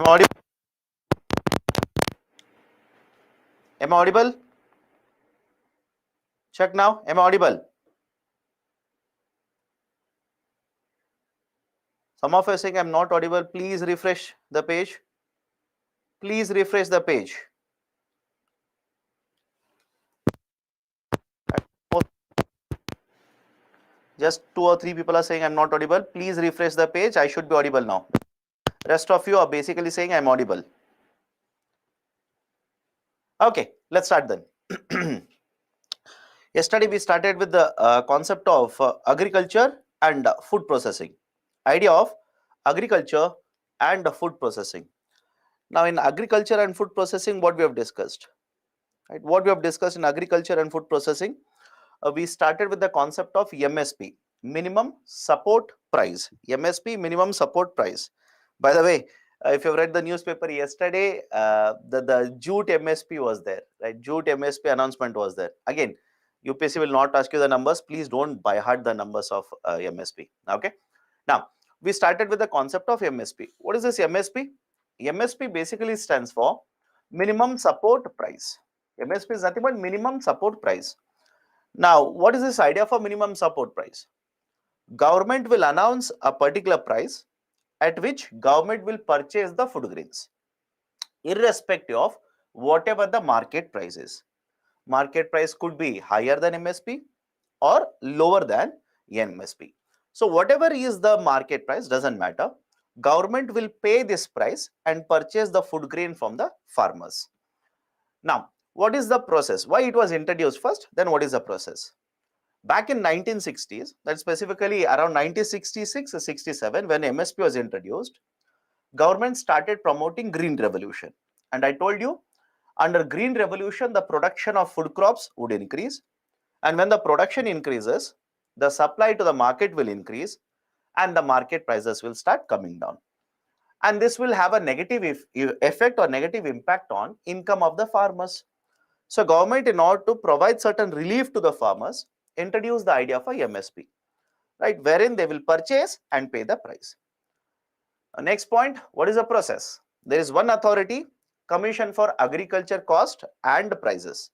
Am I audible? Am I audible? Check now. Am I audible? Some of you are saying I'm not audible. Please refresh the page. Please refresh the page. Just 2 or 3 people are saying I'm not audible. Please refresh the page. I should be audible now. Rest of you are basically saying I'm audible. Okay, let's start then. Yesterday we started with the concept of agriculture and food processing. Idea of agriculture and food processing. Now in agriculture and food processing, what we have discussed? Right? What we have discussed in agriculture and food processing, we started with the concept of MSP, minimum support price. MSP, minimum support price. By the way, if you've read the newspaper yesterday, the Jute MSP was there, right? Jute MSP announcement was there. Again, UPSC will not ask you the numbers. Please don't by heart the numbers of MSP. Okay. Now, we started with the concept of MSP. What is this MSP? MSP basically stands for minimum support price. MSP is nothing but minimum support price. Now, what is this idea for minimum support price? Government will announce a particular price at which government will purchase the food grains, irrespective of whatever the market price is. Market price could be higher than MSP or lower than MSP. So whatever is the market price doesn't matter. Government will pay this price and purchase the food grain from the farmers. Now, what is the process? Why it was introduced first? Then what is the process? Back in 1960s, that specifically around 1966 or 67, when MSP was introduced, government started promoting green revolution. And I told you, under green revolution, the production of food crops would increase. And when the production increases, the supply to the market will increase and the market prices will start coming down. And this will have a negative effect or negative impact on income of the farmers. So government, in order to provide certain relief to the farmers, introduced the idea of a MSP, right, wherein they will purchase and pay the price. Next point, what is the process? There is one authority, Commission for Agriculture Cost and Prices.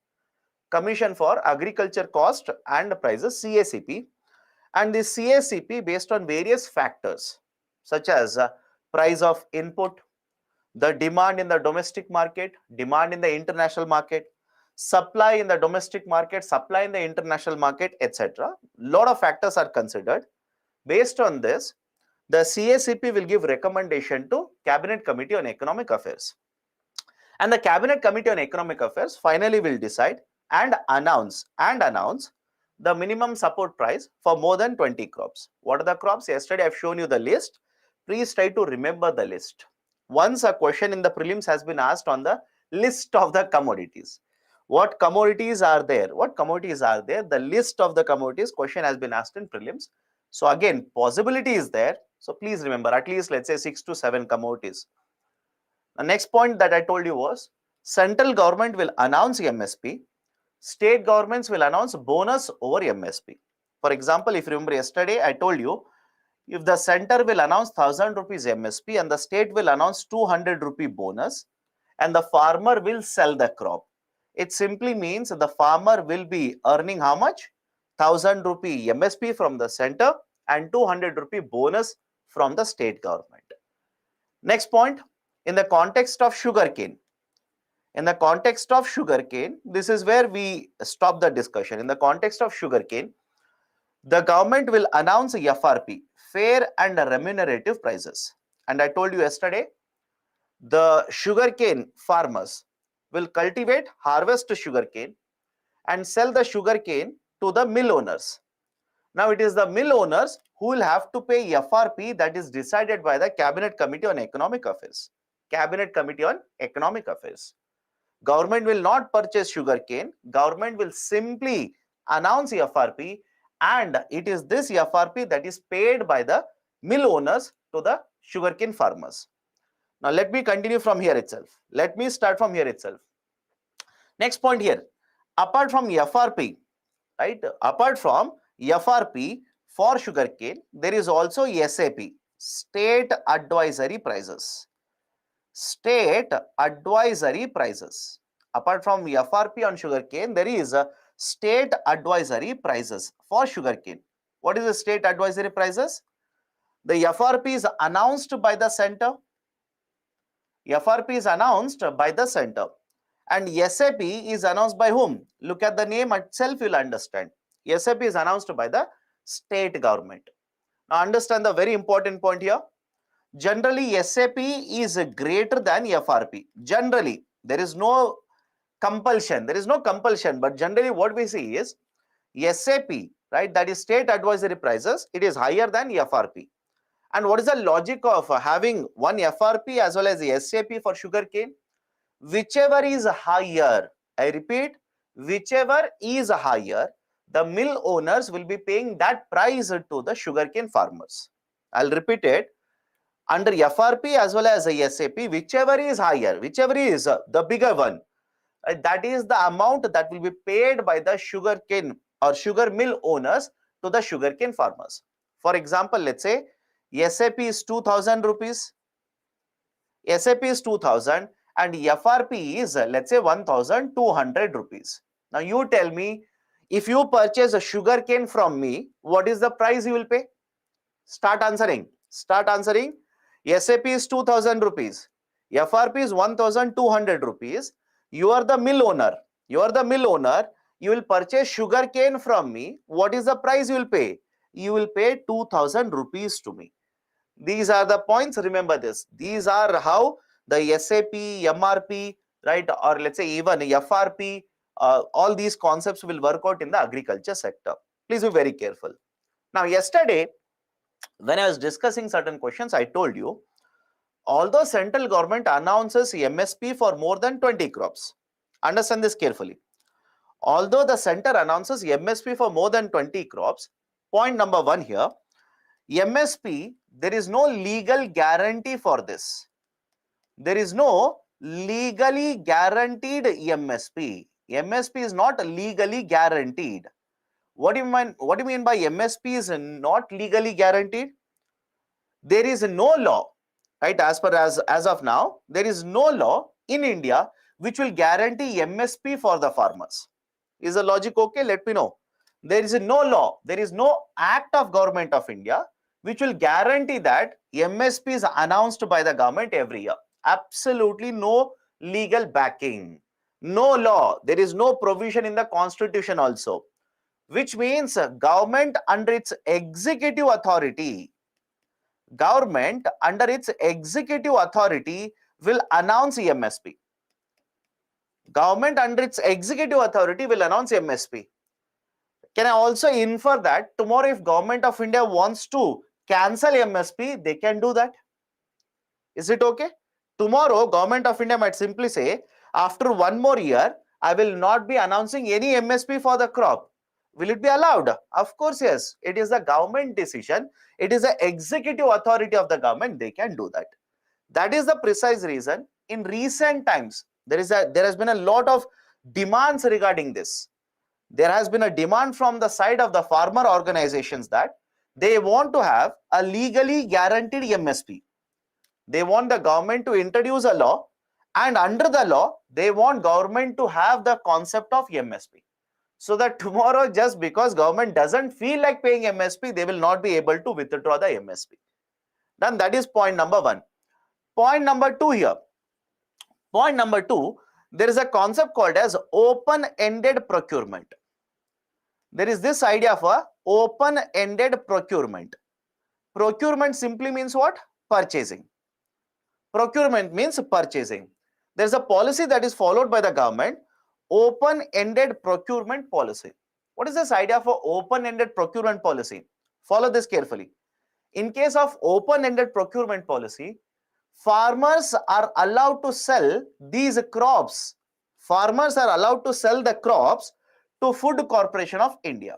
Commission for Agriculture Cost and Prices, CACP. And this CACP, based on various factors such as price of input, the demand in the domestic market, demand in the international market, supply in the domestic market, supply in the international market, etc. Lot of factors are considered. Based on this, the CACP will give recommendation to Cabinet Committee on Economic Affairs. And the Cabinet Committee on Economic Affairs finally will decide and announce the minimum support price for more than 20 crops. What are the crops? Yesterday I've shown you the list. Please try to remember the list. Once a question in the prelims has been asked on the list of the commodities. What commodities are there? What commodities are there? The list of the commodities question has been asked in prelims. So again, possibility is there. So please remember at least, let's say 6 to 7 commodities. The next point that I told you was central government will announce MSP. State governments will announce bonus over MSP. For example, if you remember yesterday, I told you, if the center will announce 1000 rupees MSP and the state will announce 200 rupee bonus and the farmer will sell the crop, it simply means the farmer will be earning how much? 1000 rupee MSP from the center and 200 rupee bonus from the state government. Next point, in the context of sugarcane. In the context of sugarcane, this is where we stop the discussion. In the context of sugarcane, the government will announce FRP, fair and remunerative prices. And I told you yesterday, the sugarcane farmers will cultivate, harvest sugarcane and sell the sugarcane to the mill owners. Now it is the mill owners who will have to pay FRP that is decided by the Cabinet Committee on Economic Affairs. Cabinet Committee on Economic Affairs. Government will not purchase sugarcane. Government will simply announce FRP, and it is this FRP that is paid by the mill owners to the sugarcane farmers. Now let me continue from here itself. Let me start from here itself. Next point here, apart from FRP, right? Apart from FRP for sugarcane, there is also SAP, State Advisory Prices. state advisory prices. Apart from FRP on sugarcane, there is a state advisory prices for sugarcane. What is the state advisory prices? The FRP is announced by the center. FRP is announced by the center. And SAP is announced by whom? Look at the name itself, you'll understand. SAP is announced by the state government. Now understand the very important point here. Generally, SAP is greater than FRP. Generally, there is no compulsion. There is no compulsion, but generally what we see is SAP, right? That is state advisory prices. It is higher than FRP. And what is the logic of having one FRP as well as the SAP for sugarcane? Whichever is higher, I repeat, whichever is higher, the mill owners will be paying that price to the sugarcane farmers. I'll repeat it. Under FRP as well as the SAP, whichever is higher, whichever is the bigger one, that is the amount that will be paid by the sugarcane or sugar mill owners to the sugarcane farmers. For example, let's say SAP is 2000 rupees, SAP is 2000 and FRP is let's say 1200 rupees. Now you tell me, if you purchase a sugarcane from me, what is the price you will pay? Start answering. Start answering. SAP is 2000 rupees. FRP is 1200 rupees. You are the mill owner. You are the mill owner. You will purchase sugarcane from me. What is the price you will pay? You will pay 2000 rupees to me. These are the points. Remember this. These are how the SAP, MRP, right, or let's say even FRP, all these concepts will work out in the agriculture sector. Please be very careful. Now, yesterday, when I was discussing certain questions, I told you, although central government announces MSP for more than 20 crops, understand this carefully. Although the center announces MSP for more than 20 crops, point number one here, MSP, there is no legal guarantee for this. There is no legally guaranteed MSP. MSP is not legally guaranteed. What do you mean? What do you mean by MSP is not legally guaranteed? There is no law, right? As of now, there is no law in India which will guarantee MSP for the farmers. Is the logic okay? Let me know. There is no law. There is no act of Government of India which will guarantee that MSP is announced by the government every year. Absolutely no legal backing. No law. There is no provision in the constitution also, which means government under its executive authority, government under its executive authority will announce MSP. Government under its executive authority will announce MSP. Can I also infer that tomorrow if Government of India wants to cancel MSP, they can do that? Is it okay? Tomorrow, Government of India might simply say, after one more year, I will not be announcing any MSP for the crop. Will it be allowed? Of course, yes. It is the government decision. It is the executive authority of the government. They can do that. That is the precise reason. In recent times, there has been a lot of demands regarding this. There has been a demand from the side of the farmer organizations that they want to have a legally guaranteed MSP. They want the government to introduce a law, and under the law, they want government to have the concept of MSP. So that tomorrow, just because government doesn't feel like paying MSP, they will not be able to withdraw the MSP. Then that is point number one. Point number two here. Point number two, there is a concept called as open-ended procurement. There is this idea of a open-ended procurement. Procurement simply means what? Purchasing. Procurement means purchasing. There is a policy that is followed by the government, open-ended procurement policy. What is this idea of an open-ended procurement policy? Follow this carefully. In case of open-ended procurement policy, farmers are allowed to sell these crops. Farmers are allowed to sell the crops to Food Corporation of India.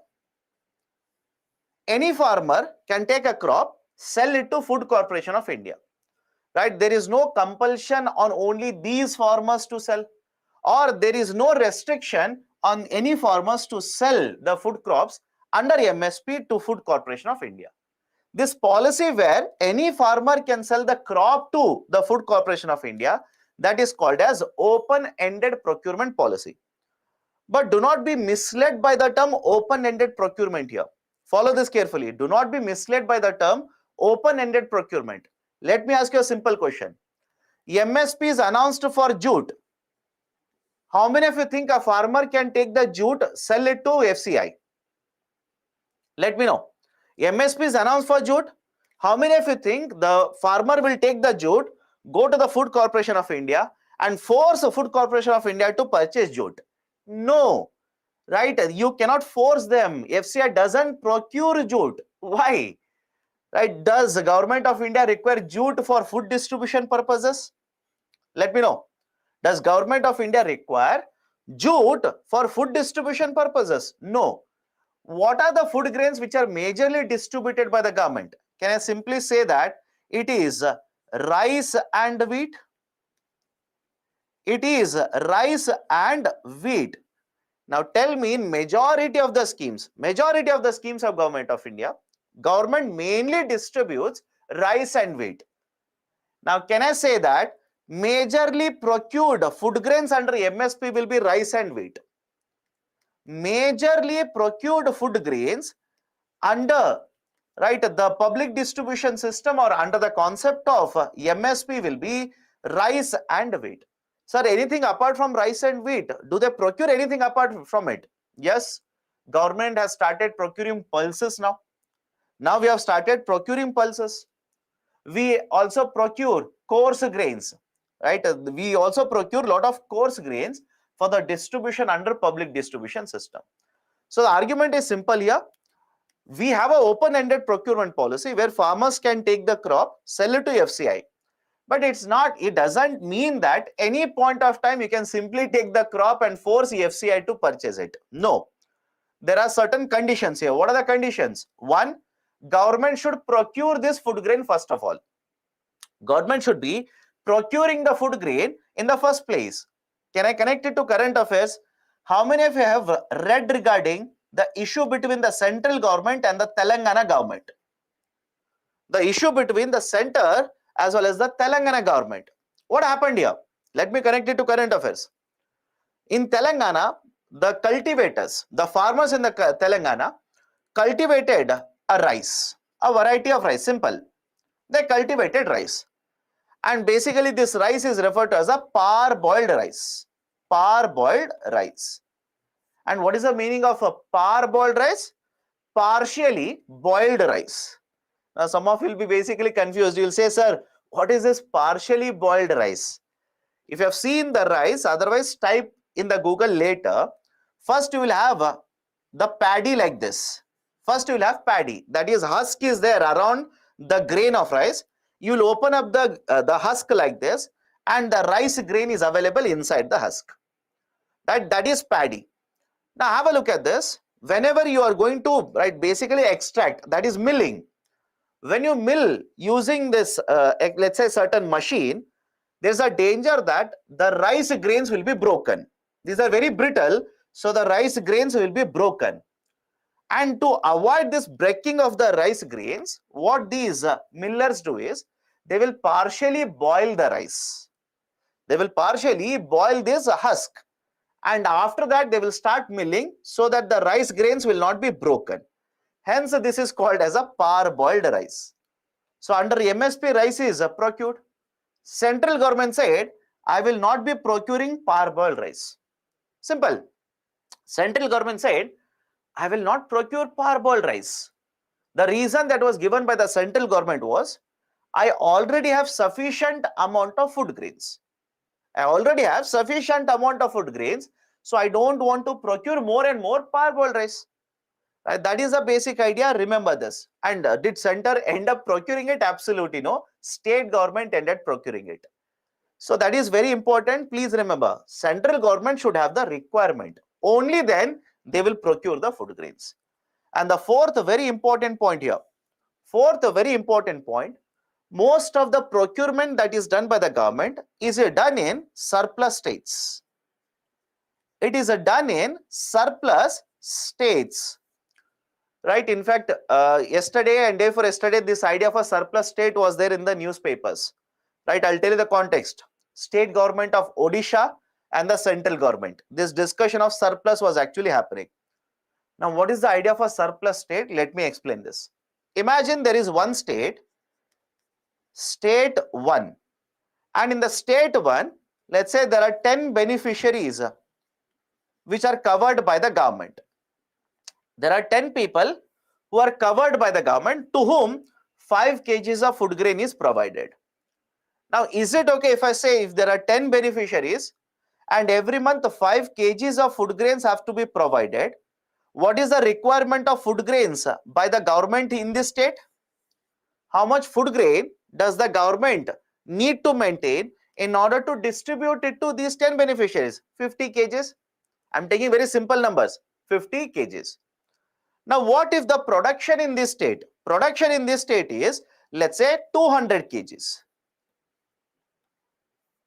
Any farmer can take a crop, sell it to Food Corporation of India. Right? There is no compulsion on only these farmers to sell, or there is no restriction on any farmers to sell the food crops under MSP to Food Corporation of India. This policy where any farmer can sell the crop to the Food Corporation of India, that is called as open-ended procurement policy. But do not be misled by the term open-ended procurement here. Follow this carefully. Do not be misled by the term open-ended procurement. Let me ask you a simple question. MSP is announced for jute. How many of you think a farmer can take the jute, sell it to FCI? Let me know. MSP is announced for jute. How many of you think the farmer will take the jute, go to the Food Corporation of India and force the Food Corporation of India to purchase jute? No, right? You cannot force them. FCI doesn't procure jute. Why? Right? Does the government of India require jute for food distribution purposes? Let me know. Does government of India require jute for food distribution purposes? No. What are the food grains which are majorly distributed by the government? Can I simply say that it is rice and wheat? It is rice and wheat. Now tell me, in majority of the schemes of government of India, government mainly distributes rice and wheat. Now can I say that majorly procured food grains under MSP will be rice and wheat? Majorly procured food grains under the public distribution system or under the concept of MSP will be rice and wheat. Sir, anything apart from rice and wheat? Do they procure anything apart from it? Yes, government has started procuring pulses now. Now we have started procuring pulses. We also procure coarse grains, right? We also procure a lot of coarse grains for the distribution under public distribution system. So the argument is simple here. We have an open-ended procurement policy where farmers can take the crop, sell it to FCI. But it doesn't mean that any point of time you can simply take the crop and force FCI to purchase it. No. There are certain conditions here. What are the conditions? One, government should procure this food grain first of all. Government should be procuring the food grain in the first place. Can I connect it to current affairs? How many of you have read regarding the issue between the central government and the Telangana government? The issue between the center as well as the Telangana government. What happened here? Let me connect it to current affairs. In Telangana, the cultivators, the farmers in the Telangana cultivated a rice, a variety of rice, simple. They cultivated rice. And basically this rice is referred to as a parboiled rice. Parboiled rice. And what is the meaning of a parboiled rice? Partially boiled rice. Now some of you will be basically confused. You will say, sir, what is this partially boiled rice? If you have seen the rice, otherwise type in the Google later. First you will have the paddy like this. First you will have paddy. That is, husk is there around the grain of rice. You will open up the husk like this and the rice grain is available inside the husk. That is paddy. Now have a look at this. Whenever you are going to basically extract, that is milling. When you mill using this, let's say certain machine, there's a danger that the rice grains will be broken. These are very brittle, so the rice grains will be broken. And to avoid this breaking of the rice grains, what these millers do is, they will partially boil the rice. They will partially boil this husk. And after that, they will start milling so that the rice grains will not be broken. Hence, this is called as a parboiled rice. So, under MSP, rice is procured. Central government said, I will not be procuring parboiled rice. Simple. Central government said, I will not procure parboiled rice. The reason that was given by the central government was, I already have sufficient amount of food grains. I already have sufficient amount of food grains, so I don't want to procure more and more parboiled rice. That is the basic idea. Remember this. And did center end up procuring it? Absolutely no. State government ended procuring it. So that is very important. Please remember, central government should have the requirement. Only then they will procure the food grains. And the fourth very important point here. Most of the procurement that is done by the government is done in surplus states. It is done in surplus states. right? In fact, yesterday and day for yesterday, this idea of a surplus state was there in the newspapers, right? I'll tell you the context. State government of Odisha and the central government. This discussion of surplus was actually happening. Now, what is the idea of a surplus state? Let me explain this. Imagine there is one state, state 1, and in the state 1, let's say there are 10 beneficiaries which are covered by the government. There are 10 people who are covered by the government to whom 5 kgs of food grain is provided. Now, is it okay if I say if there are 10 beneficiaries and every month 5 kgs of food grains have to be provided? What is the requirement of food grains by the government in this state? How much food grain does the government need to maintain in order to distribute it to these 10 beneficiaries? 50 kgs. I'm taking very simple numbers, 50 kgs. Now, what if the production in this state? Production in this state is, let's say, 200 kgs.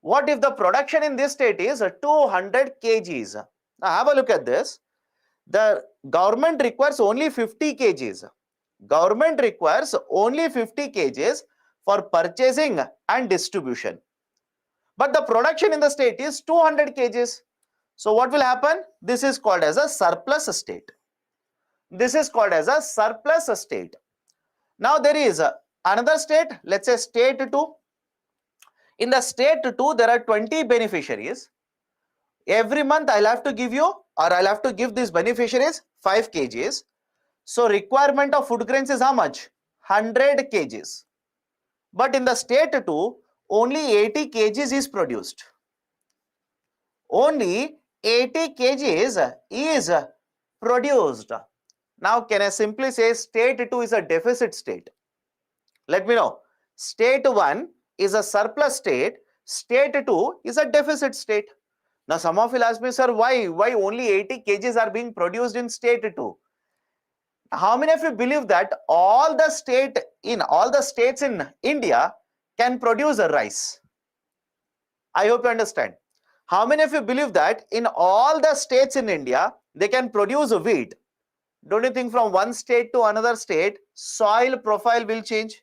What if the production in this state is 200 kgs? Now, have a look at this. The government requires only 50 kgs. Government requires only 50 kgs for purchasing and distribution. But the production in the state is 200 kgs. So, what will happen? This is called as a surplus state. This is called as a surplus state. Now, there is another state, let's say state 2. In the state 2, there are 20 beneficiaries. Every month I'll have to give you, or I'll have to give these beneficiaries 5 kgs. So, requirement of food grains is how much? 100 kgs. But in the state 2, only 80 kgs is produced. Only 80 kgs is produced. Now, can I simply say state 2 is a deficit state? Let me know. State 1 is a surplus state. State 2 is a deficit state. Now, some of you will ask me, sir, why only 80 kgs are being produced in state 2? How many of you believe that all the states in India can produce a rice? I hope you understand. How many of you believe that in all the states in India, they can produce wheat? Don't you think from one state to another state, soil profile will change?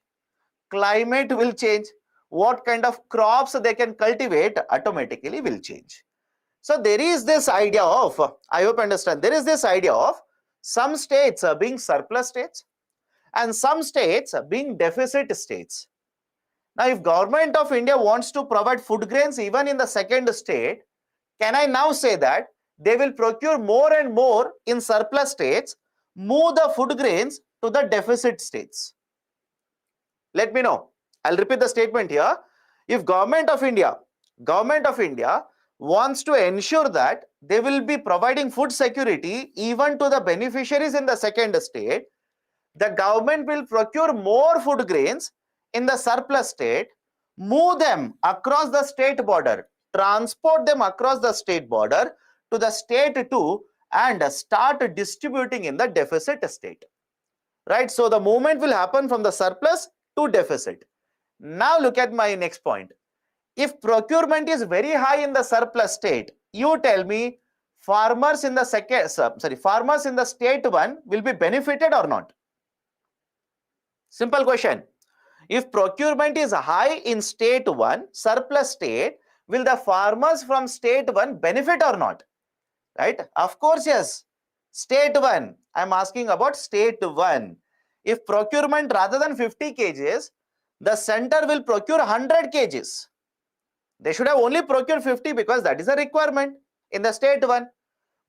Climate will change. What kind of crops they can cultivate automatically will change. So there is this idea of, I hope you understand, there is this idea of some states being surplus states and some states being deficit states. Now, if government of India wants to provide food grains even in the second state, can I now say that they will procure more and more in surplus states, move the food grains to the deficit states? Let me know. I'll repeat the statement here. If government of India wants to ensure that they will be providing food security even to the beneficiaries in the second state, the government will procure more food grains in the surplus state, move them across the state border, transport them across the state border to the state 2 and start distributing in the deficit state. Right? So the movement will happen from the surplus to deficit. Now look at my next point. If procurement is very high in the surplus state, you tell me farmers in the state 1 will be benefited or not? Simple question. If procurement is high in state 1, surplus state, will the farmers from state 1 benefit or not? Right? Of course, yes. State 1. I am asking about state 1. If procurement rather than 50 kgs, the center will procure 100 kgs. They should have only procured 50 because that is a requirement in the state 1.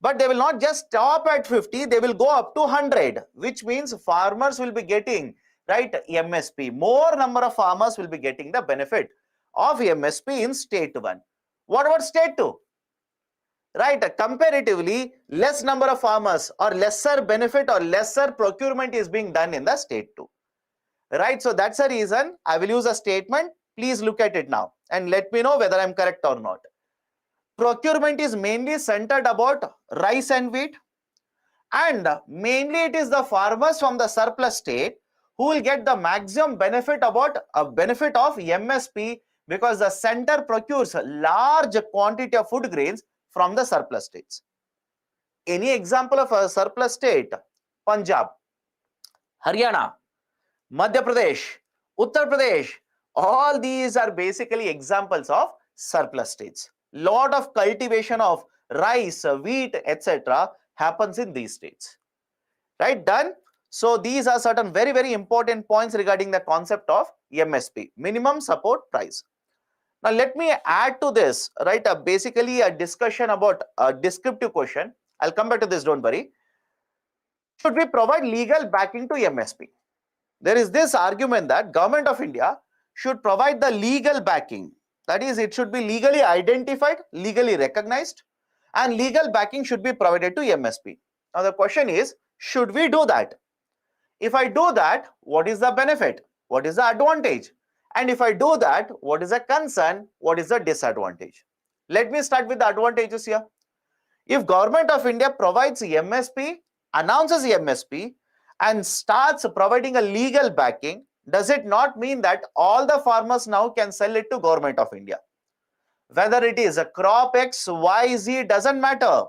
But they will not just stop at 50, they will go up to 100, which means farmers will be getting, right, MSP. More number of farmers will be getting the benefit of MSP in state 1. What about state 2? Right, comparatively less number of farmers or lesser benefit or lesser procurement is being done in the state 2. Right, so that's the reason I will use a statement. Please look at it now and let me know whether I'm correct or not. Procurement is mainly centered about rice and wheat, and mainly it is the farmers from the surplus state who will get the maximum benefit of MSP because the center procures a large quantity of food grains from the surplus states. Any example of a surplus state? Punjab. Haryana, Madhya Pradesh, Uttar Pradesh, all these are basically examples of surplus states. Lot of cultivation of rice, wheat, etc. happens in these states. Right, done. So these are certain very, very important points regarding the concept of MSP, minimum support price. Now let me add to this, right, basically a discussion about a descriptive question. I'll come back to this, don't worry. Should we provide legal backing to MSP? There is this argument that Government of India should provide the legal backing. That is, it should be legally identified, legally recognized, and legal backing should be provided to MSP. Now the question is, should we do that? If I do that, what is the benefit? What is the advantage? And if I do that, what is the concern? What is the disadvantage? Let me start with the advantages here. If Government of India provides MSP, announces MSP, and starts providing a legal backing, does it not mean that all the farmers now can sell it to Government of India? Whether it is a crop X, Y, Z, doesn't matter,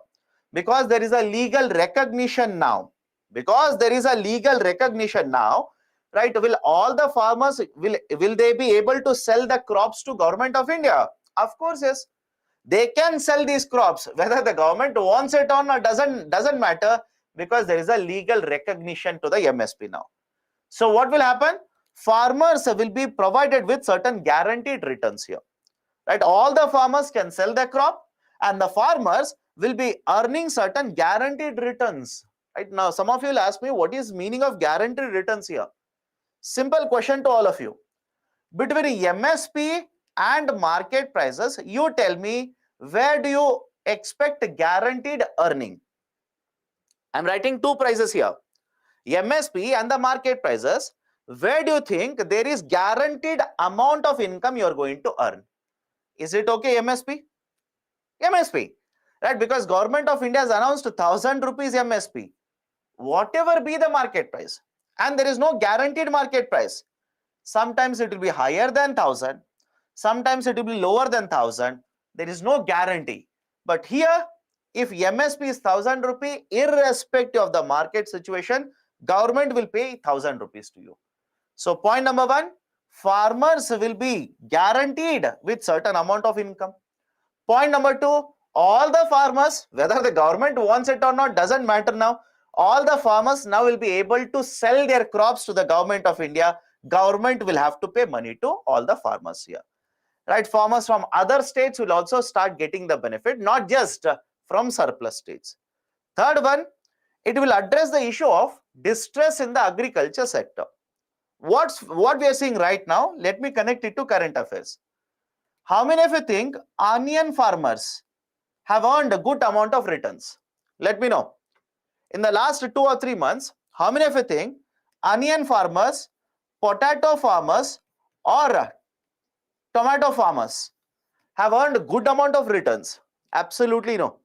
because there is a legal recognition now. Because there is a legal recognition now, right? Will all the farmers, will they be able to sell the crops to Government of India? Of course, yes. They can sell these crops, whether the government wants it or not doesn't matter, because there is a legal recognition to the MSP now. So what will happen? Farmers will be provided with certain guaranteed returns here, right? All the farmers can sell their crop, and the farmers will be earning certain guaranteed returns. Right now, some of you will ask me, what is meaning of guaranteed returns here? Simple question to all of you. Between MSP and market prices, you tell me, where do you expect guaranteed earning? I'm writing two prices here, MSP and the market prices. Where do you think there is guaranteed amount of income you are going to earn? Is it okay, MSP? MSP, right? Because Government of India has announced 1000 rupees MSP, whatever be the market price, and there is no guaranteed market price. Sometimes it will be higher than 1000, sometimes it will be lower than 1000. There is no guarantee. But here, if MSP is 1000 rupee, irrespective of the market situation, government will pay 1000 rupees to you. So point number one, farmers will be guaranteed with certain amount of income. Point number two, all the farmers, whether the government wants it or not, doesn't matter now. All the farmers now will be able to sell their crops to the Government of India. Government will have to pay money to all the farmers here. Right? Farmers from other states will also start getting the benefit, not just from surplus states. Third one, it will address the issue of distress in the agriculture sector. What we are seeing right now, let me connect it to current affairs. How many of you think onion farmers have earned a good amount of returns? Let me know. In the last 2 or 3 months, how many of you think onion farmers, potato farmers, or tomato farmers have earned a good amount of returns? Absolutely no.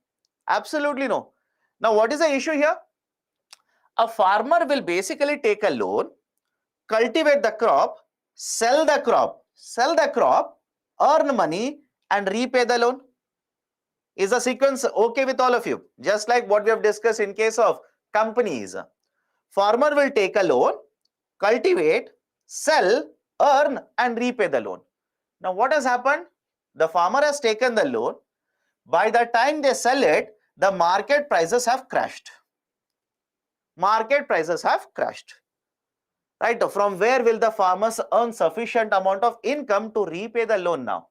Absolutely no. Now, what is the issue here? A farmer will basically take a loan, cultivate the crop, sell the crop, earn money, and repay the loan. Is the sequence okay with all of you? Just like what we have discussed in case of companies. Farmer will take a loan, cultivate, sell, earn, and repay the loan. Now what has happened? The farmer has taken the loan. By the time they sell it, the market prices have crashed. Market prices have crashed. Right? From where will the farmers earn sufficient amount of income to repay the loan now?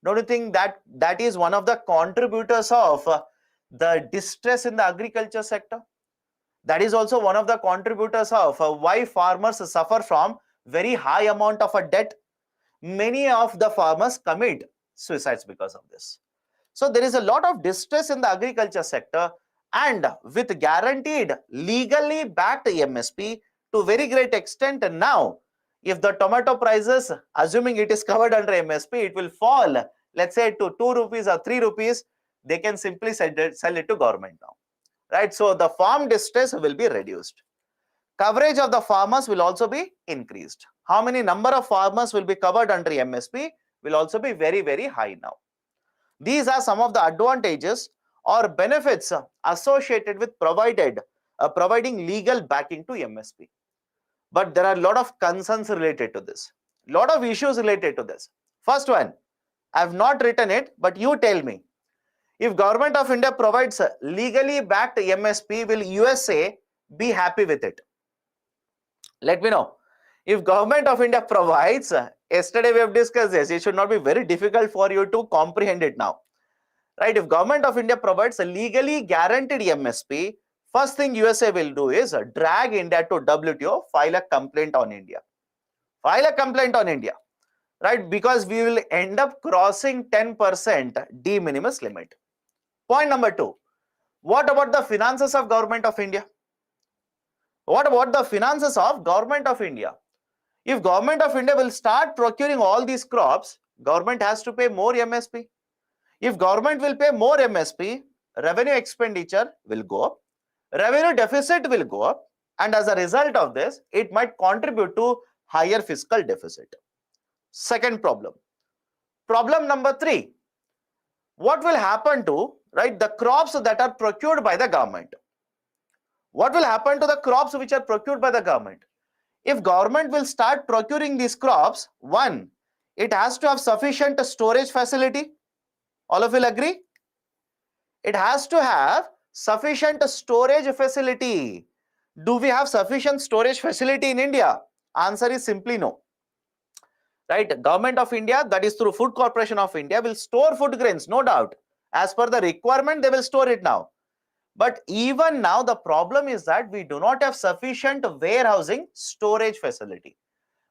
Don't you think that is one of the contributors of the distress in the agriculture sector? That is also one of the contributors of why farmers suffer from very high amount of a debt. Many of the farmers commit suicides because of this. So there is a lot of distress in the agriculture sector, and with guaranteed legally backed MSP to very great extent now, if the tomato prices, assuming it is covered under MSP, it will fall, let's say, to 2 rupees or 3 rupees, they can simply sell it to government now. Right? So the farm distress will be reduced. Coverage of the farmers will also be increased. How many number of farmers will be covered under MSP will also be very, very high now. These are some of the advantages or benefits associated with providing legal backing to MSP. but there are a lot of concerns related to this, lot of issues related to this. First one, I have not written it, but you tell me, if Government of India provides a legally backed MSP, will USA be happy with it? Let me know. If Government of India provides, yesterday we have discussed this, it should not be very difficult for you to comprehend it now. Right? If Government of India provides a legally guaranteed MSP, first thing USA will do is drag India to WTO, file a complaint on India. File a complaint on India, right? Because we will end up crossing 10% de minimis limit. Point number 2. What about the finances of Government of India? What about the finances of Government of India? If Government of India will start procuring all these crops, government has to pay more MSP. If government will pay more MSP, revenue expenditure will go up, revenue deficit will go up, and as a result of this, it might contribute to higher fiscal deficit. Second problem. Problem number 3. What will happen to, right, the crops that are procured by the government? What will happen to the crops which are procured by the government? If government will start procuring these crops, one, it has to have sufficient storage facility. All of you will agree? It has to have sufficient storage facility. Do we have sufficient storage facility in India? Answer is simply no. Right? Government of India, that is through Food Corporation of India, will store food grains, no doubt. As per the requirement, they will store it now. But even now, the problem is that we do not have sufficient warehousing storage facility.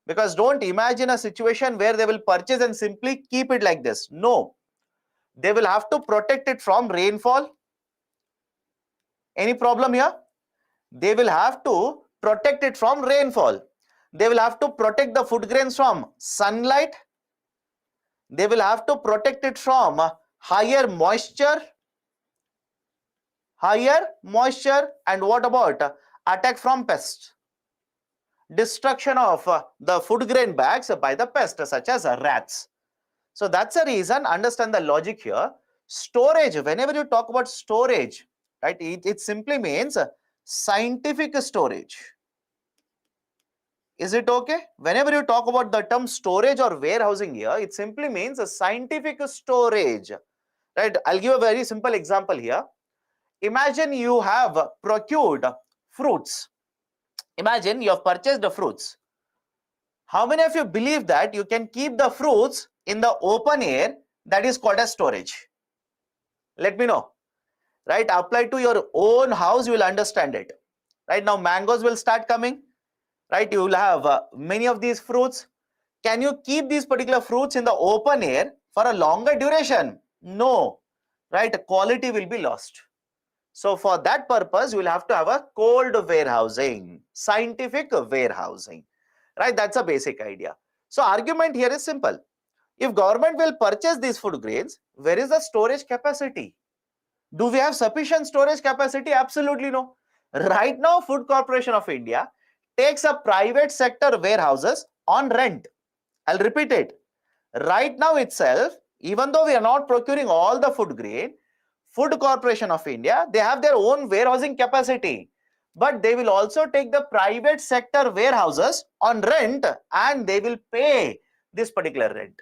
Because don't imagine a situation where they will purchase and simply keep it like this. No. They will have to protect it from rainfall. Any problem here? They will have to protect it from rainfall. They will have to protect the food grains from sunlight. They will have to protect it from higher moisture. And what about attack from pests? Destruction of the food grain bags by the pests such as rats. So that's the reason, understand the logic here. Storage, whenever you talk about storage, right, it simply means scientific storage. Is it okay? Whenever you talk about the term storage or warehousing here, it simply means a scientific storage. Right? I'll give a very simple example here. Imagine you have procured fruits. Imagine you have purchased the fruits. How many of you believe that you can keep the fruits in the open air? That is called as storage. Let me know. Right? Apply to your own house, you will understand it. Right? Now mangoes will start coming. Right? You will have many of these fruits. Can you keep these particular fruits in the open air for a longer duration? No. Right? Quality will be lost. So for that purpose, you will have to have a cold warehousing, scientific warehousing. Right? That's a basic idea. So argument here is simple. If government will purchase these food grains, where is the storage capacity? Do we have sufficient storage capacity? Absolutely no. Right now, Food Corporation of India takes a private sector warehouses on rent. I'll repeat it. Right now itself, even though we are not procuring all the food grain, Food Corporation of India, they have their own warehousing capacity. But they will also take the private sector warehouses on rent and they will pay this particular rent.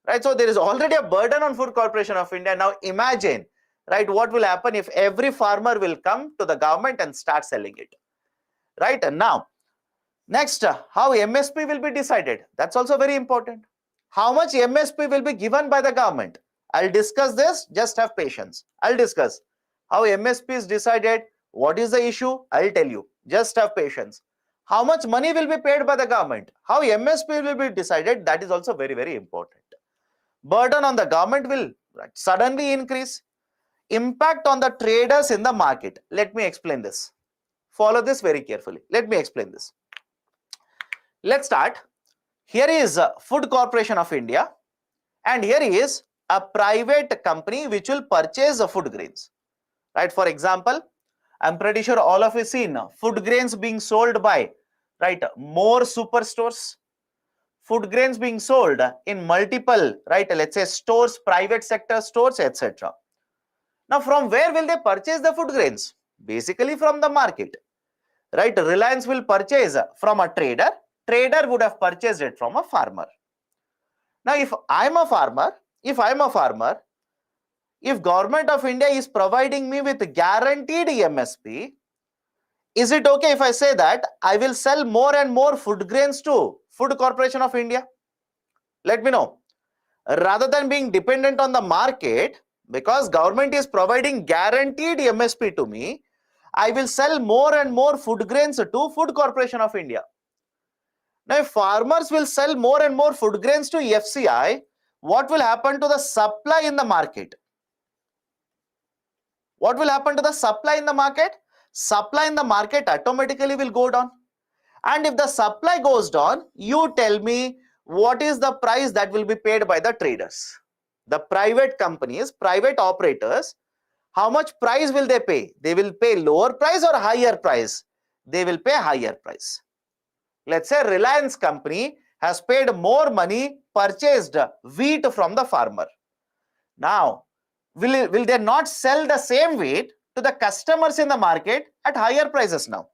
Right? So there is already a burden on Food Corporation of India. Now imagine, right, what will happen if every farmer will come to the government and start selling it. Right? And now, next, how MSP will be decided? That's also very important. How much MSP will be given by the government? I'll discuss this, just have patience. I'll discuss how MSP is decided, what is the issue, I'll tell you. Just have patience. How much money will be paid by the government? How MSP will be decided, that is also very, very important. Burden on the government will suddenly increase. Impact on the traders in the market. Let me explain this. Follow this very carefully. Let me explain this. Let's start. Here is Food Corporation of India and here is a private company which will purchase the food grains. Right? For example, I'm pretty sure all of you seen food grains being sold by, right, more superstores. Food grains being sold in multiple, right, let's say stores, private sector stores, etc. Now, from where will they purchase the food grains? Basically from the market. right? Reliance will purchase from a trader. Trader would have purchased it from a farmer. Now, if I'm a farmer, if Government of India is providing me with guaranteed MSP, is it okay if I say that I will sell more and more food grains to Food Corporation of India? Let me know. Rather than being dependent on the market, because government is providing guaranteed MSP to me, I will sell more and more food grains to Food Corporation of India. Now, if farmers will sell more and more food grains to FCI, what will happen to the supply in the market? What will happen to the supply in the market? Supply in the market automatically will go down. And if the supply goes down, you tell me what is the price that will be paid by the traders? The private companies, private operators, how much price will they pay? They will pay lower price or higher price? They will pay higher price. Let's say Reliance company has paid more money, purchased wheat from the farmer. Now, will they not sell the same wheat to the customers in the market at higher prices now?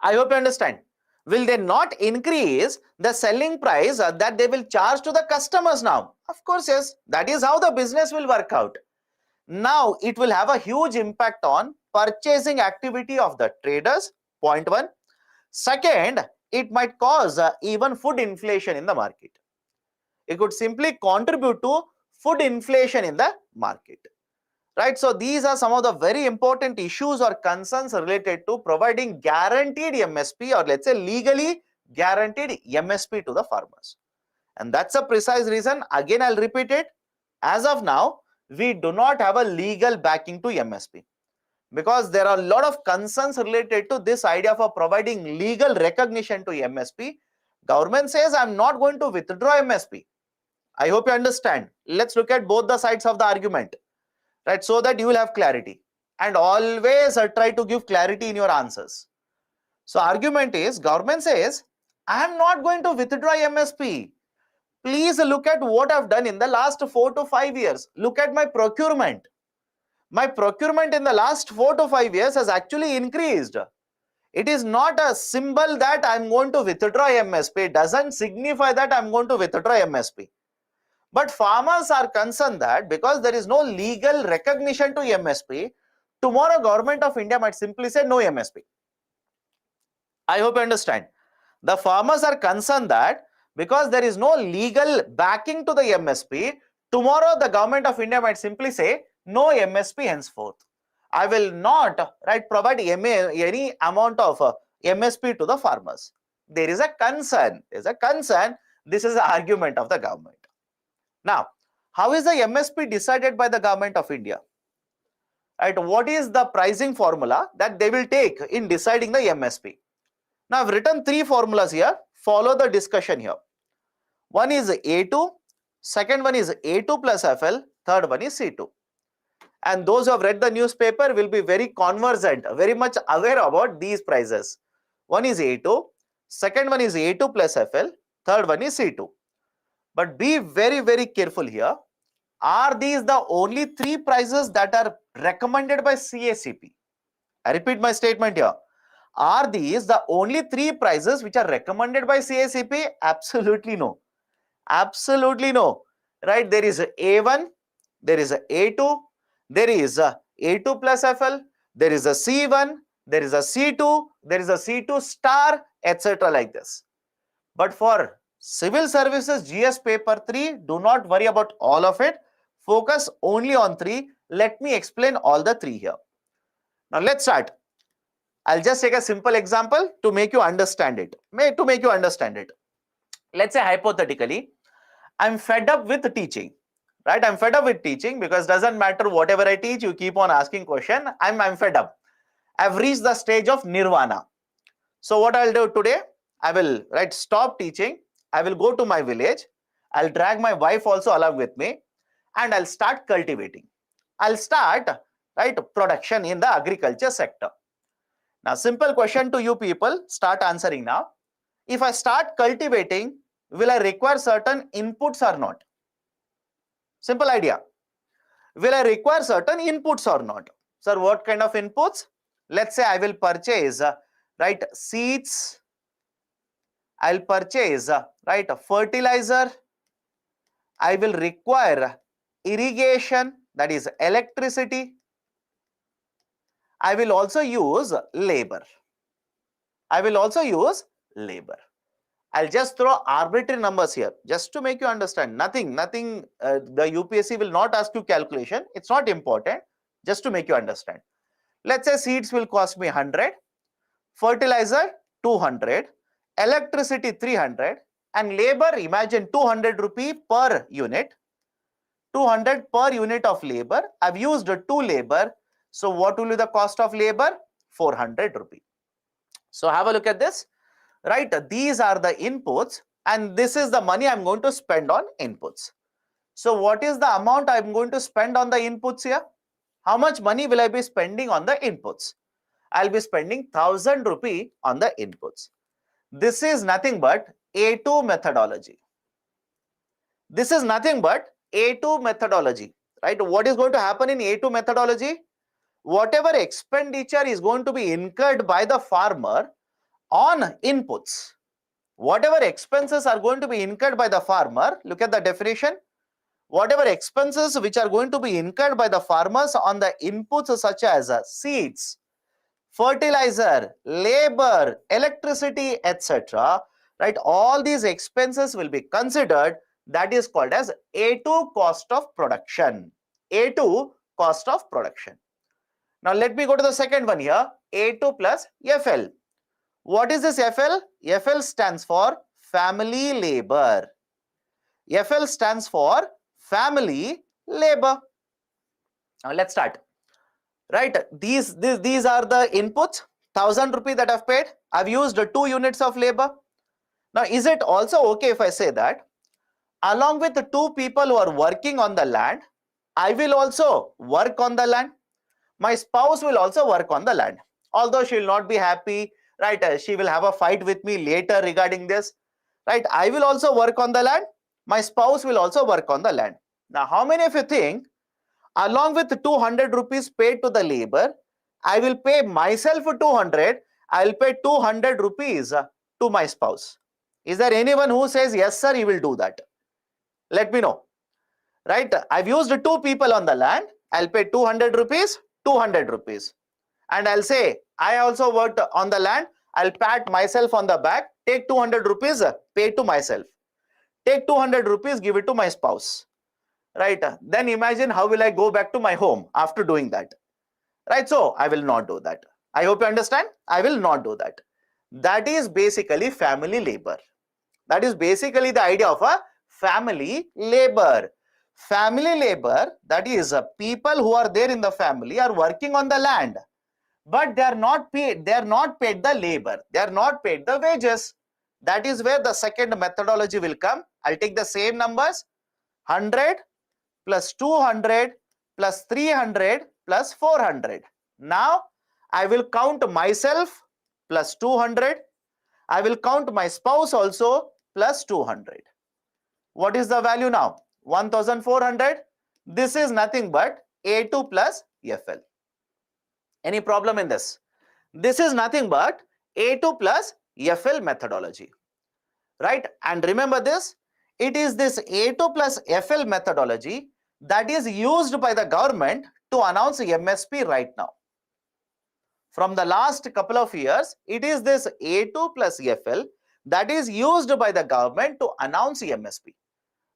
I hope you understand. Will they not increase the selling price that they will charge to the customers now? Of course, yes. That is how the business will work out. Now, it will have a huge impact on purchasing activity of the traders, point one. Second, it might cause even food inflation in the market. It could simply contribute to food inflation in the market. Right, so these are some of the very important issues or concerns related to providing guaranteed MSP, or let's say legally guaranteed MSP to the farmers. And that's a precise reason. Again, I'll repeat it. As of now, we do not have a legal backing to MSP, because there are a lot of concerns related to this idea for providing legal recognition to MSP. Government says, I'm not going to withdraw MSP. I hope you understand. Let's look at both the sides of the argument, right, so that you will have clarity. And always try to give clarity in your answers. So argument is, government says, I am not going to withdraw MSP. Please look at what I've done in the last 4 to 5 years. Look at my procurement. My procurement in the last 4 to 5 years has actually increased. It is not a symbol that I'm going to withdraw MSP. It doesn't signify that I'm going to withdraw MSP. But farmers are concerned that because there is no legal recognition to MSP, tomorrow Government of India might simply say no MSP. I hope you understand. The farmers are concerned that because there is no legal backing to the MSP, tomorrow the Government of India might simply say no MSP henceforth. I will not, right, provide any amount of MSP to the farmers. There is a concern. There is a concern. This is the argument of the government. Now, how is the MSP decided by the Government of India? Right, what is the pricing formula that they will take in deciding the MSP? Now, I've written 3 formulas here. Follow the discussion here. One is A2, second one is A2 plus FL, third one is C2. And those who have read the newspaper will be very conversant, very much aware about these prices. One is A2, second one is A2 plus FL, third one is C2. But be very, very careful here. Are these the only 3 prices that are recommended by CACP? I repeat my statement here. Are these the only 3 prices which are recommended by CACP? Absolutely no. Absolutely no. Right? There is a A1, there is a A2, there is a A2 plus FL, there is a C1, there is a C2, there is a C2 star, etc. like this. But for Civil Services GS paper 3, do not worry about all of it. Focus only on 3. Let me explain all the 3 here. Now let's start. I'll just take a simple example to make you understand it. Let's say hypothetically, I'm fed up with teaching. Right? I'm fed up with teaching because doesn't matter whatever I teach, you keep on asking question. I'm fed up. I've reached the stage of nirvana. So what I'll do today, I will stop teaching. I will go to my village. I'll drag my wife also along with me, and I'll start cultivating. I'll start production in the agriculture sector. Now, simple question to you people, start answering now. If I start cultivating, will I require certain inputs or not? Simple idea. Will I require certain inputs or not? Sir, what kind of inputs? Let's say I will purchase, right, seeds. I'll purchase, right, fertilizer. I will require irrigation, that is electricity. I will also use labor. I will also use labor. I'll just throw arbitrary numbers here just to make you understand. Nothing, the UPSC will not ask you calculation. It's not important, just to make you understand. Let's say seeds will cost me 100, fertilizer 200, electricity 300, and labor, imagine 200 rupee per unit. 200 per unit of labor. I've used 2 labor. So what will be the cost of labor? 400 rupee. So have a look at this. Right, these are the inputs and this is the money I'm going to spend on inputs. So what is the amount I'm going to spend on the inputs here? How much money will I be spending on the inputs? I'll be spending 1000 rupee on the inputs. This is nothing but A2 methodology. This is nothing but A2 methodology, right? What is going to happen in A2 methodology? Whatever expenditure is going to be incurred by the farmer on inputs, whatever expenses are going to be incurred by the farmer, look at the definition. Whatever expenses which are going to be incurred by the farmers on the inputs such as seeds, fertilizer, labor, electricity, etc. Right, all these expenses will be considered. That is called as A2 cost of production. A2 cost of production. Now let me go to the second one here. A2 plus FL. What is this FL? FL stands for family labor. FL stands for family labor. Now let's start. Right, these are the inputs. 1000 rupee that I've paid. I've used 2 units of labor. Now is it also okay if I say that along with the 2 people who are working on the land, I will also work on the land. My spouse will also work on the land. Although she will not be happy, right? She will have a fight with me later regarding this, right? I will also work on the land. My spouse will also work on the land. Now, how many of you think along with 200 rupees paid to the labor, I will pay myself 200, I will pay 200 rupees to my spouse? Is there anyone who says, yes, sir, he will do that? Let me know. Right? I've used 2 people on the land. I'll pay 200 rupees, 200 rupees. And I'll say, I also worked on the land. I'll pat myself on the back, take 200 rupees, pay to myself. Take 200 rupees, give it to my spouse. Right? Then imagine how will I go back to my home after doing that? Right? So I will not do that. I hope you understand. I will not do that. That is basically family labor. That is basically the idea of a family labor. Family labor, that is people who are there in the family are working on the land, but they are not paid. They are not paid the labor. They are not paid the wages. That is where the second methodology will come. I'll take the same numbers: 100 plus 200 plus 300 plus 400. Now I will count myself plus 200. I will count my spouse also plus 200. What is the value now? 1400. This is nothing but A2 plus FL. Any problem in this? This is nothing but A2 plus FL methodology. Right? And remember this, it is this A2 plus FL methodology that is used by the government to announce MSP right now. From the last couple of years, it is this A2 plus FL that is used by the government to announce MSP.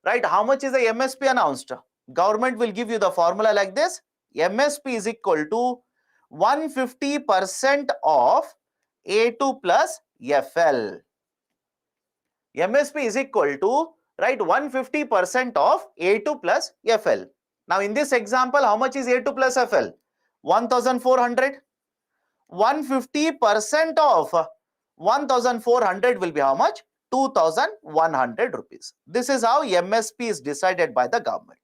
Right? How much is the MSP announced? Government will give you the formula like this. MSP is equal to 150% of A2 plus FL. MSP is equal to, right, 150% of A2 plus FL. Now in this example, how much is A2 plus FL? 1400. 150% of 1400 will be how much? 2100 rupees. This is how MSP is decided by the government.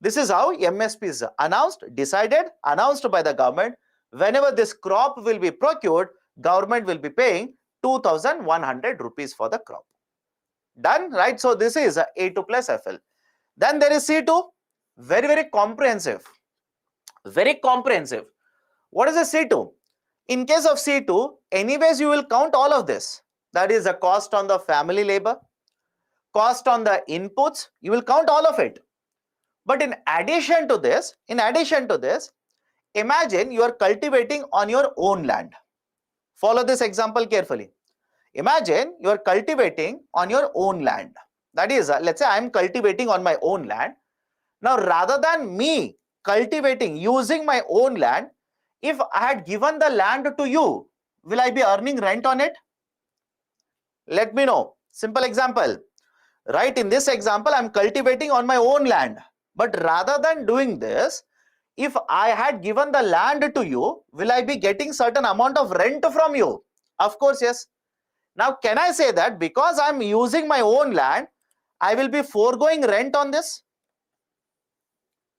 This is how MSP is announced, decided, announced by the government. Whenever this crop will be procured, government will be paying 2100 rupees for the crop. Done, right? So this is A2 plus FL. Then there is C2. Very, very comprehensive. Very comprehensive. What is a C2? In case of C2, anyways you will count all of this. That is the cost on the family labor, cost on the inputs, you will count all of it. But in addition to this, imagine you are cultivating on your own land. Follow this example carefully. Imagine you are cultivating on your own land. That is, let's say I am cultivating on my own land. Now, rather than me cultivating using my own land, if I had given the land to you, will I be earning rent on it? Let me know. Simple example. Right, in this example, I am cultivating on my own land. But rather than doing this, if I had given the land to you, will I be getting certain amount of rent from you? Of course, yes. Now, can I say that because I am using my own land, I will be foregoing rent on this?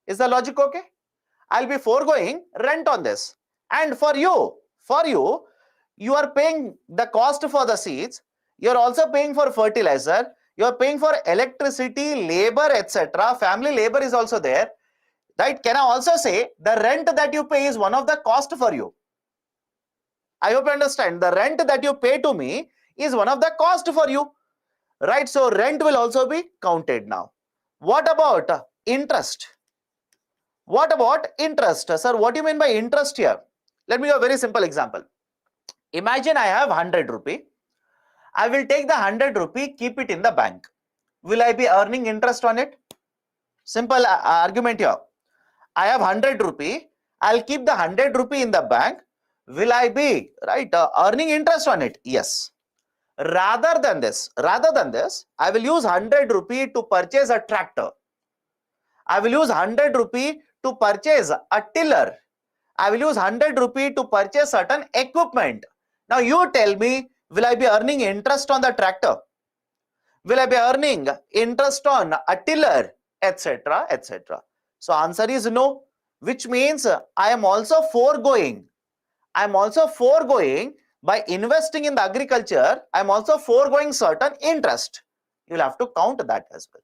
Is the logic okay? I'll be foregoing rent on this. And for you, you are paying the cost for the seeds. You are also paying for fertilizer. You are paying for electricity, labor, etc. Family labor is also there. Right? Can I also say the rent that you pay is one of the cost for you? I hope you understand. The rent that you pay to me is one of the cost for you. Right? So rent will also be counted now. What about interest? What about interest? Sir, what do you mean by interest here? Let me give a very simple example. Imagine I have 100 rupee. I will take the 100 rupee, keep it in the bank. Will I be earning interest on it? Simple argument here. I have 100 rupee. I'll keep the 100 rupee in the bank. Will I be earning interest on it? Yes. Rather than this, I will use 100 rupee to purchase a tractor. I will use 100 rupee to purchase a tiller. I will use 100 rupee to purchase certain equipment. Now you tell me, will I be earning interest on the tractor? Will I be earning interest on a tiller, etc., etc.? So answer is no, which means I am also foregoing. I am also foregoing by investing in the agriculture. I am also foregoing certain interest. You will have to count that as well.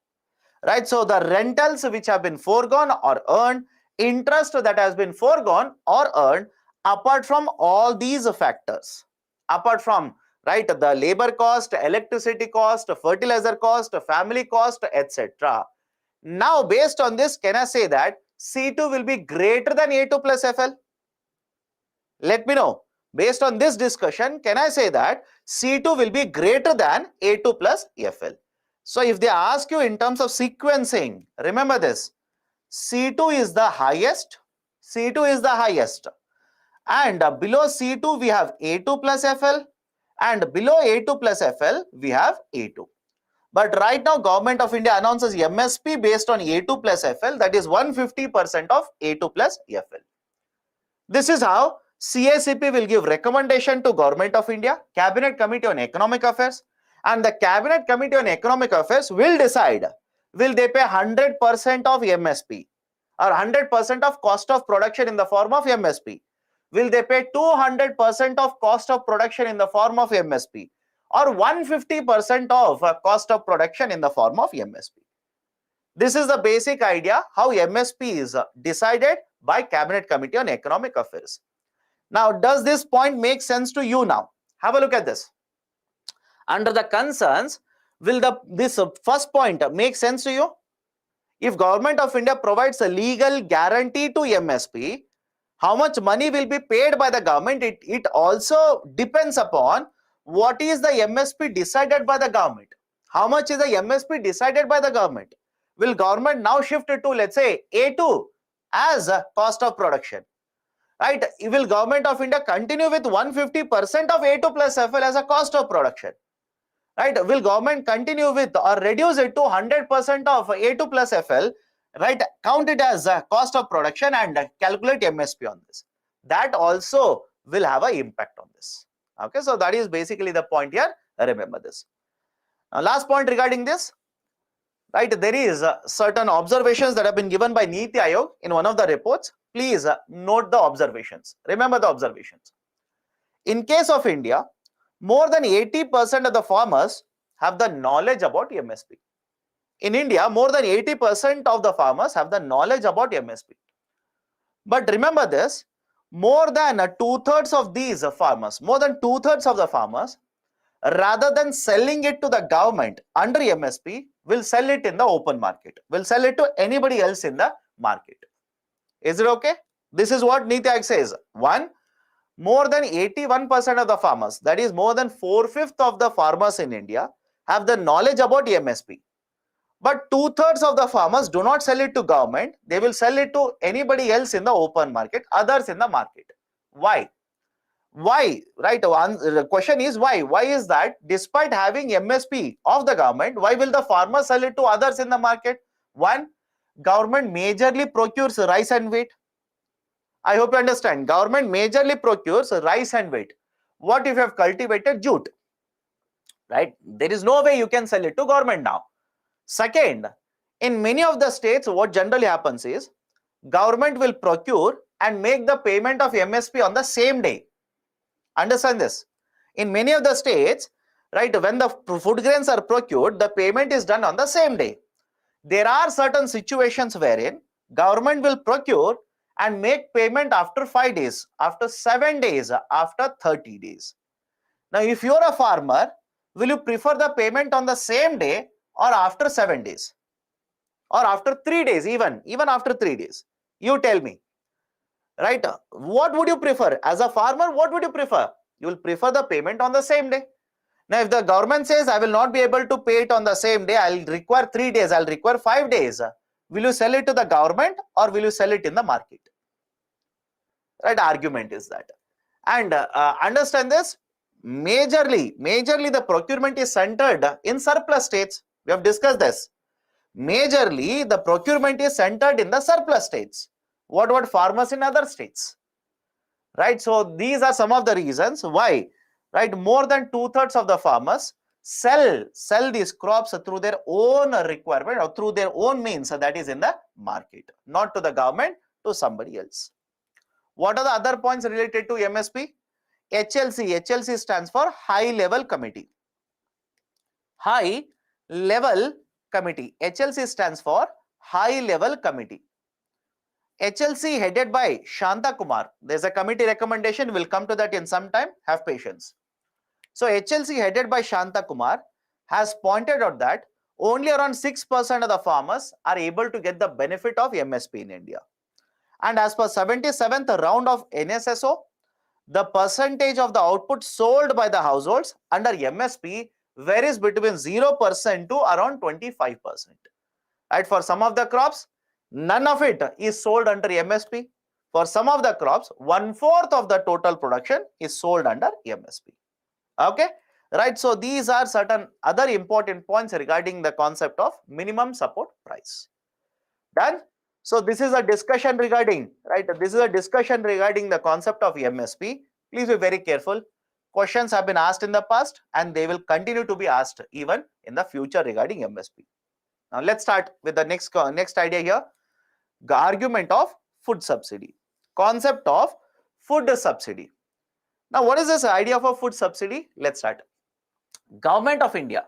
Right? So the rentals which have been foregone or earned, interest that has been foregone or earned, apart from all these factors, apart from the labor cost, electricity cost, fertilizer cost, family cost, etc. Now based on this, can I say that C2 will be greater than A2 plus FL? Let me know. Based on this discussion, can I say that C2 will be greater than A2 plus FL? So if they ask you in terms of sequencing, remember this, C2 is the highest, and below C2 we have A2 plus FL, and below A2 plus FL we have A2. But right now Government of India announces MSP based on A2 plus FL, that is 150% of A2 plus FL. This is how CACP will give recommendation to Government of India, Cabinet Committee on Economic Affairs, and the Cabinet Committee on Economic Affairs will decide, will they pay 100% of MSP or 100% of cost of production in the form of MSP? Will they pay 200% of cost of production in the form of MSP or 150% of cost of production in the form of MSP? This is the basic idea how MSP is decided by Cabinet Committee on Economic Affairs. Now, does this point make sense to you now? Have a look at this. Under the concerns, will this first point make sense to you? If Government of India provides a legal guarantee to MSP, how much money will be paid by the government? It also depends upon what is the MSP decided by the government. How much is the MSP decided by the government? Will government now shift it to, let's say, A2 as a cost of production? Right? Will Government of India continue with 150% of A2 plus FL as a cost of production? Right? Will government continue with or reduce it to 100% of A2 plus FL, right? Count it as a cost of production and calculate MSP on this. That also will have an impact on this. Okay, so that is basically the point here. Remember this. Now, last point regarding this, right? There is certain observations that have been given by Niti Aayog in one of the reports. Please note the observations. Remember the observations. In case of India, more than 80% of the farmers have the knowledge about MSP. In India, more than 80% of the farmers have the knowledge about MSP. But remember this, more than two-thirds of these farmers, more than two-thirds of the farmers, rather than selling it to the government under MSP, will sell it in the open market, will sell it to anybody else in the market. Is it okay? This is what Niti Aayog says. One, more than 81% of the farmers, that is more than 4/5 of the farmers in India, have the knowledge about MSP. But two-thirds of the farmers do not sell it to government. They will sell it to anybody else in the open market, others in the market. Why? Why? Right? The question is why? Why is that despite having MSP of the government, why will the farmer sell it to others in the market? One, government majorly procures rice and wheat. I hope you understand. Government majorly procures rice and wheat. What if you have cultivated jute? Right? There is no way you can sell it to government now. Second, in many of the states, what generally happens is government will procure and make the payment of MSP on the same day. Understand this. In many of the states, right, when the food grains are procured, the payment is done on the same day. There are certain situations wherein government will procure and make payment after 5 days, after 7 days, after 30 days. Now, if you're a farmer, will you prefer the payment on the same day or after 7 days? Or after 3 days, even after 3 days? You tell me. Right? What would you prefer? As a farmer, what would you prefer? You will prefer the payment on the same day. Now, if the government says, I will not be able to pay it on the same day, I'll require 3 days, I'll require 5 days. Will you sell it to the government or will you sell it in the market? Right? Argument is that. And understand this, majorly the procurement is centered in surplus states. We have discussed this. Majorly, the procurement is centered in the surplus states. What about farmers in other states? Right? So these are some of the reasons why, right, more than two-thirds of the farmers sell these crops through their own requirement or through their own means, that is in the market, not to the government, to somebody else. What are the other points related to MSP? HLC. HLC stands for High Level Committee. High Level Committee. HLC stands for High Level Committee. HLC headed by Shanta Kumar. There's a committee recommendation. We'll come to that in some time. Have patience. So HLC headed by Shanta Kumar has pointed out that only around 6% of the farmers are able to get the benefit of MSP in India. And as per 77th round of NSSO, the percentage of the output sold by the households under MSP varies between 0% to around 25%. Right? For some of the crops, none of it is sold under MSP. For some of the crops, 1/4 of the total production is sold under MSP. Okay, right? So these are certain other important points regarding the concept of minimum support price. Done? So this is a discussion regarding, right? This is a discussion regarding the concept of MSP. Please be very careful. Questions have been asked in the past and they will continue to be asked even in the future regarding MSP. Now let's start with the next idea here. The argument of food subsidy. Concept of food subsidy. Now what is this idea of a food subsidy? Let's start. Government of India,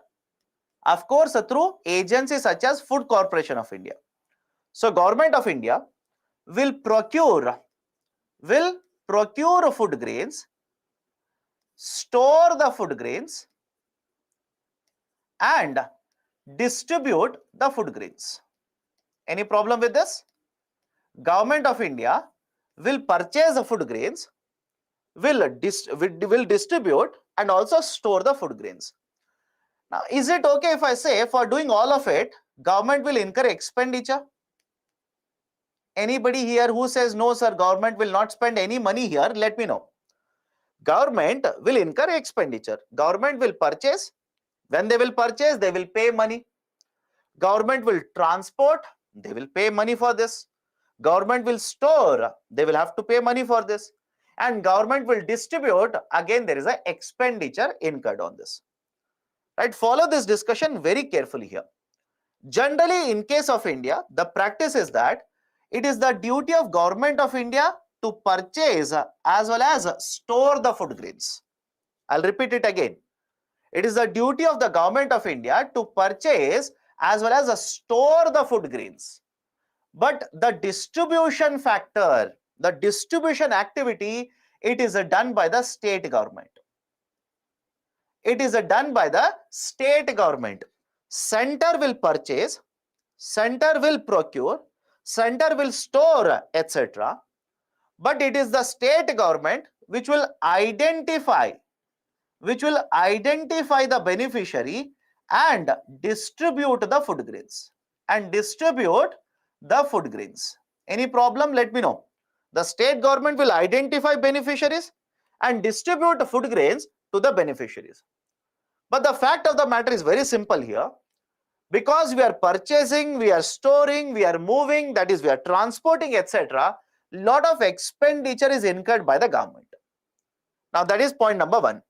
of course, through agencies such as Food Corporation of India. So Government of India will procure food grains, store the food grains and distribute the food grains. Any problem with this? Government of India will purchase the food grains, will distribute and also store the food grains. Now, is it okay if I say for doing all of it, government will incur expenditure? Anybody here who says no sir, government will not spend any money here, let me know. Government will incur expenditure. Government will purchase. When they will purchase, they will pay money. Government will transport, they will pay money for this. Government will store, they will have to pay money for this. And government will distribute, again there is an expenditure incurred on this. Right? Follow this discussion very carefully here. Generally, in case of India, the practice is that it is the duty of Government of India to purchase as well as store the food grains. I'll repeat it again. It is the duty of the Government of India to purchase as well as store the food grains. But the distribution factor, The distribution activity, it is done by the state government. It is done by the state government. Center will purchase, center will procure, center will store, etc. But it is the state government which will identify the beneficiary and distribute the food grains. Any problem? Let me know. The state government will identify beneficiaries and distribute food grains to the beneficiaries. But the fact of the matter is very simple here. Because we are purchasing, we are storing, we are moving, that is, we are transporting, etc. Lot of expenditure is incurred by the government. Now that is point number one.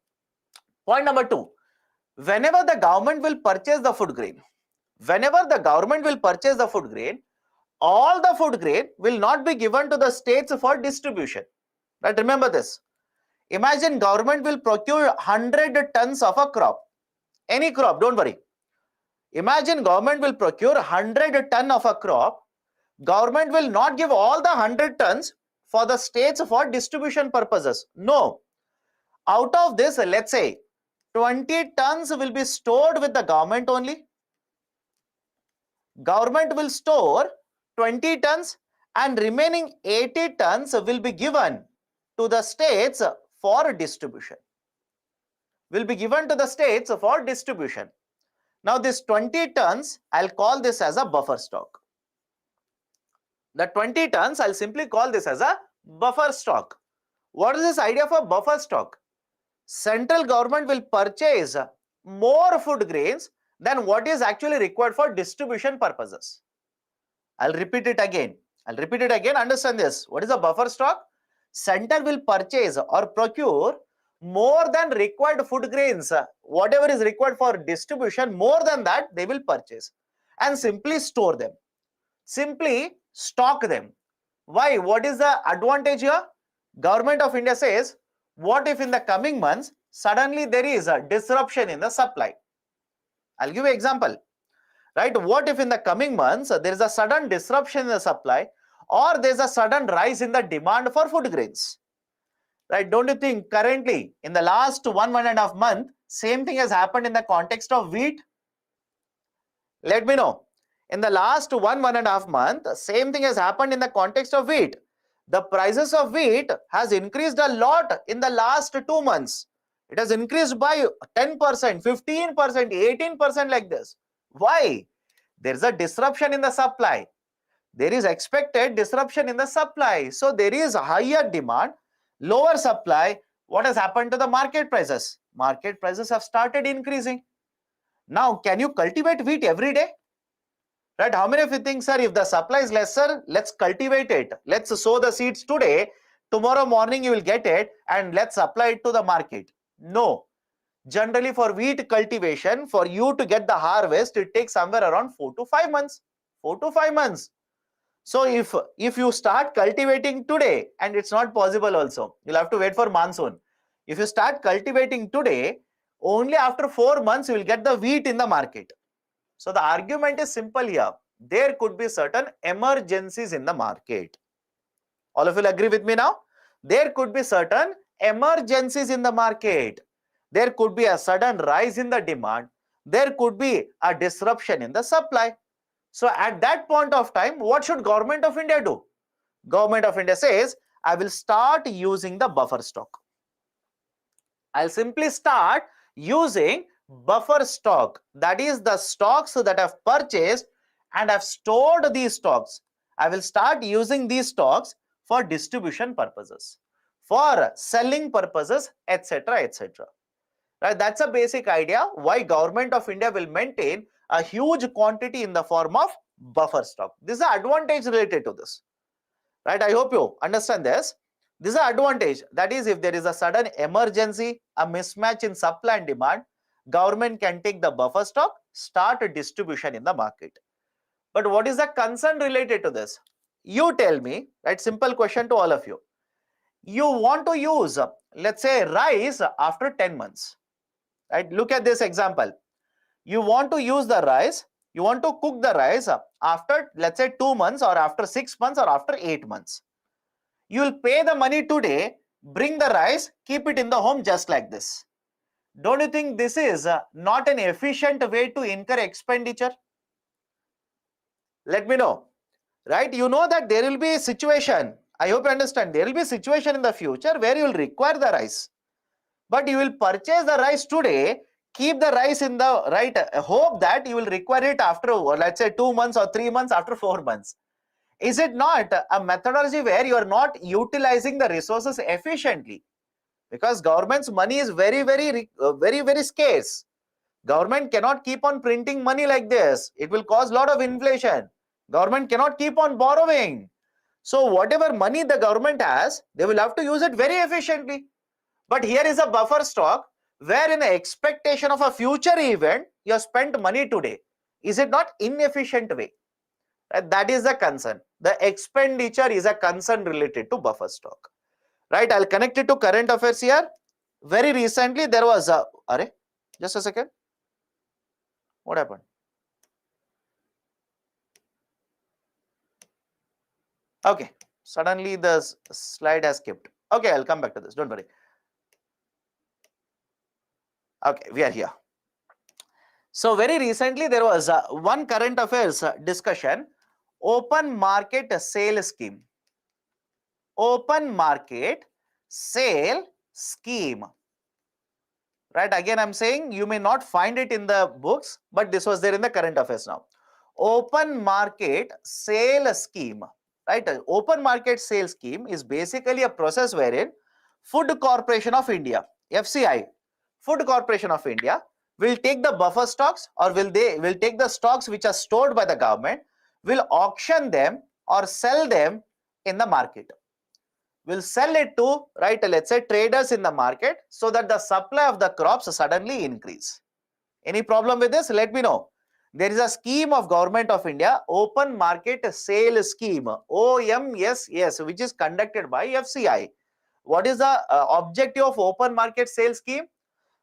Point number two, whenever the government will purchase the food grain, all the food grain will not be given to the states for distribution. Right? Remember this. Imagine government will procure 100 tons of a crop. Any crop, don't worry. Imagine government will procure 100 tons of a crop. Government will not give all the 100 tons for the states for distribution purposes. No. Out of this, let's say 20 tons will be stored with the government only. Government will store 20 tons and remaining 80 tons will be given to the states for distribution. Now this 20 tons, I'll call this as a buffer stock. The 20 tons, I'll simply call this as a buffer stock. What is this idea of a buffer stock? Central government will purchase more food grains than what is actually required for distribution purposes. I'll repeat it again. Understand this. What is a buffer stock? Center will purchase or procure more than required food grains. Whatever is required for distribution, more than that they will purchase and simply store them. Simply stock them. Why? What is the advantage here? Government of India says, what if in the coming months, suddenly there is a disruption in the supply? I'll give you an example. Right? What if in the coming months, there is a sudden disruption in the supply or there is a sudden rise in the demand for food grains? Right? Don't you think currently in the last 1.5 months, same thing has happened in the context of wheat? Let me know. In the last 1.5 months, same thing has happened in the context of wheat. The prices of wheat has increased a lot in the last 2 months. It has increased by 10%, 15%, 18% like this. Why? There is a disruption in the supply. There is expected disruption in the supply. So there is a higher demand, lower supply. What has happened to the market prices? Market prices have started increasing. Now, can you cultivate wheat every day? Right? How many of you think, sir, if the supply is lesser, let's cultivate it. Let's sow the seeds today. Tomorrow morning you will get it and let's apply it to the market. No. Generally for wheat cultivation, for you to get the harvest, it takes somewhere around 4 to 5 months. 4 to 5 months. So if you start cultivating today, and it's not possible also, you'll have to wait for monsoon. If you start cultivating today, only after 4 months you will get the wheat in the market. So the argument is simple here. There could be certain emergencies in the market. All of you will agree with me now? There could be certain emergencies in the market. There could be a sudden rise in the demand. There could be a disruption in the supply. So at that point of time, what should Government of India do? Government of India says, I will start using the buffer stock. I'll simply start using buffer stock. That is the stocks that I've purchased and I've stored these stocks. I will start using these stocks for distribution purposes, for selling purposes, etc., etc. Right? That's a basic idea why Government of India will maintain a huge quantity in the form of buffer stock. This is an advantage related to this. Right? I hope you understand this. This is an advantage. That is, if there is a sudden emergency, a mismatch in supply and demand, government can take the buffer stock, start a distribution in the market. But what is the concern related to this? You tell me, right? Simple question to all of you. You want to use, let's say, rice after 10 months. Right? Look at this example. You want to use the rice, you want to cook the rice after, let's say, 2 months or after 6 months or after 8 months. You will pay the money today, bring the rice, keep it in the home just like this. Don't you think this is not an efficient way to incur expenditure? Let me know, right? You know that there will be a situation. I hope you understand. There will be a situation in the future where you will require the rice, but you will purchase the rice today, keep the rice in the right hope that you will require it after, let's say, 2 months or 3 months, after 4 months. Is it not a methodology where you are not utilizing the resources efficiently? Because government's money is very scarce. Government cannot keep on printing money like this. It will cause a lot of inflation. Government cannot keep on borrowing. So whatever money the government has, they will have to use it very efficiently. But here is a buffer stock where in expectation of a future event, you have spent money today. Is it not inefficient way? Right? That is the concern. The expenditure is a concern related to buffer stock. Right? I'll connect it to current affairs here. Very recently, there was a... just a second. What happened? Okay. Suddenly the slide has skipped. Okay, I'll come back to this. Don't worry. Okay, we are here. So very recently, there was one current affairs discussion. Open market sale scheme. Open market sale scheme. Right, again I'm saying you may not find it in the books, but this was there in the current affairs now. Open market sale scheme. Right, open market sale scheme is basically a process wherein Food Corporation of India, FCI, Food Corporation of India will take the buffer stocks, or will take the stocks which are stored by the government, will auction them or sell them in the market. Will sell it to, right, let's say traders in the market, so that the supply of the crops suddenly increase. Any problem with this? Let me know. There is a scheme of Government of India, Open Market Sale Scheme, OMSS, which is conducted by FCI. What is the objective of Open Market Sale Scheme?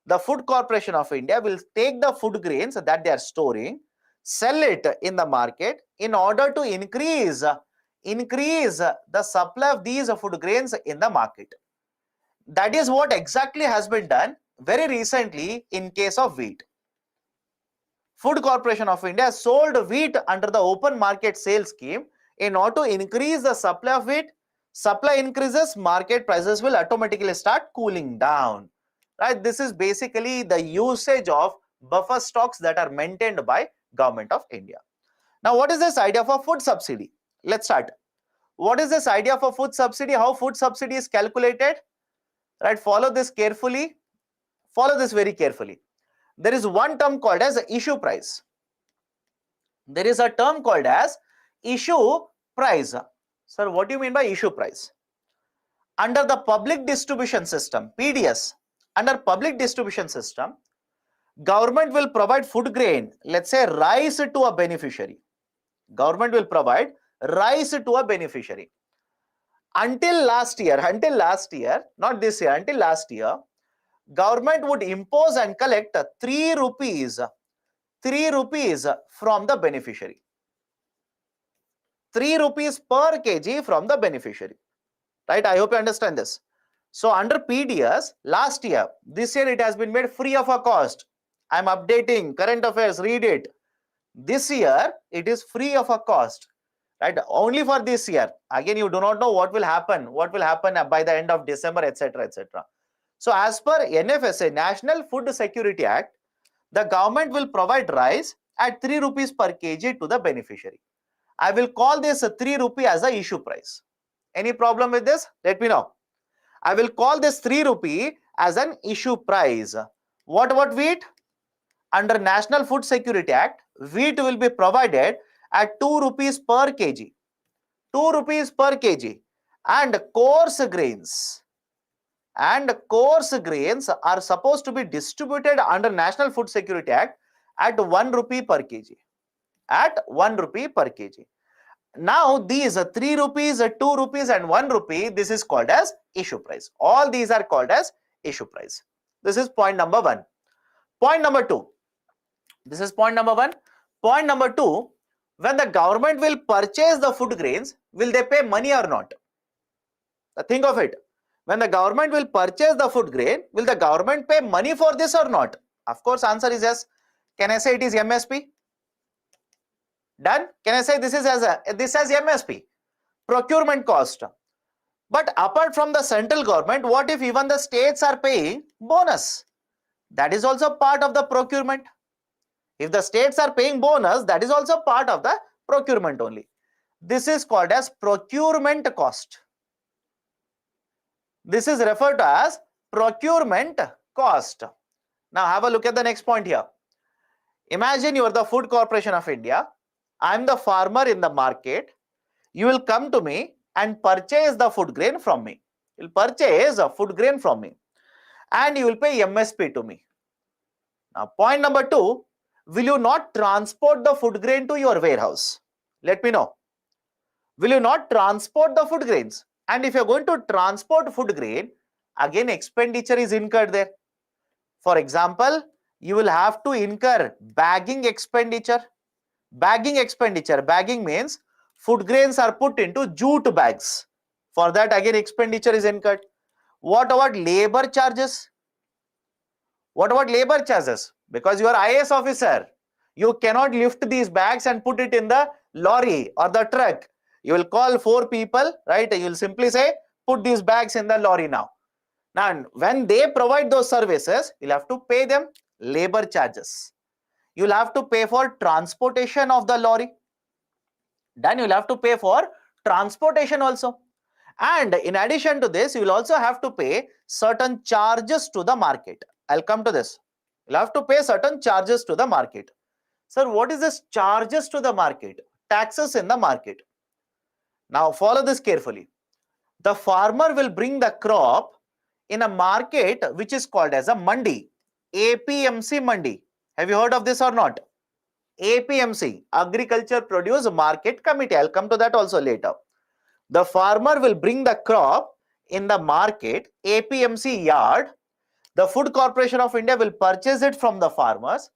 The Food Corporation of India will take the food grains that they are storing, sell it in the market in order to increase the supply of these food grains in the market. That is what exactly has been done very recently in case of wheat. Food Corporation of India sold wheat under the open market sale scheme in order to increase the supply of wheat. Supply increases, market prices will automatically start cooling down. Right? This is basically the usage of buffer stocks that are maintained by Government of India. Now, what is this idea of a food subsidy? Let's start. What is this idea of a food subsidy? How food subsidy is calculated? Right? Follow this carefully. Follow this very carefully. There is one term called as issue price. There is a term called as issue price. Sir, what do you mean by issue price? Under the public distribution system, PDS, under public distribution system, government will provide food grain, let's say rice, to a beneficiary. Government will provide rice to a beneficiary. Until last year, not this year, until last year, government would impose and collect 3 rupees from the beneficiary. 3 rupees per kg from the beneficiary. Right? I hope you understand this. So under PDS, last year, this year it has been made free of a cost. I am updating current affairs, read it. This year, it is free of a cost. Right? Only for this year. Again, you do not know what will happen by the end of December, etc., etc. So as per NFSA, National Food Security Act, the government will provide rice at 3 rupees per kg to the beneficiary. I will call this 3 rupee as the issue price. Any problem with this? Let me know. I will call this 3 rupee as an issue price. What about wheat? Under National Food Security Act, wheat will be provided at 2 rupees per kg. 2 rupees per kg. And coarse grains are supposed to be distributed under National Food Security Act at 1 rupee per kg. At 1 rupee per kg. Now these 3 rupees, 2 rupees and 1 rupee, this is called as issue price. All these are called as issue price. This is point number 1. Point number 2. This is point number 1. Point number 2, when the government will purchase the food grains, will they pay money or not? Think of it. When the government will purchase the food grain, will the government pay money for this or not? Of course, answer is yes. Can I say it is MSP? Done. Can I say this is as MSP? Procurement cost. But apart from the central government, what if even the states are paying bonus? That is also part of the procurement. If the states are paying bonus, that is also part of the procurement only. This is called as procurement cost. This is referred to as procurement cost. Now have a look at the next point here. Imagine you are the Food Corporation of India. I am the farmer in the market. You will come to me and purchase the food grain from me. You will purchase a food grain from me and you will pay MSP to me. Now point number 2, will you not transport the food grain to your warehouse? Let me know. Will you not transport the food grains? And if you are going to transport food grain, again expenditure is incurred there. For example, you will have to incur bagging expenditure. Bagging means food grains are put into jute bags. For that again expenditure is incurred. What about labor charges? What about labor charges? Because you are IAS officer, you cannot lift these bags and put it in the lorry or the truck. You will call 4 people, right? You will simply say, put these bags in the lorry now. Now, when they provide those services, you'll have to pay them labor charges. You'll have to pay for transportation of the lorry. Then you'll have to pay for transportation also. And in addition to this, you will also have to pay certain charges to the market. I'll come to this. You'll have to pay certain charges to the market. Sir, what is this charges to the market? Taxes in the market. Now follow this carefully. The farmer will bring the crop in a market which is called as a mandi, APMC mandi. Have you heard of this or not? APMC, Agriculture Produce Market Committee. I'll come to that also later. The farmer will bring the crop in the market, APMC yard. The Food Corporation of India will purchase it from the farmers.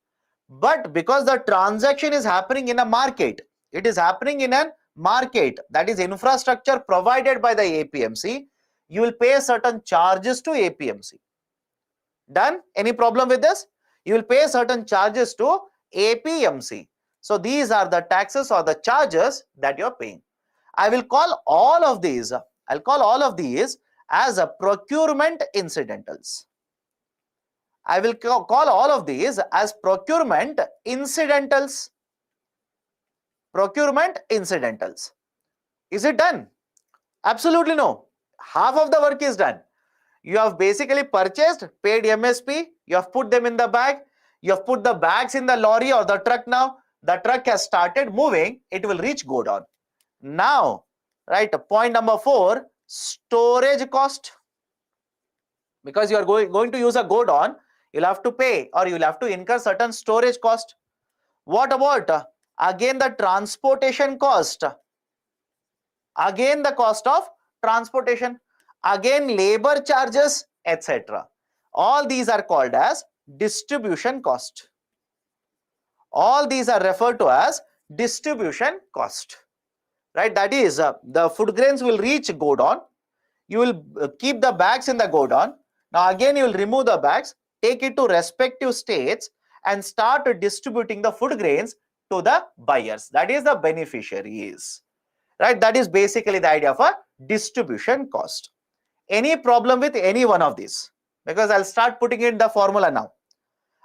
But because the transaction is happening in a market, it is happening in a market, that is infrastructure provided by the APMC, you will pay certain charges to APMC. Done? Any problem with this? You will pay certain charges to APMC. So these are the taxes or the charges that you are paying. I will call all of these, I'll call all of these as a procurement incidentals. I will call all of these as procurement incidentals. Procurement incidentals. Is it done? Absolutely no. Half of the work is done. You have basically purchased, paid MSP, you have put them in the bag, you have put the bags in the lorry or the truck now. The truck has started moving, it will reach godown. Now, right, point number 4, storage cost. Because you are going to use a godown, you'll have to pay or you'll have to incur certain storage cost. What about again the transportation cost? Again the cost of transportation, again labor charges, etc. All these are called as distribution cost. All these are referred to as distribution cost. Right? That is, the food grains will reach godown. You will keep the bags in the godown. Now again you will remove the bags, take it to respective states and start distributing the food grains to the buyers. That is the beneficiaries. Right? That is basically the idea of a distribution cost. Any problem with any one of these? Because I'll start putting it in the formula now.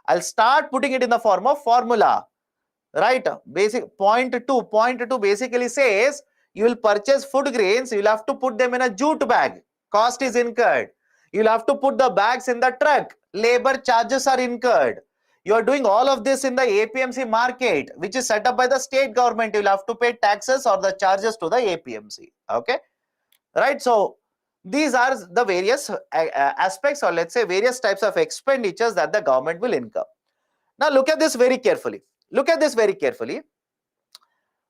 I'll start putting it in the form of formula. Right? Basic point two basically says you will purchase food grains, you'll have to put them in a jute bag. Cost is incurred. You'll have to put the bags in the truck. Labor charges are incurred. You are doing all of this in the APMC market, which is set up by the state government. You'll have to pay taxes or the charges to the APMC. Okay. Right. So these are the various aspects, or let's say various types of expenditures that the government will incur. Now look at this very carefully. Look at this very carefully.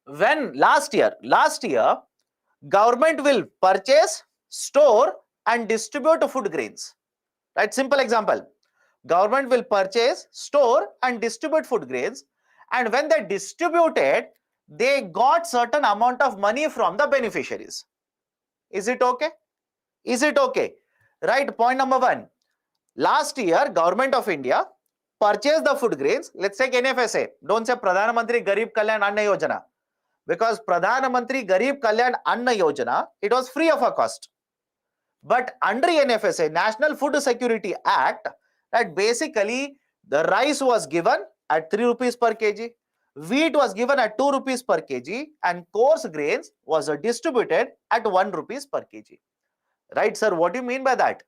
When last year, government will purchase, store and distribute food grains. Right? Simple example. Government will purchase, store and distribute food grains, and when they distributed, they got certain amount of money from the beneficiaries. Is it okay? Is it okay? Right, point number 1. Last year, Government of India purchased the food grains. Let's take NFSA. Don't say Pradhan Mantri Garib Kalyan Anna Yojana. Because Pradhan Mantri Garib Kalyan Anna Yojana, it was free of a cost. But under NFSA, National Food Security Act, that basically the rice was given at 3 rupees per kg, wheat was given at 2 rupees per kg, and coarse grains was distributed at 1 rupees per kg. Right, sir? What do you mean by that?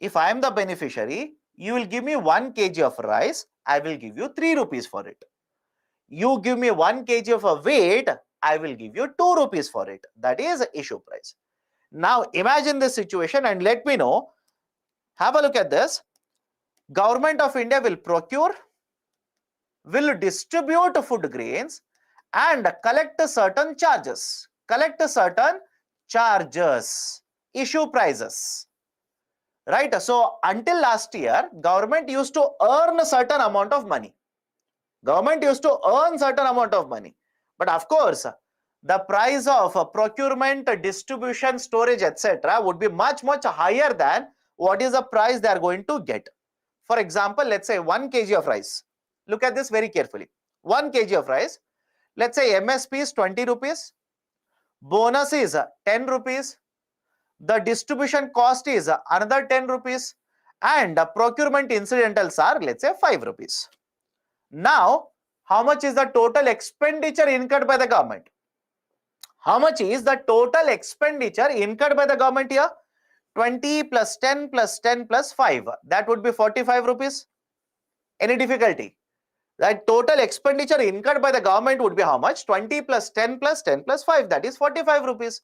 If I am the beneficiary, you will give me 1 kg of rice, I will give you 3 rupees for it. You give me 1 kg of a wheat, I will give you 2 rupees for it. That is issue price. Now imagine this situation and let me know. Have a look at this. Government of India will procure, will distribute food grains and collect certain charges. Issue prices. Right? So until last year, government used to earn a certain amount of money. But of course, the price of procurement, distribution, storage, etc. would be much higher than what is the price they are going to get. For example, let's say 1 kg of rice. Look at this very carefully. 1 kg of rice. Let's say MSP is 20 rupees. Bonus is 10 rupees. The distribution cost is another 10 rupees. And procurement incidentals are, let's say, 5 rupees. Now, how much is the total expenditure incurred by the government? How much is the total expenditure incurred by the government here? 20 plus 10 plus 10 plus 5. That would be 45 rupees. Any difficulty? That total expenditure incurred by the government would be how much? 20 plus 10 plus 10 plus 5. That is 45 rupees.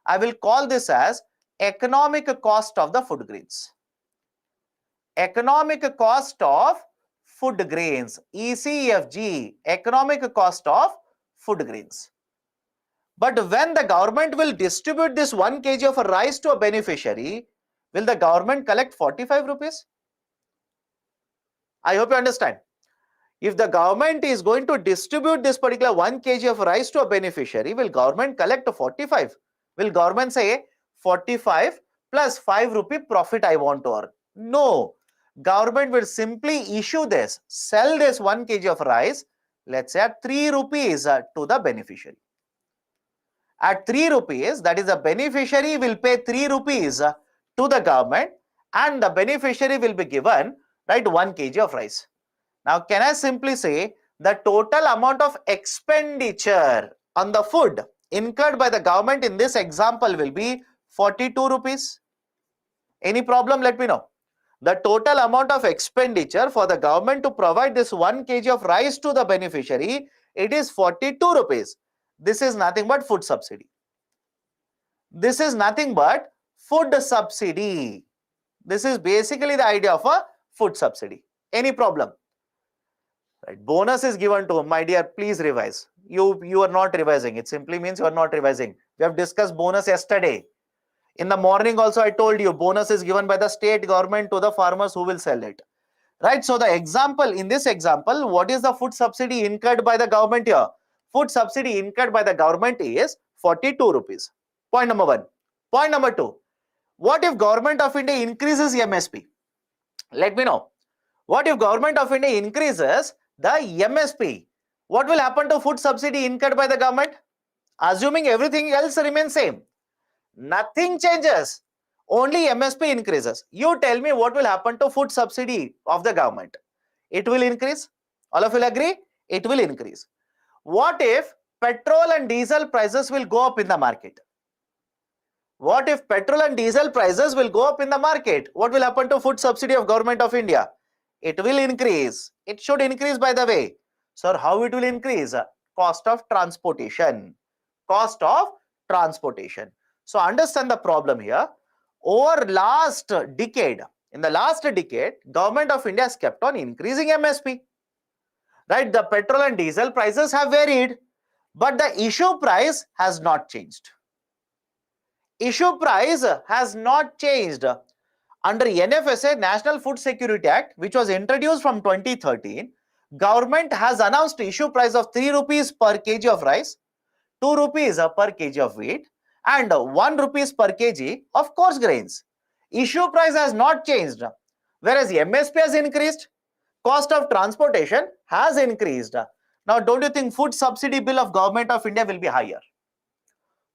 I will call this as economic cost of the food grains. Economic cost of food grains. ECFG. Economic cost of food grains. But when the government will distribute this 1 kg of rice to a beneficiary, will the government collect 45 rupees? I hope you understand. If the government is going to distribute this particular 1 kg of rice to a beneficiary, will government collect 45? Will government say 45 plus 5 rupee profit I want to earn? No. Government will simply issue this, sell this 1 kg of rice, let's say at 3 rupees to the beneficiary. At 3 rupees, that is the beneficiary will pay 3 rupees to the government and the beneficiary will be given, right, 1 kg of rice. Now, can I simply say the total amount of expenditure on the food incurred by the government in this example will be 42 rupees? Any problem? Let me know. The total amount of expenditure for the government to provide this 1 kg of rice to the beneficiary, it is 42 rupees. This is nothing but food subsidy. This is nothing but food subsidy. This is basically the idea of a food subsidy. Any problem? Right. Bonus is given to, my dear, please revise. You are not revising. It simply means you are not revising. We have discussed bonus yesterday. In the morning also I told you bonus is given by the state government to the farmers who will sell it. Right. So the example, in this example, what is the food subsidy incurred by the government here? Food subsidy incurred by the government is 42 rupees. Point number 1. Point number 2. What if Government of India increases MSP? Let me know. What if Government of India increases the MSP? What will happen to food subsidy incurred by the government? Assuming everything else remains same. Nothing changes. Only MSP increases. You tell me what will happen to food subsidy of the government? It will increase. All of you will agree? It will increase. What if petrol and diesel prices will go up in the market? What if petrol and diesel prices will go up in the market? What will happen to food subsidy of Government of India? It will increase. It should increase, by the way. Sir, how it will increase? Cost of transportation. Cost of transportation. So understand the problem here. Over last decade, in the last decade, Government of India has kept on increasing MSP. Right? The petrol and diesel prices have varied, but the issue price has not changed. Issue price has not changed. Under NFSA, National Food Security Act, which was introduced from 2013, government has announced issue price of 3 rupees per kg of rice, 2 rupees per kg of wheat, and 1 rupees per kg of coarse grains. Issue price has not changed, whereas MSP has increased, cost of transportation has increased. Now, don't you think food subsidy bill of Government of India will be higher?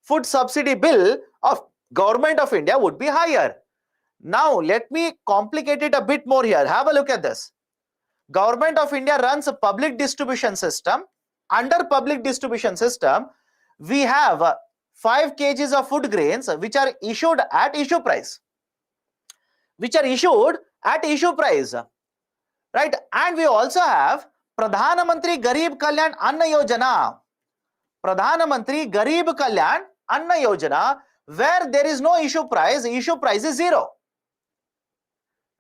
Food subsidy bill of Government of India would be higher. Now, let me complicate it a bit more here. Have a look at this. Government of India runs a public distribution system. Under public distribution system, we have 5 kgs of food grains which are issued at issue price. Right? And we also have Pradhan Mantri Garib Kalyan Anna Yojana. Pradhan Mantri Garib Kalyan Anna Yojana, where there is no issue price is zero.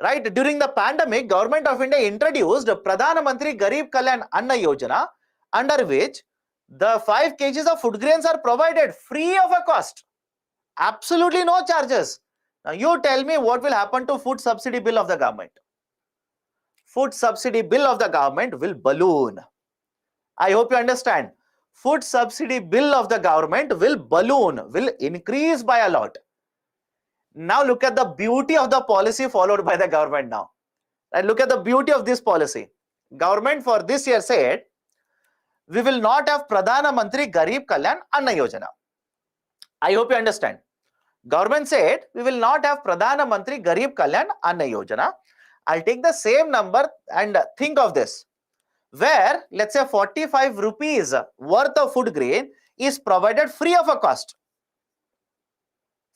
Right? During the pandemic, Government of India introduced Pradhan Mantri Garib Kalyan Anna Yojana, under which the 5 kgs of food grains are provided free of a cost. Absolutely no charges. Now you tell me what will happen to food subsidy bill of the government. Food subsidy bill of the government will balloon. I hope you understand. Food subsidy bill of the government will balloon, will increase by a lot. Now look at the beauty of the policy followed by the government now. And look at the beauty of this policy. Government for this year said, we will not have Pradhan Mantri Garib Kalyan Anna Yojana. I hope you understand. Government said, we will not have Pradhan Mantri Garib Kalyan Anna Yojana. I'll take the same number and think of this, where let's say 45 rupees worth of food grain is provided free of a cost.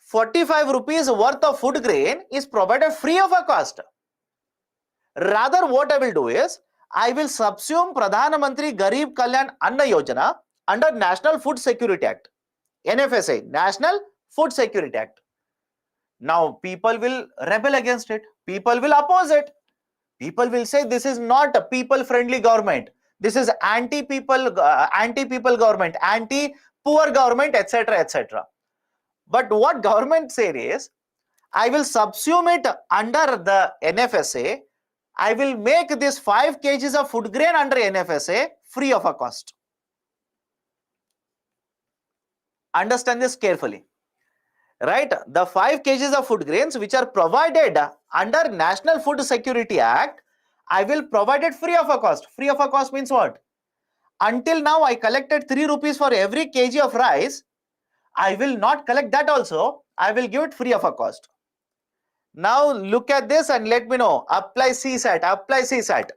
45 rupees worth of food grain is provided free of a cost. Rather, what I will do is, I will subsume Pradhan Mantri Garib Kalyan Anna Yojana under National Food Security Act, NFSA, National Food Security Act. Now, people will rebel against it. People will oppose it. People will say this is not a people-friendly government. This is anti-people government, anti-poor government, etc., etc. But what government said is, I will subsume it under the NFSA. I will make this 5 kgs of food grain under NFSA free of a cost. Understand this carefully. Right? The 5 kgs of food grains which are provided under National Food Security Act, I will provide it free of a cost. Free of a cost means what? Until now, I collected 3 rupees for every kg of rice. I will not collect that also. I will give it free of a cost. Now look at this and let me know. Apply CSAT. Apply CSAT.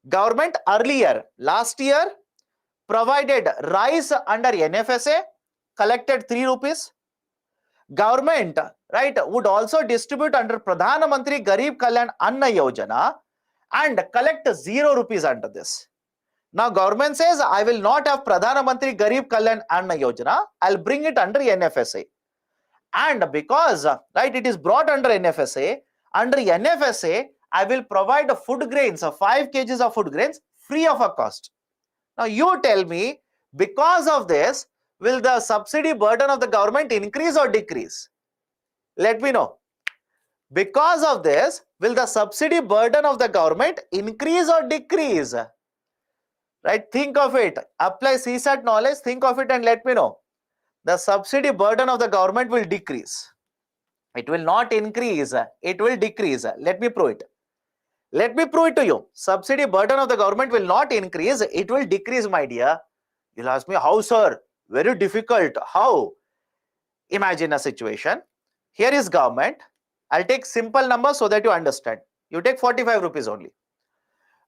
Government earlier, last year, provided rice under NFSA, collected 3 rupees. Government, right, would also distribute under Pradhan Mantri Garib Kalyan Anna Yojana and collect 0 rupees under this. Now government says, I will not have Pradhan Mantri Garib Kalyan Anna Yojana, I'll bring it under NFSA. And because, right, it is brought under NFSA, I will provide food grains, 5 kgs of food grains free of a cost. Now you tell me, because of this, will the subsidy burden of the government increase or decrease? Let me know. Because of this, will the subsidy burden of the government increase or decrease? Right? Think of it. Apply CSAT knowledge, think of it and let me know. The subsidy burden of the government will decrease. It will not increase. It will decrease. Let me prove it. Let me prove it to you. Subsidy burden of the government will not increase. It will decrease, my dear. You'll ask me, how, sir? Very difficult. How? Imagine a situation. Here is government. I'll take simple numbers so that you understand. You take 45 rupees only.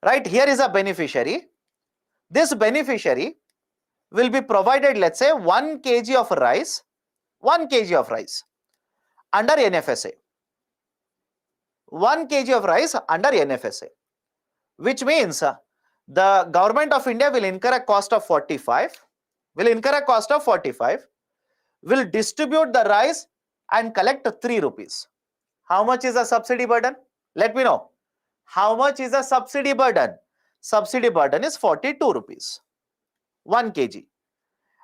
Right? Here is a beneficiary. This beneficiary will be provided, let's say, 1 kg of rice. 1 kg of rice under NFSA. 1 kg of rice under NFSA. Which means the government of India will incur a cost of 45. Will distribute the rice and collect 3 rupees. How much is the subsidy burden? Let me know. How much is the subsidy burden? Subsidy burden is 42 rupees. 1 kg.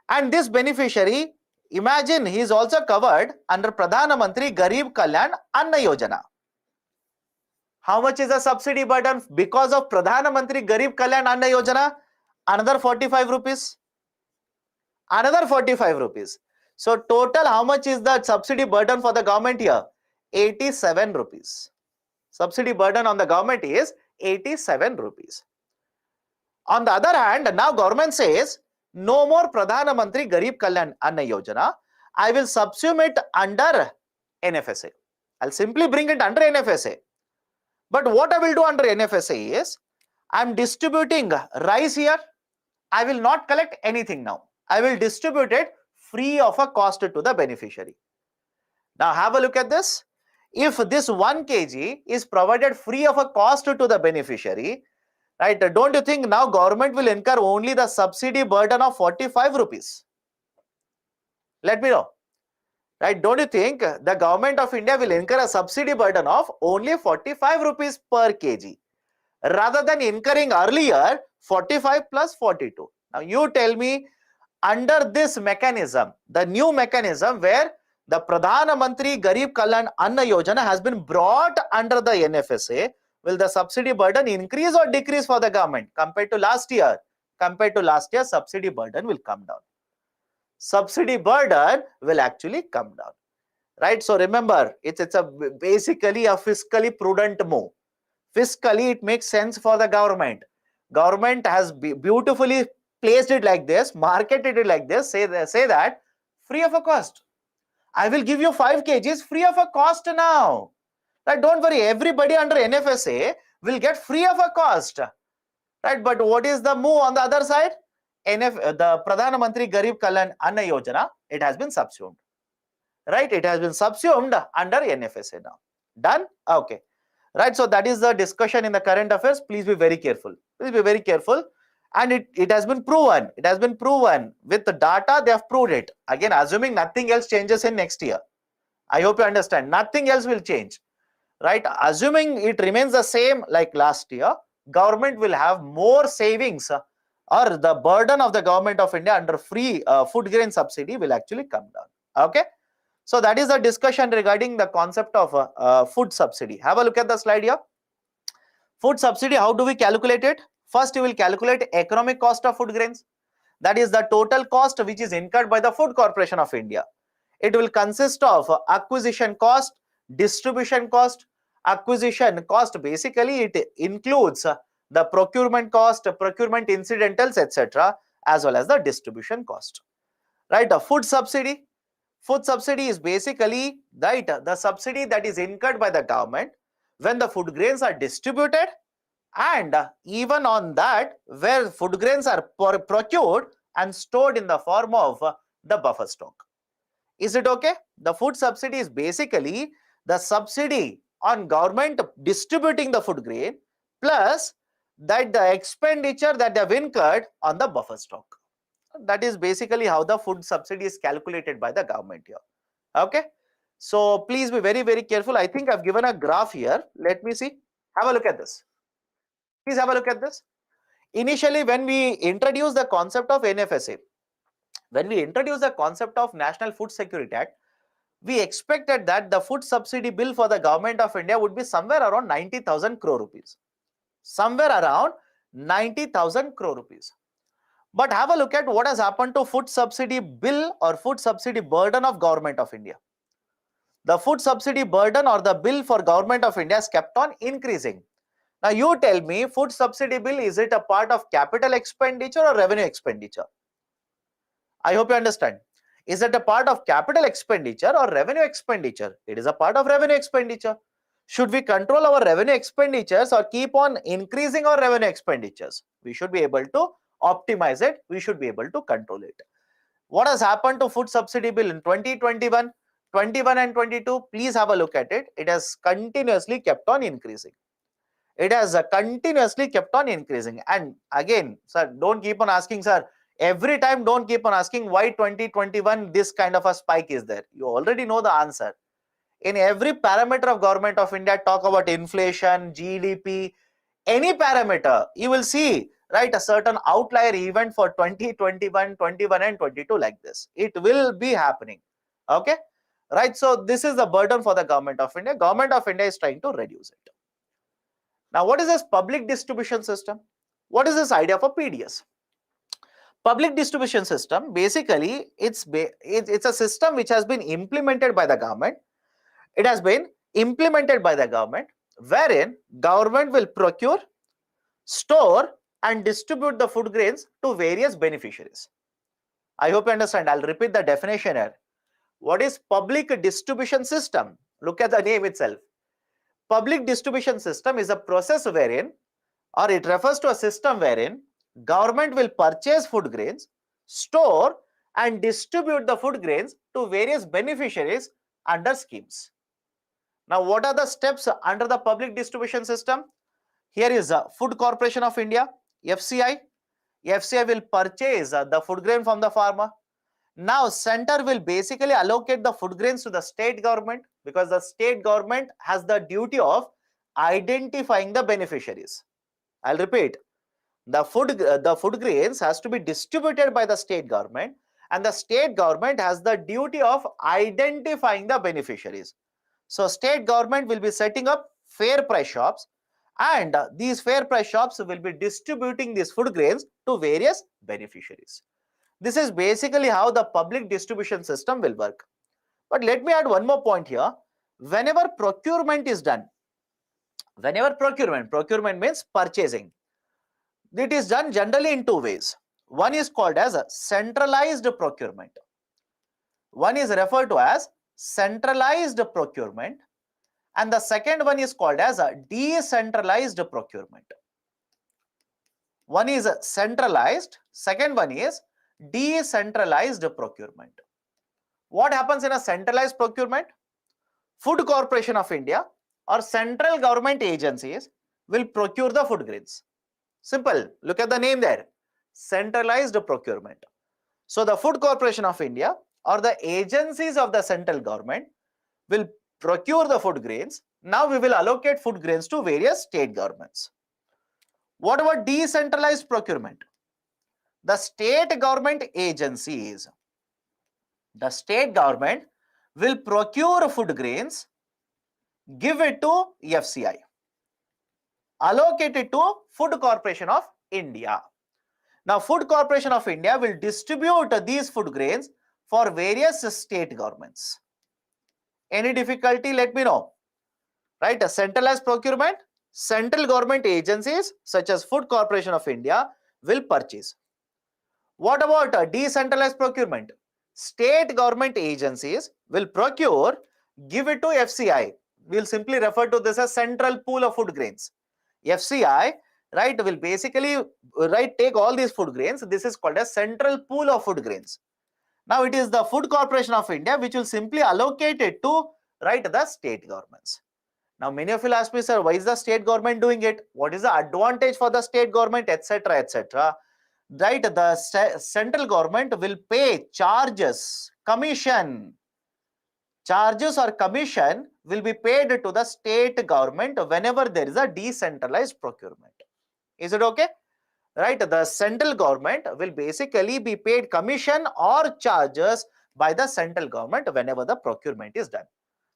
And this beneficiary, imagine he is also covered under Pradhan Mantri Garib Kalyan Anna Yojana. How much is the subsidy burden because of Pradhan Mantri Garib Kalyan Anna Yojana? Another 45 rupees. Another 45 rupees. So total, how much is the subsidy burden for the government here? 87 rupees. Subsidy burden on the government is 87 rupees. On the other hand, now government says, no more Pradhana Mantri Garib Kalyan Anna Yojana. I will subsume it under NFSA. I'll simply bring it under NFSA. But what I will do under NFSA is, I'm distributing rice here. I will not collect anything now. I will distribute it free of a cost to the beneficiary. Now have a look at this. If this 1 kg is provided free of a cost to the beneficiary, right, don't you think now government will incur only the subsidy burden of 45 rupees? Let me know. Right, don't you think the government of India will incur a subsidy burden of only 45 rupees per kg rather than incurring earlier 45 plus 42? Now you tell me, under this mechanism, the new mechanism where the Pradhana Mantri Garib Kalyan Anna Yojana has been brought under the NFSA, will the subsidy burden increase or decrease for the government compared to last year? Compared to last year, subsidy burden will come down. Subsidy burden will actually come down, right? So remember, it's basically a fiscally prudent move. Fiscally, it makes sense for the government. Government has beautifully placed it like this, marketed it like this, say that free of a cost. I will give you 5 kgs free of a cost now. Right? Don't worry, everybody under NFSA will get free of a cost. Right? But what is the move on the other side? The Pradhana Mantri Garib Kalyan Anna Yojana, it has been subsumed. Right? It has been subsumed under NFSA now. Done? Okay. Right? So that is the discussion in the current affairs. Please be very careful. Please be very careful. And it has been proven. It has been proven with the data. They have proved it. Again, assuming nothing else changes in next year. I hope you understand. Nothing else will change. Right? Assuming it remains the same like last year, government will have more savings, or the burden of the government of India under free food grain subsidy will actually come down. Okay. So that is the discussion regarding the concept of food subsidy. Have a look at the slide here. Food subsidy, how do we calculate it? First, you will calculate economic cost of food grains. That is the total cost which is incurred by the Food Corporation of India. It will consist of acquisition cost, distribution cost. Acquisition cost, basically it includes the procurement cost, procurement incidentals, etc., as well as the distribution cost. Right? A food subsidy. Food subsidy is basically, right, the subsidy that is incurred by the government when the food grains are distributed, and even on that where food grains are procured and stored in the form of the buffer stock. Is it okay? The food subsidy is basically the subsidy on government distributing the food grain plus that the expenditure that they have incurred on the buffer stock. That is basically how the food subsidy is calculated by the government here. Okay. So please be very, very careful. I think I've given a graph here. Let me see. Have a look at this. Please have a look at this. Initially, when we introduced the concept of NFSA, when we introduced the concept of National Food Security Act, we expected that the food subsidy bill for the government of India would be somewhere around 90,000 crore rupees. Somewhere around 90,000 crore rupees. But have a look at what has happened to food subsidy bill or food subsidy burden of government of India. The food subsidy burden or the bill for government of India has kept on increasing. Now you tell me, food subsidy bill, is it a part of capital expenditure or revenue expenditure? I hope you understand. Is it a part of capital expenditure or revenue expenditure? It is a part of revenue expenditure. Should we control our revenue expenditures or keep on increasing our revenue expenditures? We should be able to optimize it. We should be able to control it. What has happened to food subsidy bill in 2021, 21 and 22? Please have a look at it. It has continuously kept on increasing. It has continuously kept on increasing. And again, sir, don't keep on asking, sir. Every time, don't keep on asking why 2021 this kind of a spike is there. You already know the answer. In every parameter of government of India, talk about inflation, GDP, any parameter, you will see, right, a certain outlier event for 2021, 21 and 22 like this. It will be happening. Okay. Right. So this is the burden for the government of India. Government of India is trying to reduce it. Now, what is this public distribution system? What is this idea of a PDS? Public distribution system, basically it's a system which has been implemented by the government. It has been implemented by the government, wherein government will procure, store and distribute the food grains to various beneficiaries. I hope you understand. I'll repeat the definition here. What is public distribution system? Look at the name itself. Public distribution system is a process wherein, or it refers to a system wherein government will purchase food grains, store and distribute the food grains to various beneficiaries under schemes. Now, what are the steps under the public distribution system? Here is Food Corporation of India, FCI. FCI will purchase the food grain from the farmer. Now, center will basically allocate the food grains to the state government, because the state government has the duty of identifying the beneficiaries. I'll repeat. The food grains has to be distributed by the state government, and the state government has the duty of identifying the beneficiaries. So state government will be setting up fair price shops, and these fair price shops will be distributing these food grains to various beneficiaries. This is basically how the public distribution system will work. But let me add one more point here. Whenever procurement is done, procurement means purchasing. It is done generally in two ways. One is called as a centralized procurement. One is referred to as centralized procurement, and the second one is called as a decentralized procurement. One is centralized, second one is decentralized procurement. What happens in a centralized procurement? Food Corporation of India or central government agencies will procure the food grains. Simple. Look at the name there. Centralized procurement. So the Food Corporation of India or the agencies of the central government will procure the food grains. Now we will allocate food grains to various state governments. What about decentralized procurement? The state government agencies, the state government will procure food grains, give it to FCI, allocate it to Food Corporation of India. Now, Food Corporation of India will distribute these food grains for various state governments. Any difficulty, let me know. Right? A centralized procurement, central government agencies such as Food Corporation of India will purchase. What about a decentralized procurement? State government agencies will procure, give it to FCI. We'll simply refer to this as central pool of food grains. FCI, right, will basically take all these food grains. This is called a central pool of food grains. Now it is the Food Corporation of India which will simply allocate it to the state governments. Now many of you will ask me, sir, why is the state government doing it? What is the advantage for the state government, etc., etc. Right, the central government will pay charges, commission. Charges or commission will be paid to the state government whenever there is a decentralized procurement. Is it okay? Right, the central government will basically be paid commission or charges by the central government whenever the procurement is done.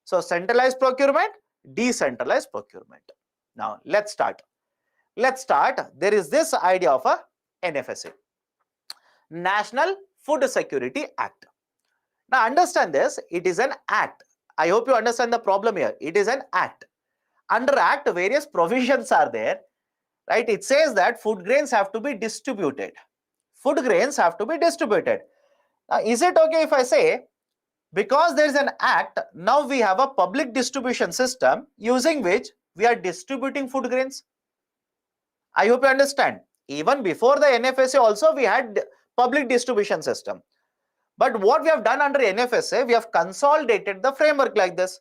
So centralized procurement, decentralized procurement. Now let's start. There is this idea of a NFSA, National Food Security Act. Now understand this, it is an act. I hope you understand the problem here. It is an act. Under act, various provisions are there. Right? It says that food grains have to be distributed. Food grains have to be distributed. Now, is it okay if I say, because there is an act, now we have a public distribution system using which we are distributing food grains? I hope you understand. Even before the NFSA also we had public distribution system. But what we have done under NFSA, we have consolidated the framework like this.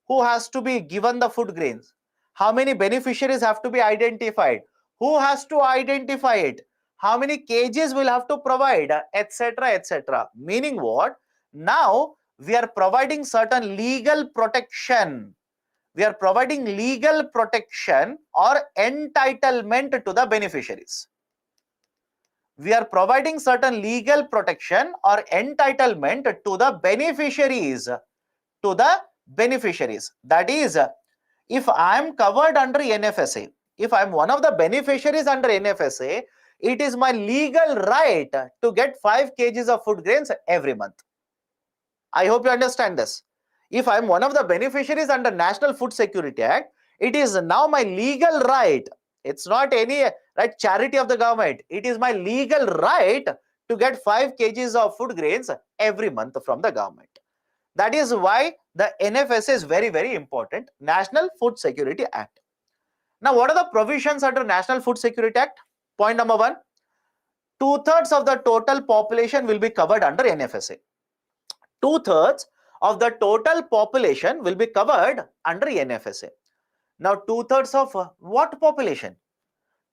Who has to be given the food grains? How many beneficiaries have to be identified? Who has to identify it? How many kgs will have to provide, etc., etc. Meaning what? Now we are providing certain legal protection. We are providing legal protection or entitlement to the beneficiaries. We are providing certain legal protection or entitlement to the beneficiaries. That is, if I am covered under NFSA, if I am one of the beneficiaries under NFSA, it is my legal right to get 5 kgs of food grains every month. I hope you understand this. If I am one of the beneficiaries under National Food Security Act, it is now my legal right. It's not any right charity of the government. It is my legal right to get 5 kgs of food grains every month from the government. That is why the NFSA is very, very important. National Food Security Act. Now, what are the provisions under National Food Security Act? Point number 1. 2/3 of the total population will be covered under NFSA. 2/3 of the total population will be covered under NFSA. Now, 2/3 of what population?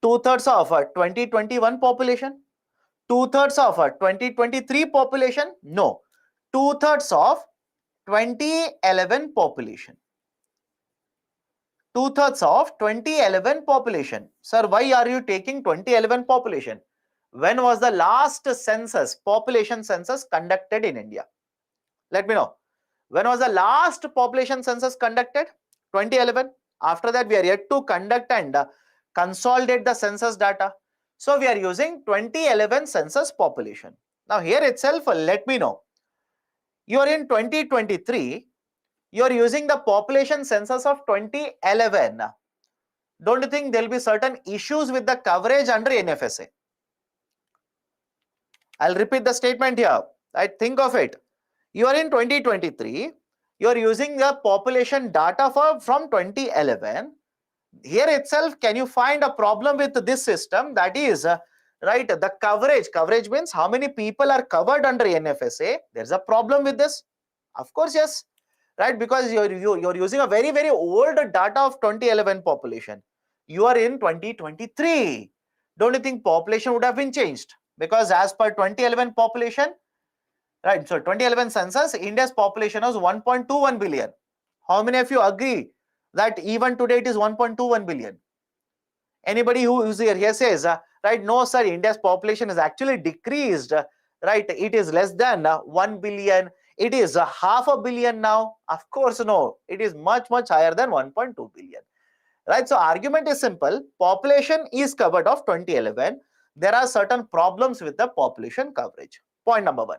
2/3 of 2021 population? 2/3 of 2023 population? No. 2/3 of 2011 population. 2/3 of 2011 population. Sir, why are you taking 2011 population? When was the last census, population census conducted in India? Let me know. When was the last population census conducted? 2011. After that, we are yet to conduct and consolidate the census data. So, we are using 2011 census population. Now, here itself, let me know. You are in 2023. You are using the population census of 2011. Don't you think there will be certain issues with the coverage under NFSA? I'll repeat the statement here. Think of it. You are in 2023. You are using the population data from 2011. Here itself, can you find a problem with this system? That is, right, the coverage. Coverage means how many people are covered under NFSA. There's a problem with this. Of course, yes. Right, because you're using a very, very old data of 2011 population. You are in 2023. Don't you think population would have been changed? Because as per 2011 population, right, so 2011 census, India's population was 1.21 billion. How many of you agree that even today it is 1.21 billion? Anybody who is here says, right, no sir, India's population is actually decreased, right, it is less than 1 billion. It is 500 million now. Of course, no. It is much, much higher than 1.2 billion. Right? So, argument is simple. Population is covered of 2011. There are certain problems with the population coverage. Point number 1.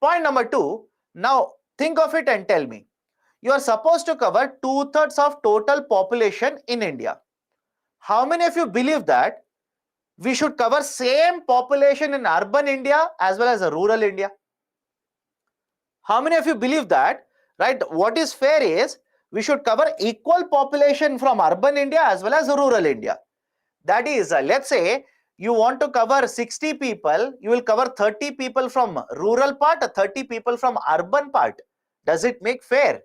Point number 2. Now, think of it and tell me. You are supposed to cover 2/3 of total population in India. How many of you believe that we should cover same population in urban India as well as rural India? How many of you believe that, right? What is fair is we should cover equal population from urban India as well as rural India. That is, let's say you want to cover 60 people, you will cover 30 people from rural part, 30 people from urban part. Does it make fair?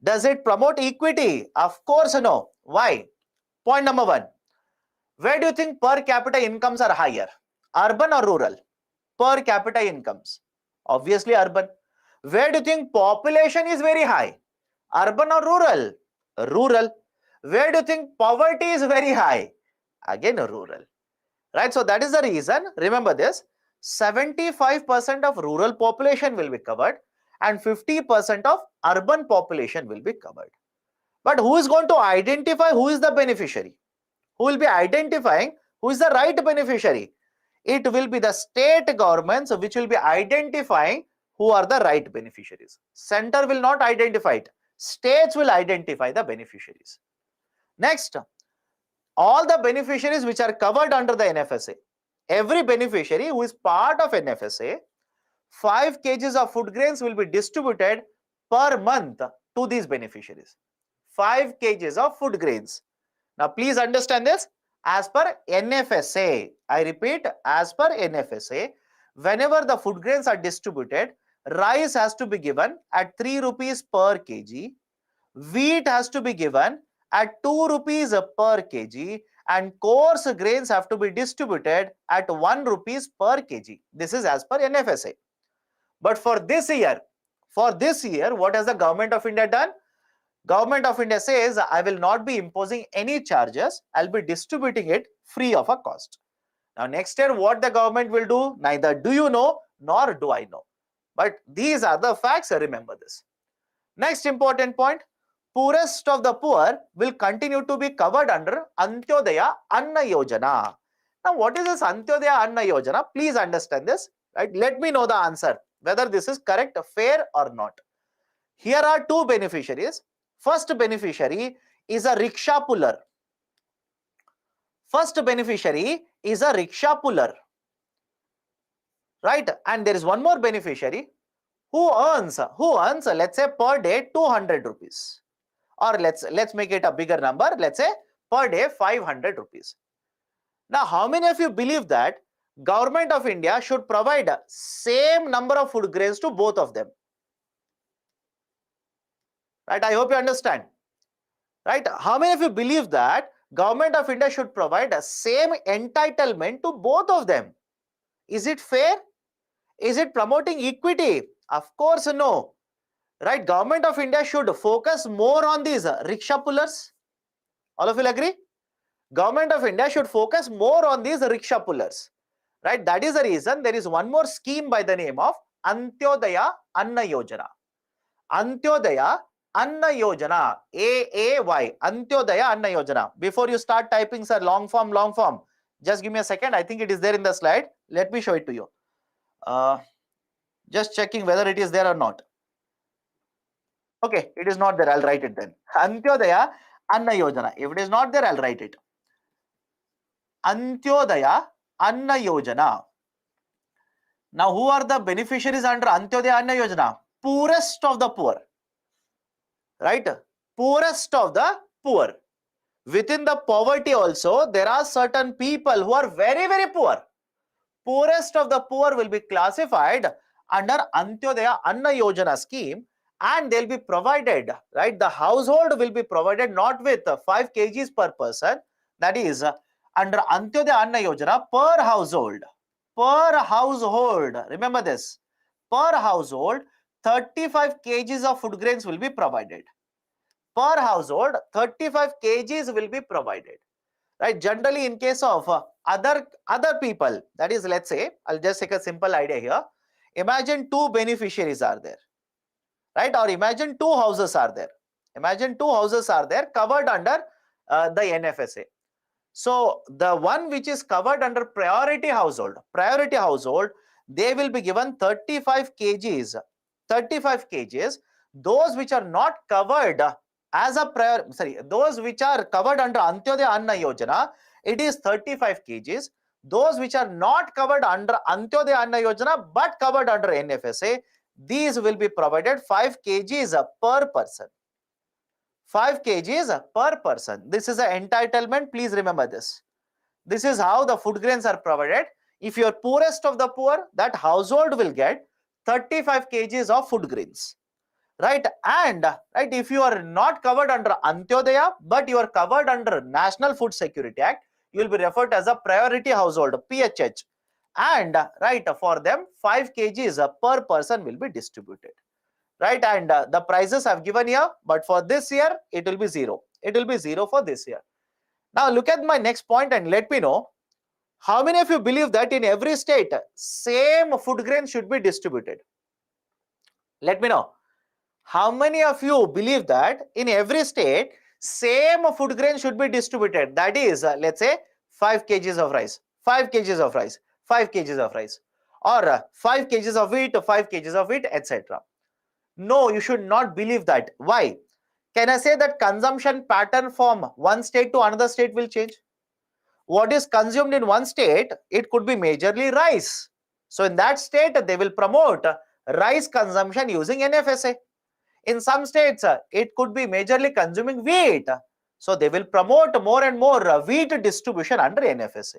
Does it promote equity? Of course, no. Why? Point number 1. Where do you think per capita incomes are higher? Urban or rural? Per capita incomes. Obviously, urban. Where do you think population is very high? Urban or rural? Rural. Where do you think poverty is very high? Again, rural. Right? So, that is the reason. Remember this. 75% of rural population will be covered and 50% of urban population will be covered. But who is going to identify who is the beneficiary? Who will be identifying who is the right beneficiary? It will be the state governments which will be identifying who are the right beneficiaries. Center will not identify it. States will identify the beneficiaries. Next, all the beneficiaries which are covered under the NFSA. Every beneficiary who is part of NFSA, 5 kgs of food grains will be distributed per month to these beneficiaries. 5 kgs of food grains. Now, please understand this. As per NFSA, I repeat, as per NFSA, whenever the food grains are distributed, rice has to be given at 3 rupees per kg, wheat has to be given at 2 rupees per kg, and coarse grains have to be distributed at 1 rupees per kg. This is as per NFSA. But for this year, what has the Government of India done? Government of India says, I will not be imposing any charges. I'll be distributing it free of a cost. Now, next year, what the government will do, neither do you know, nor do I know. But these are the facts, remember this. Next important point, poorest of the poor will continue to be covered under Antyodaya Anna Yojana. Now, what is this Antyodaya Anna Yojana? Please understand this, right? Let me know the answer, whether this is correct, fair or not. Here are two beneficiaries. First beneficiary is a rickshaw puller. First beneficiary is a rickshaw puller, right? And there is one more beneficiary who earns, let's say per day 200 rupees, or let's make it a bigger number. Let's say per day 500 rupees. Now, how many of you believe that Government of India should provide same number of food grains to both of them? Right? I hope you understand. Right? How many of you believe that Government of India should provide a same entitlement to both of them? Is it fair? Is it promoting equity? Of course no. Right? Government of India should focus more on these rickshaw pullers. All of you will agree? Government of India should focus more on these rickshaw pullers. Right? That is the reason there is one more scheme by the name of Antyodaya Anna Yojana. Antyodaya Anna Yojana, AAY, Antyodaya Anna Yojana. Before you start typing, sir, long form, just give me a second. I think it is there in the slide. Let me show it to you. Just checking whether it is there or not. Okay, it is not there. I'll write it then. Antyodaya Anna Yojana. If it is not there, I'll write it. Antyodaya Anna Yojana. Now, who are the beneficiaries under Antyodaya Anna Yojana? Poorest of the poor. Right? Poorest of the poor. Within the poverty also, there are certain people who are very, very poor. Poorest of the poor will be classified under Antyodaya Anna Yojana scheme, and they'll be provided, right? The household will be provided not with 5 kgs per person. That is, under Antyodaya Anna Yojana, per household, remember this, per household, 35 kgs of food grains will be provided. Per household, 35 kgs will be provided. Right? Generally, in case of other people, that is, let's say, I'll just take a simple idea here. Imagine 2 beneficiaries are there, right? Or imagine 2 houses are there. Imagine 2 houses are there covered under the NFSA. So the one which is covered under priority household, they will be given 35 kgs. 35 kgs. Those which are not covered as a those which are covered under Antyodaya Anna Yojana, it is 35 kgs. Those which are not covered under Antyodaya Anna Yojana but covered under NFSA, these will be provided 5 kgs per person. 5 kgs per person. This is an entitlement. Please remember this. This is how the food grains are provided. If you are poorest of the poor, that household will get 35 kgs of food grains. Right? And right, if you are not covered under Antyodaya, but you are covered under National Food Security Act, you will be referred as a priority household, PHH. And right, for them, 5 kgs per person will be distributed. Right? And the prices I've given here, but for this year, it will be 0. It will be 0 for this year. Now, look at my next point and let me know, how many of you believe that in every state, same food grain should be distributed? Let me know. How many of you believe that in every state, same food grain should be distributed? That is, let's say, 5 kgs of rice, 5 kgs of rice, 5 kgs of rice, or 5 kgs of wheat, 5 kgs of wheat, etc. No, you should not believe that. Why? Can I say that consumption pattern from one state to another state will change? What is consumed in one state, it could be majorly rice. So in that state, they will promote rice consumption using NFSA. In some states, it could be majorly consuming wheat. So they will promote more and more wheat distribution under NFSA.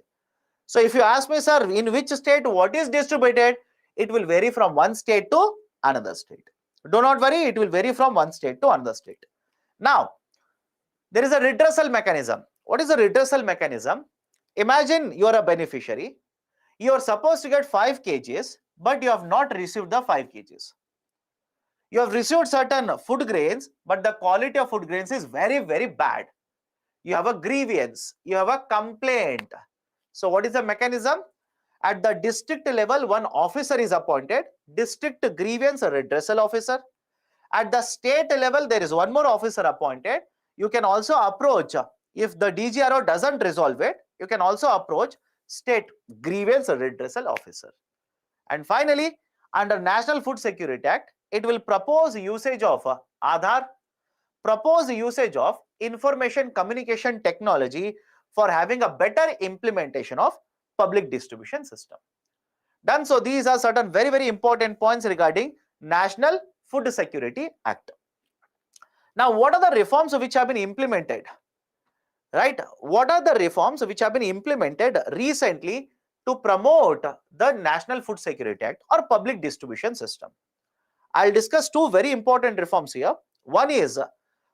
So if you ask me, sir, in which state what is distributed, it will vary from one state to another state. Do not worry, it will vary from one state to another state. Now, there is a redressal mechanism. What is a redressal mechanism? Imagine you are a beneficiary. You are supposed to get 5 kgs, but you have not received the 5 kgs. You have received certain food grains, but the quality of food grains is very, very bad. You have a grievance. You have a complaint. So what is the mechanism? At the district level, one officer is appointed, district grievance redressal officer. At the state level, there is one more officer appointed. You can also approach, if the DGRO doesn't resolve it, you can also approach state grievance redressal officer. And finally, under National Food Security Act, it will propose usage of Aadhaar, propose usage of information communication technology for having a better implementation of public distribution system. Done. So these are certain very, very important points regarding National Food Security Act. Now, what are the reforms which have been implemented? Right? What are the reforms which have been implemented recently to promote the National Food Security Act or public distribution system? I'll discuss two very important reforms here. One is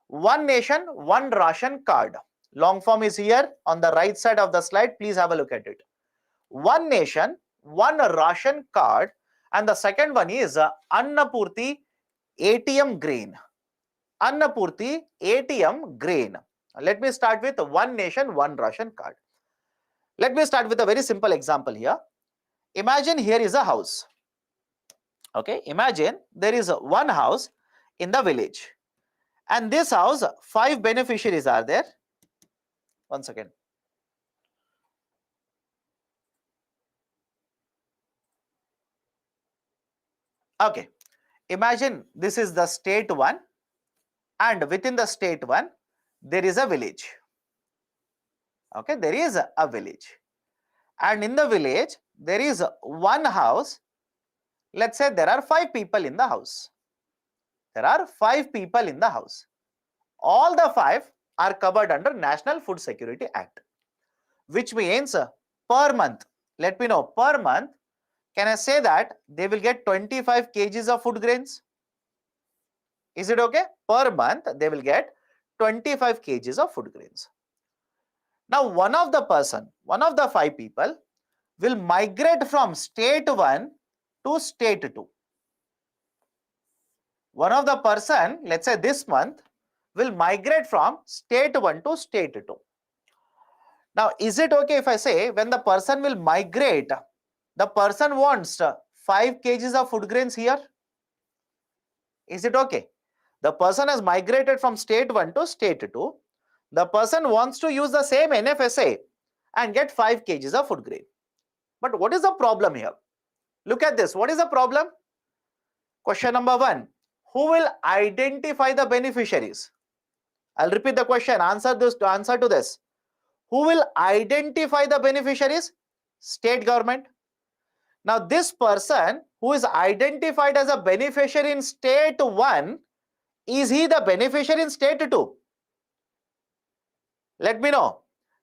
One Nation, One Ration Card. Long form is here on the right side of the slide. Please have a look at it. One Nation, One Ration Card, and the second one is Annapurti ATM Grain. Annapurti ATM Grain. Let me start with One Nation, One Ration Card. Let me start with a very simple example here. Imagine here is a house. Okay, imagine there is one house in the village. And this house, 5 beneficiaries are there. One second. Okay, imagine this is the state 1, and within the state 1, there is a village. Okay, there is a village. And in the village, there is one house. Let's say there are 5 people in the house. There are 5 people in the house. All the 5 are covered under National Food Security Act, which means per month, let me know, per month, can I say that they will get 25 kgs of food grains? Is it okay? Per month, they will get 25 kgs of food grains. Now, one of the 5 people will migrate from state 1 to state 2. One of the person, let's say this month, will migrate from state 1 to state 2. Now, is it okay if I say when the person will migrate, the person wants 5 kgs of food grains here? Is it okay? The person has migrated from state 1 to state 2. The person wants to use the same NFSA and get 5 kgs of food grain. But what is the problem here? Look at this. What is the problem? Question number 1. Who will identify the beneficiaries? I'll repeat the question. Answer to this. Who will identify the beneficiaries? State government. Now, this person who is identified as a beneficiary in state 1, is he the beneficiary in state 2? Let me know.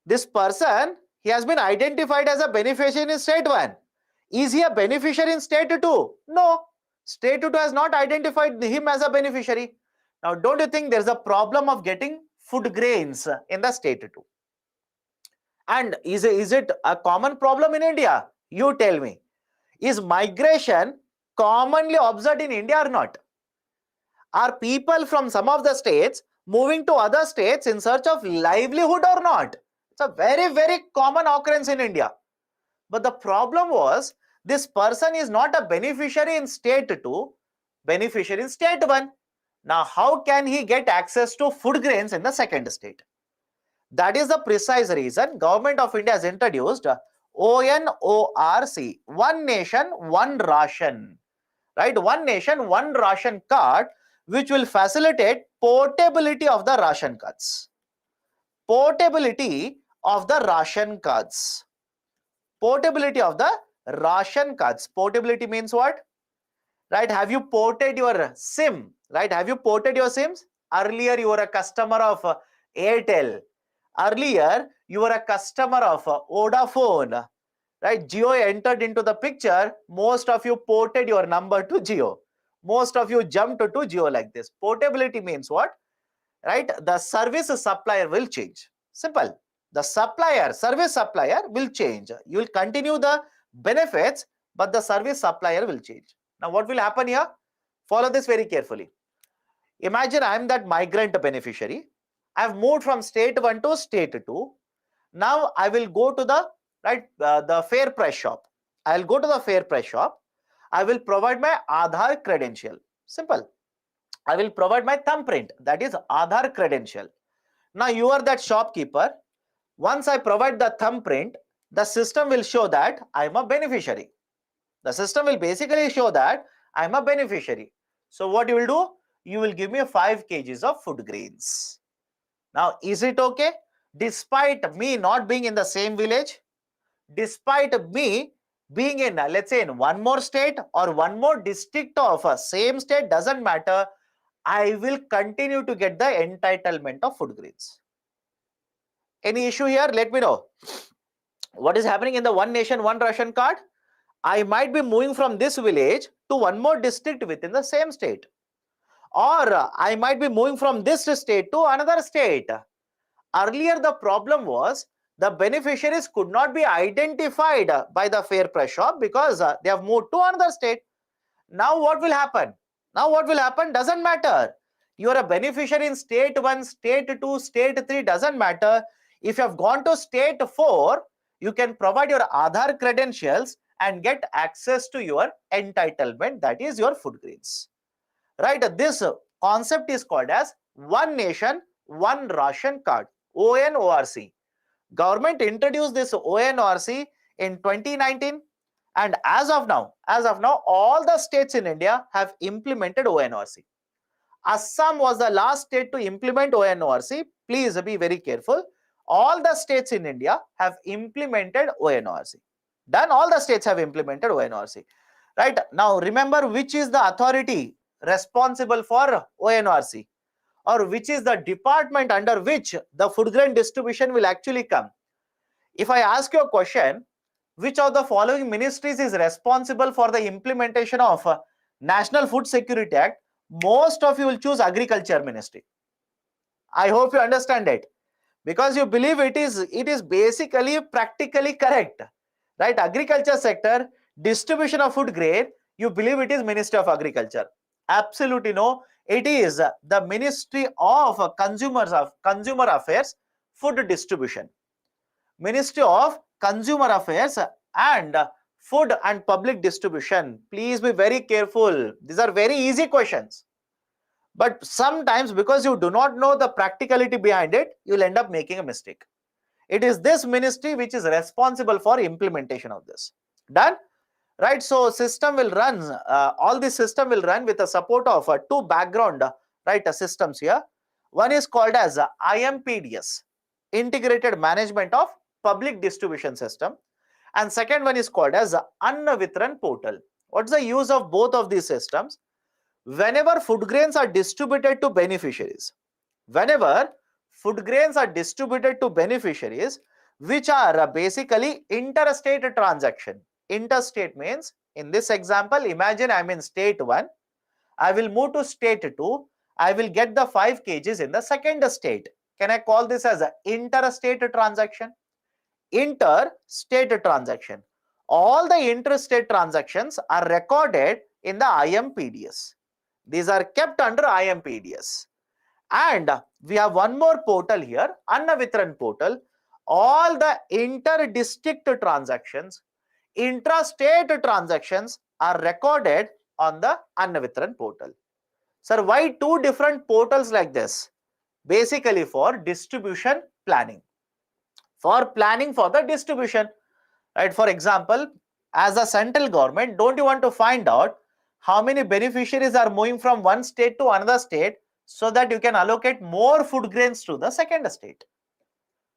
This person, he has been identified as a beneficiary in state 1. Is he a beneficiary in state 2? No. State 2 has not identified him as a beneficiary. Now, don't you think there is a problem of getting food grains in the state 2? And is it a common problem in India? You tell me. Is migration commonly observed in India or not? Are people from some of the states moving to other states in search of livelihood or not? It's a very, very common occurrence in India. But the problem was, this person is not a beneficiary in state 2, beneficiary in state 1. Now, how can he get access to food grains in the second state? That is the precise reason Government of India has introduced ONORC, One Nation, One Ration. Right? One Nation, One Ration Card, which will facilitate portability of the ration cards. Portability of the ration cards. Portability of the ration cards. Portability means what? Right? Have you ported your SIM? Right? Have you ported your SIMs? Earlier, you were a customer of Airtel. Earlier, you were a customer of Vodafone. Right? Jio entered into the picture. Most of you ported your number to Jio. Most of you jumped to Jio like this. Portability means what? Right? The service supplier will change. Simple. The service supplier will change. You will continue the benefits, but the service supplier will change. Now, what will happen here? Follow this very carefully. Imagine I am that migrant beneficiary. I have moved from state 1 to state 2. Now, I will go to the the fair price shop. I will go to the fair price shop. I will provide my Aadhaar credential. Simple. I will provide my thumbprint. That is Aadhaar credential. Now, you are that shopkeeper. Once I provide the thumbprint, the system will show that I'm a beneficiary. The system will basically show that I'm a beneficiary. So what you will do? You will give me 5 kgs of food grains. Now, is it okay? Despite me not being in the same village, despite me being in, let's say, in one more state or one more district of a same state, doesn't matter, I will continue to get the entitlement of food grains. Any issue here? Let me know. What is happening in the One Nation, One Ration card? I might be moving from this village to one more district within the same state. Or I might be moving from this state to another state. Earlier, the problem was the beneficiaries could not be identified by the fair price shop because they have moved to another state. Now what will happen? Now what will happen? Doesn't matter. You are a beneficiary in state 1, state 2, state 3, doesn't matter. If you have gone to state 4, you can provide your Aadhaar credentials and get access to your entitlement, that is your food grains. Right? This concept is called as One Nation, One Ration card, ONORC. Government introduced this ONORC in 2019, and as of now, all the states in India have implemented ONORC. Assam was the last state to implement ONORC. Please be very careful. All the states in India have implemented ONORC. Done. All the states have implemented ONORC. Right. Now remember, which is the authority responsible for ONORC, or which is the department under which the food grain distribution will actually come. If I ask you a question, which of the following ministries is responsible for the implementation of National Food Security Act, most of you will choose Agriculture Ministry. I hope you understand it, because you believe it is basically practically correct, right? Agriculture sector, distribution of food grain, you believe it is Ministry of Agriculture. Absolutely no, it is the Ministry of Consumer Affairs, Food Distribution. Ministry of Consumer Affairs and Food and Public Distribution. Please be very careful. These are very easy questions. But sometimes, because you do not know the practicality behind it, you will end up making a mistake. It is this ministry which is responsible for implementation of this. Done? Right? So system will run, all this system will run with the support of two background systems here. One is called as IMPDS, Integrated Management of Public Distribution System, and second one is called as Anna Vitran Portal. What's the use of both of these systems? Whenever food grains are distributed to beneficiaries, which are basically interstate transaction. Interstate means, in this example, imagine I'm in state 1, I will move to state 2, I will get the 5 kgs in the second state. Can I call this as an interstate transaction? Interstate transaction. All the interstate transactions are recorded in the IMPDS. These are kept under IMPDS. And we have one more portal here, Anna Vitran Portal. All the inter-district transactions, intra-state transactions are recorded on the Anna Vitran Portal. Sir, why two different portals like this? Basically for distribution planning. For planning for the distribution. Right? For example, as a central government, don't you want to find out how many beneficiaries are moving from one state to another state, so that you can allocate more food grains to the second state?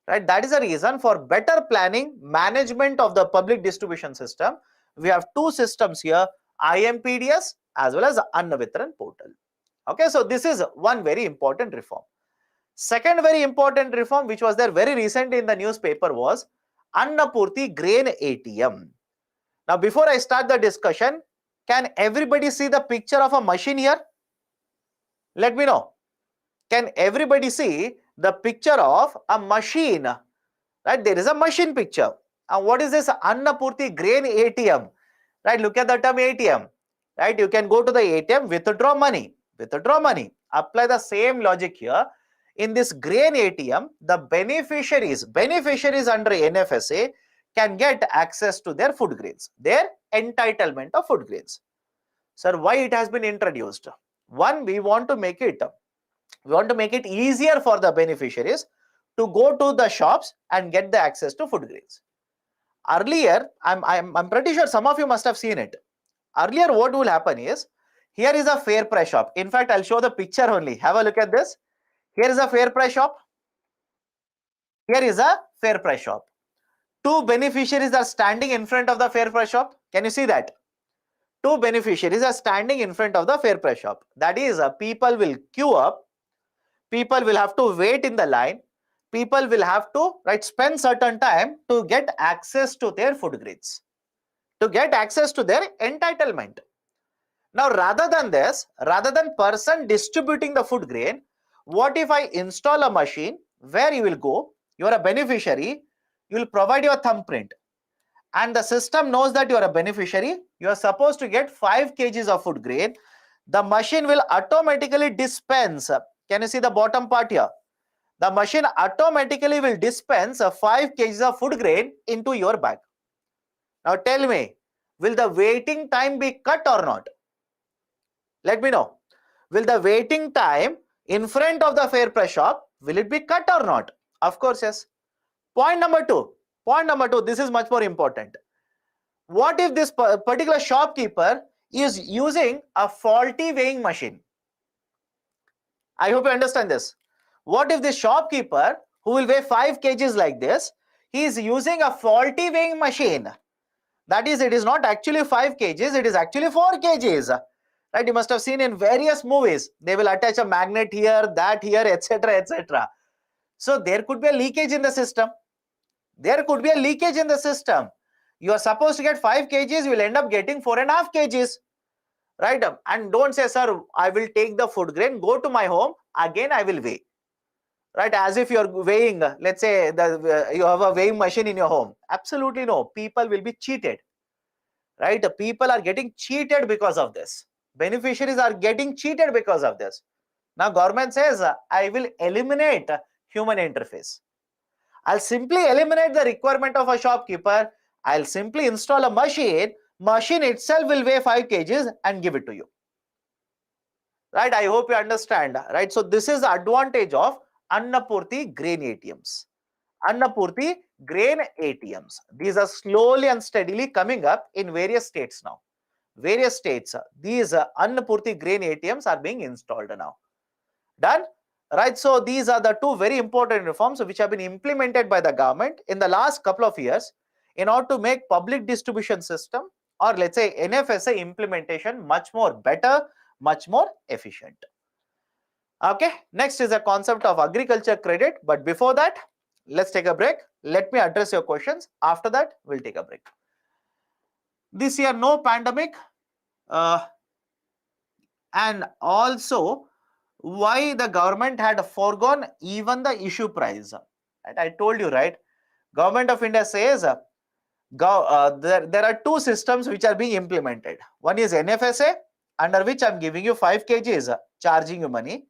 Right? That is the reason for better planning, management of the public distribution system. We have two systems here, IMPDS as well as Anna Vitran Portal. Okay, so this is one very important reform. Second very important reform which was there very recently in the newspaper was Annapurti Grain ATM. Now before I start the discussion, can everybody see the picture of a machine here? Let me know. Can everybody see the picture of a machine? Right, there is a machine picture. And what is this Annapurti Grain ATM? Right, look at the term ATM. Right, you can go to the ATM, withdraw money. Apply the same logic here. In this grain ATM, the beneficiaries under NFSA can get access to their food grains, their entitlement of food grains. Sir, why it has been introduced? One, we want to make it easier for the beneficiaries to go to the shops and get the access to food grains. Earlier, I'm pretty sure some of you must have seen it. Earlier, what will happen is, here is a fair price shop. In fact, I'll show the picture only. Have a look at this. Here is a fair price shop. Here is a fair price shop. Two beneficiaries are standing in front of the fair price shop. Can you see that? Two beneficiaries are standing in front of the fair price shop. That is, people will queue up. People will have to wait in the line. People will have to spend certain time to get access to their food grains, to get access to their entitlement. Now, rather than this, rather than person distributing the food grain, what if I install a machine where you will go, you are a beneficiary, you will provide your thumbprint, and the system knows that you are a beneficiary, you are supposed to get 5 kgs of food grain. The machine will automatically dispense. Can you see the bottom part here? The machine automatically will dispense 5 kgs of food grain into your bag. Now tell me, will the waiting time be cut or not? Let me know. Will the waiting time in front of the fair price shop, will it be cut or not? Of course, yes. Point number two, this is much more important. What if this particular shopkeeper is using a faulty weighing machine? I hope you understand this. What if this shopkeeper who will weigh 5 kgs like this, he is using a faulty weighing machine? That is, it is not actually 5 kgs, it is actually 4 kgs. Right? You must have seen in various movies, they will attach a magnet here, that here, etc., etc. So there could be a leakage in the system. There could be a leakage in the system. You are supposed to get 5 kgs, you will end up getting 4.5 kgs. Right? And don't say, sir, I will take the food grain, go to my home, again I will weigh. Right? As if you're weighing, let's say you have a weighing machine in your home. Absolutely no. People will be cheated. Right? People are getting cheated because of this. Beneficiaries are getting cheated because of this. Now government says, I will eliminate human interface. I'll simply eliminate the requirement of a shopkeeper. I'll simply install a machine. Machine itself will weigh 5 kgs and give it to you. Right? I hope you understand. Right? So this is the advantage of Annapurti grain ATMs. Annapurti grain ATMs. These are slowly and steadily coming up in various states now. Various states, these Annapurti grain ATMs are being installed now. Done? Right? So these are the two very important reforms which have been implemented by the government in the last couple of years in order to make public distribution system, or let's say NFSA implementation, much more better, much more efficient. Okay, next is the concept of agriculture credit. But before that, let's take a break. Let me address your questions. After that, we'll take a break. This year, no pandemic, and also why the government had foregone even the issue price. Right? I told you, right? Government of India says there are two systems which are being implemented. One is NFSA, under which I'm giving you 5 kgs, charging you money.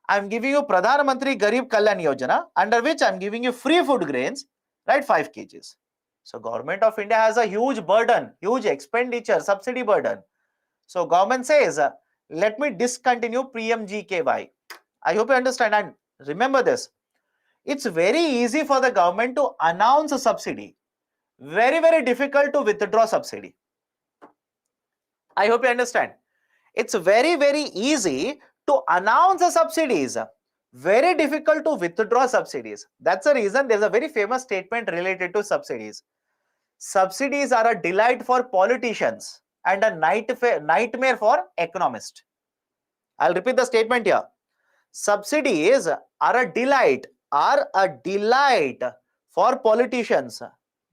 I'm giving you Pradhan Mantri Garib Kalyan Yojana, under which I'm giving you free food grains, right? 5 kgs. So government of India has a huge burden, huge expenditure, subsidy burden. So government says, let me discontinue PMGKY. I hope you understand, and remember this. It's very easy for the government to announce a subsidy. Very, very difficult to withdraw subsidy. I hope you understand. It's very, very easy to announce the subsidies. Very difficult to withdraw subsidies. That's the reason there's a very famous statement related to subsidies. Subsidies are a delight for politicians and a nightmare for economists. I'll repeat the statement here. Subsidies are a delight for politicians,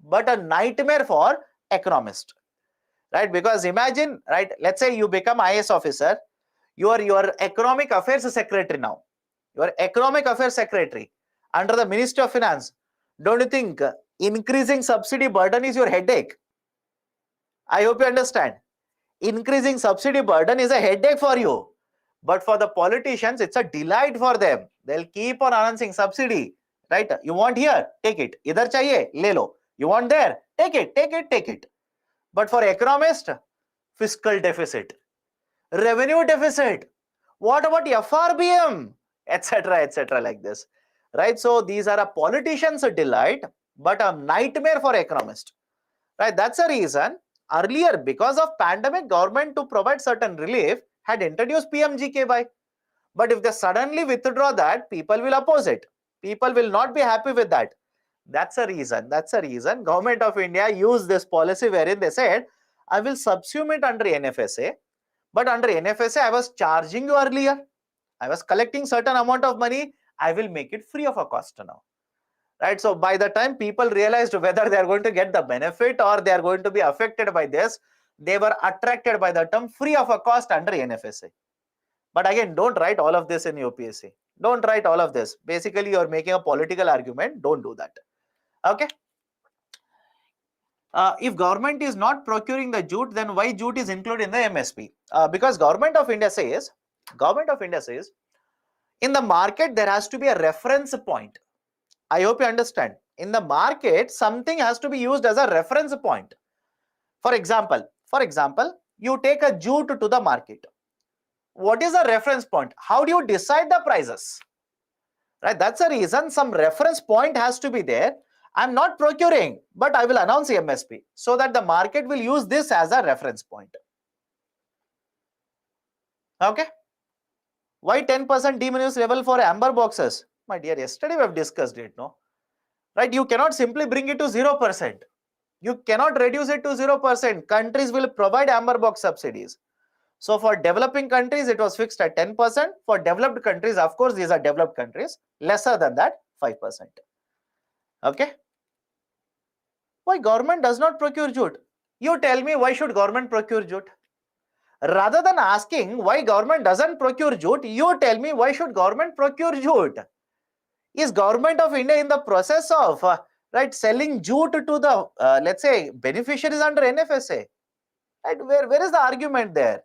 but a nightmare for economists. Right? Because imagine, right, let's say you become IAS officer, you are your economic affairs secretary now. You are economic affairs secretary under the Ministry of Finance. Don't you think increasing subsidy burden is your headache? I hope you understand. Increasing subsidy burden is a headache for you. But for the politicians, it's a delight for them. They'll keep on announcing subsidy. Right? You want here? Take it. Idhar chahiye? Le lo. You want there? Take it, take it, take it. But for economists, fiscal deficit, revenue deficit, what about FRBM, etc., etc., like this. Right? So these are a politician's delight, but a nightmare for economists. Right? That's the reason earlier, because of pandemic, government to provide certain relief had introduced PMGKY. But if they suddenly withdraw that, people will oppose it. People will not be happy with that. That's a reason. That's a reason. Government of India used this policy wherein they said, I will subsume it under NFSA, but under NFSA, I was charging you earlier. I was collecting certain amount of money. I will make it free of a cost now. Right? So by the time people realized whether they are going to get the benefit or they are going to be affected by this, they were attracted by the term free of a cost under NFSA. But again, don't write all of this in UPSC. Don't write all of this. Basically, you're making a political argument. Don't do that. Okay. If government is not procuring the jute, then why jute is included in the MSP? Because government of India says, in the market there has to be a reference point. I hope you understand. In the market, something has to be used as a reference point. For example, you take a jute to the market. What is the reference point? How do you decide the prices? Right? That's the reason some reference point has to be there. I'm not procuring, but I will announce MSP so that the market will use this as a reference point. Okay. Why 10% diminution level for amber boxes? My dear, yesterday we have discussed it, no? Right? You cannot simply bring it to 0%. You cannot reduce it to 0%. Countries will provide amber box subsidies. So for developing countries, it was fixed at 10%. For developed countries, of course, these are developed countries, lesser than that, 5%. Okay. Why government does not procure jute? You tell me, why should government procure jute? Rather than asking why government doesn't procure jute, you tell me, why should government procure jute? Is government of India in the process of right selling jute to the let's say beneficiaries under NFSA? Right? Where is the argument there?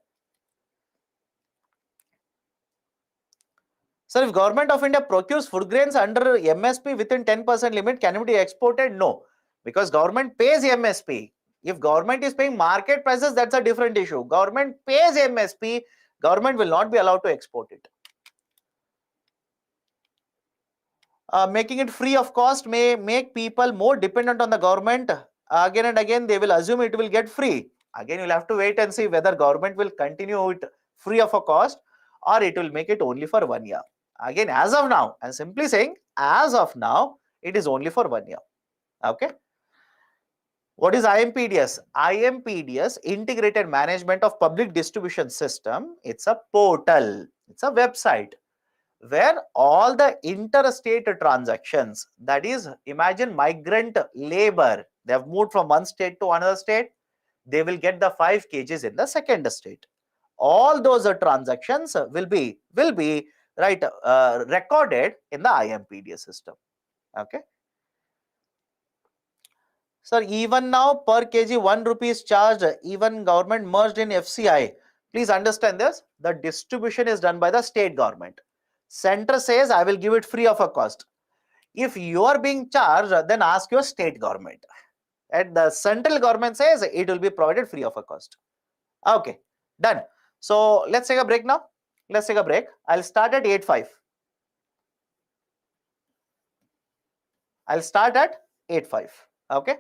Sir, if government of India procures food grains under MSP within 10% limit, can it be exported? No, because government pays MSP. If government is paying market prices, that's a different issue. Government pays MSP, government will not be allowed to export it. Making it free of cost may make people more dependent on the government. Again and again, they will assume it will get free. Again, you'll have to wait and see whether government will continue it free of a cost or it will make it only for 1 year. Again, as of now, I'm simply saying, as of now, it is only for 1 year. Okay. What is IMPDS? IMPDS, Integrated Management of Public Distribution System. It's a portal. It's a website where all the interstate transactions, that is, imagine migrant labor, they have moved from one state to another state, they will get the 5 kgs in the second state. All those transactions will be right recorded in the IMPDS system. Okay. Sir, even now per kg 1 rupee is charged, even government merged in FCI. Please understand this, the distribution is done by the state government. Center says, I will give it free of a cost. If you are being charged, then ask your state government. And the central government says it will be provided free of a cost. Okay, done. So let's take a break now. Let's take a break. I'll start at 8:05. I'll start at 8:05. Okay.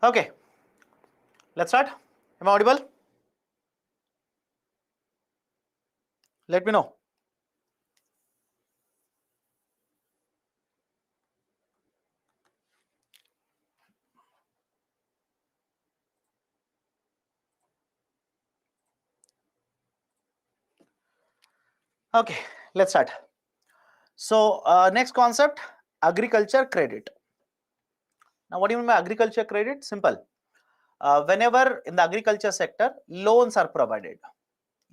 Okay, let's start. Am I audible? Let me know. Okay, let's start. So, next concept, agriculture credit. Now, what do you mean by agriculture credit? Simple. Whenever in the agriculture sector, loans are provided.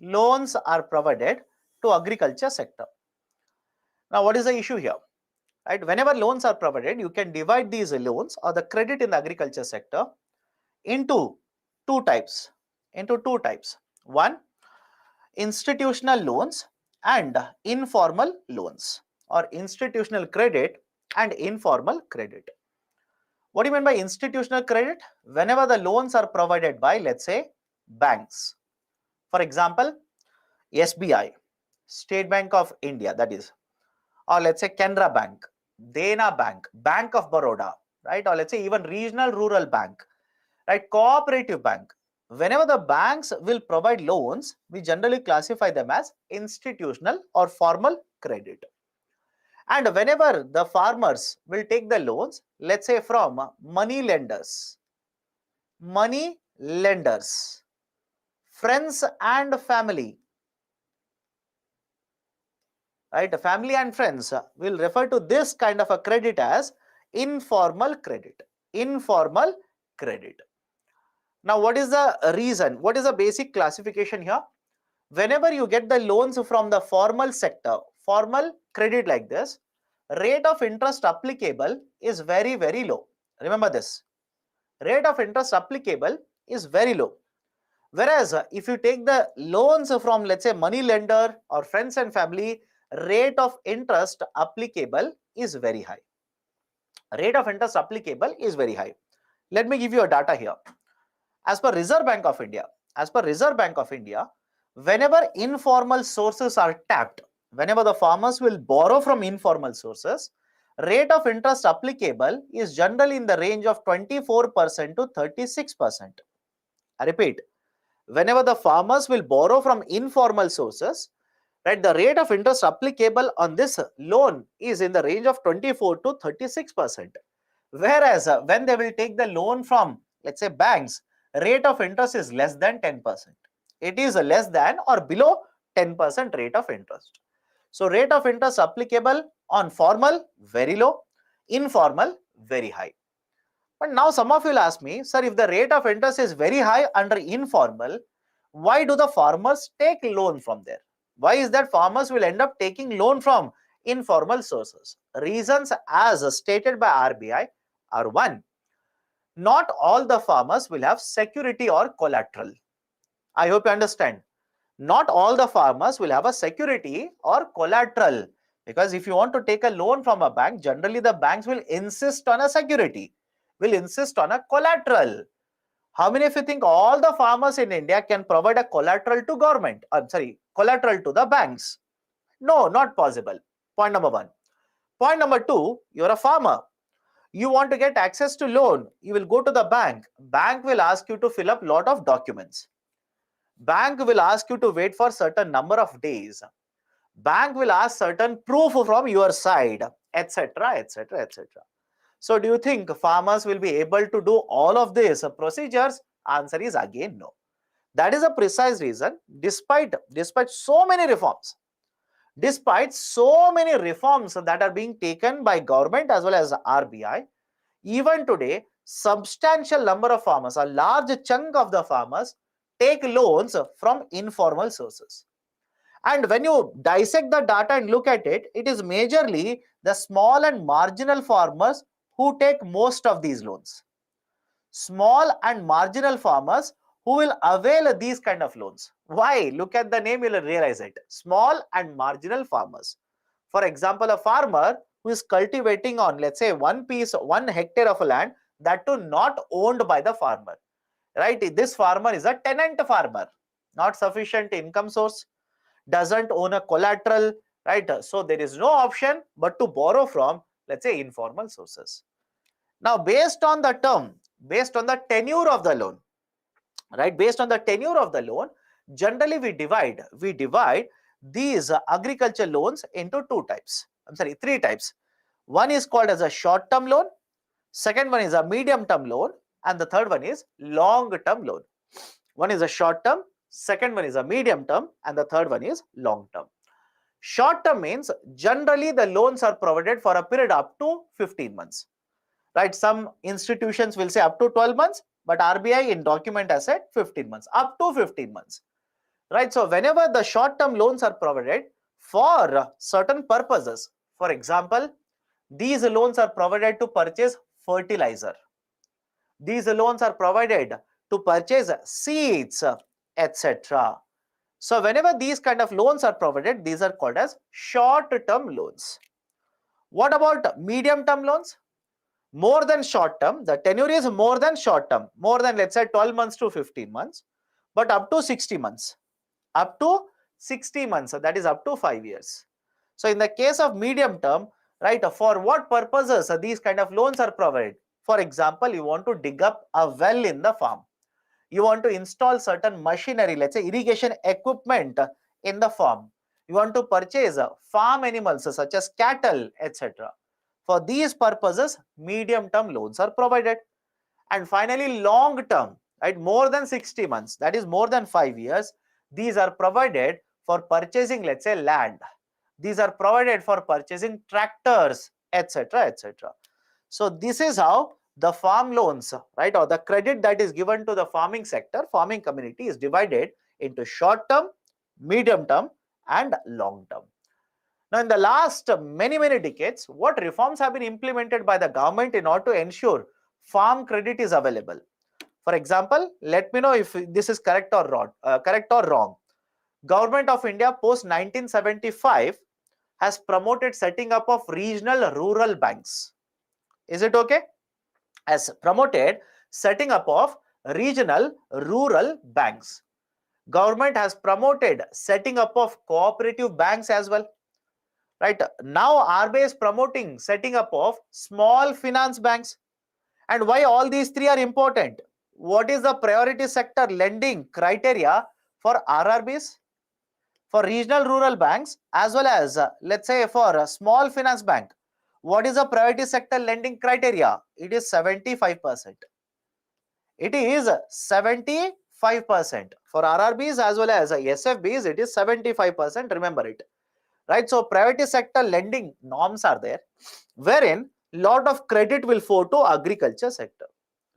Loans are provided to agriculture sector. Now, what is the issue here? Right? Whenever loans are provided, you can divide these loans or the credit in the agriculture sector into two types. One, institutional loans and informal loans, or institutional credit and informal credit. What do you mean by institutional credit? Whenever the loans are provided by, let's say, banks. For example, SBI, State Bank of India, that is, or let's say Canara Bank, Dena Bank, Bank of Baroda, right? Or let's say even regional rural bank, right? Cooperative bank. Whenever the banks will provide loans, we generally classify them as institutional or formal credit. And whenever the farmers will take the loans, let's say from money lenders, friends and family, right? Family and friends will refer to this kind of a credit as informal credit. Informal credit. Now, what is the reason? What is the basic classification here? Whenever you get the loans from the formal sector, formal credit like this, rate of interest applicable is very, very low. Remember this. Rate of interest applicable is very low. Whereas if you take the loans from, let's say, money lender or friends and family, rate of interest applicable is very high. Rate of interest applicable is very high. Let me give you a data here. As per Reserve Bank of India, whenever informal sources are tapped, whenever the farmers will borrow from informal sources, rate of interest applicable is generally in the range of 24% to 36%. I repeat, whenever the farmers will borrow from informal sources, right, the rate of interest applicable on this loan is in the range of 24 to 36%. Whereas when they will take the loan from, let's say, banks, rate of interest is less than 10%. It is less than or below 10% rate of interest. So rate of interest applicable on formal, very low, informal, very high. But now some of you will ask me, sir, if the rate of interest is very high under informal, why do the farmers take loan from there? Why is that farmers will end up taking loan from informal sources? Reasons as stated by RBI are: one, not all the farmers will have security or collateral. I hope you understand. Not all the farmers will have a security or collateral, because if you want to take a loan from a bank, generally the banks will insist on a security, will insist on a collateral. How many of you think all the farmers in India can provide a collateral to government? Collateral to the banks? No, not possible. Point number one. Point number two, you're a farmer. You want to get access to loan. You will go to the bank. Bank will ask you to fill up lot of documents. Bank will ask you to wait for certain number of days. Bank will ask certain proof from your side, etc., etc., etc. So do you think farmers will be able to do all of these procedures? Answer is again no. That is a precise reason, despite so many reforms, that are being taken by government as well as RBI, even today, substantial number of farmers, a large chunk of the farmers, take loans from informal sources. And when you dissect the data and look at it, it is majorly the small and marginal farmers who take most of these loans. Small and marginal farmers who will avail these kind of loans. Why? Look at the name, you will realize it. Small and marginal farmers. For example, a farmer who is cultivating on, let's say, 1 hectare of land, that too not owned by the farmer. Right? This farmer is a tenant farmer, not sufficient income source, doesn't own a collateral, right? So there is no option but to borrow from, let's say, informal sources. Now, based on the term, based on the tenure of the loan, right? Based on the tenure of the loan, generally we divide these agriculture loans into three types. One is called as a short-term loan, second one is a medium-term loan, and the third one is long-term loan. One is a short-term, second one is a medium-term, and the third one is long-term. Short-term means generally the loans are provided for a period up to 15 months. Right? Some institutions will say up to 12 months, but RBI in document has said 15 months, up to 15 months. Right? So whenever the short-term loans are provided for certain purposes, for example, these loans are provided to purchase fertilizer. These loans are provided to purchase seeds, etc. So whenever these kind of loans are provided, these are called as short-term loans. What about medium-term loans? More than short term, the tenure is more than short term, more than let's say 12 months to 15 months, but up to 60 months. Up to 60 months, so that is up to 5 years. So in the case of medium term, right, for what purposes these kind of loans are provided? For example, you want to dig up a well in the farm. You want to install certain machinery, let's say irrigation equipment in the farm. You want to purchase farm animals such as cattle, etc. For these purposes, medium-term loans are provided. And finally, long-term, right, more than 60 months, that is more than 5 years, these are provided for purchasing, let's say, land. These are provided for purchasing tractors, etc., etc. So this is how the farm loans, right, or the credit that is given to the farming sector, farming community is divided into short-term, medium-term, and long-term. Now, in the last many decades, what reforms have been implemented by the government in order to ensure farm credit is available? For example, let me know if this is correct or wrong. Government of India post 1975 has promoted setting up of regional rural banks. Is it okay? Has promoted setting up of regional rural banks. Government has promoted setting up of cooperative banks as well. Right now, RBI is promoting setting up of small finance banks. And why all these three are important? What is the priority sector lending criteria for RRBs, for regional rural banks, as well as let's say for a small finance bank? What is the priority sector lending criteria? It is 75%. It is 75%. For RRBs as well as SFBs, it is 75%. Remember it. Right? So priority sector lending norms are there, wherein lot of credit will flow to agriculture sector.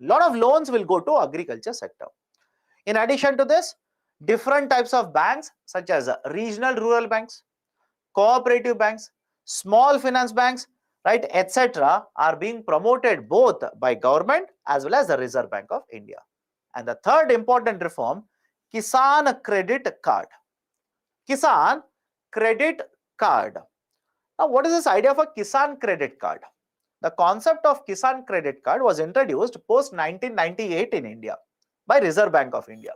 Lot of loans will go to agriculture sector. In addition to this, different types of banks such as regional rural banks, cooperative banks, small finance banks, right, etc. are being promoted both by government as well as the Reserve Bank of India. And the third important reform, Kisan Credit Card. Kisan Credit Card. Now, what is this idea of a Kisan Credit Card? The concept of Kisan Credit Card was introduced post 1998 in India by Reserve Bank of India.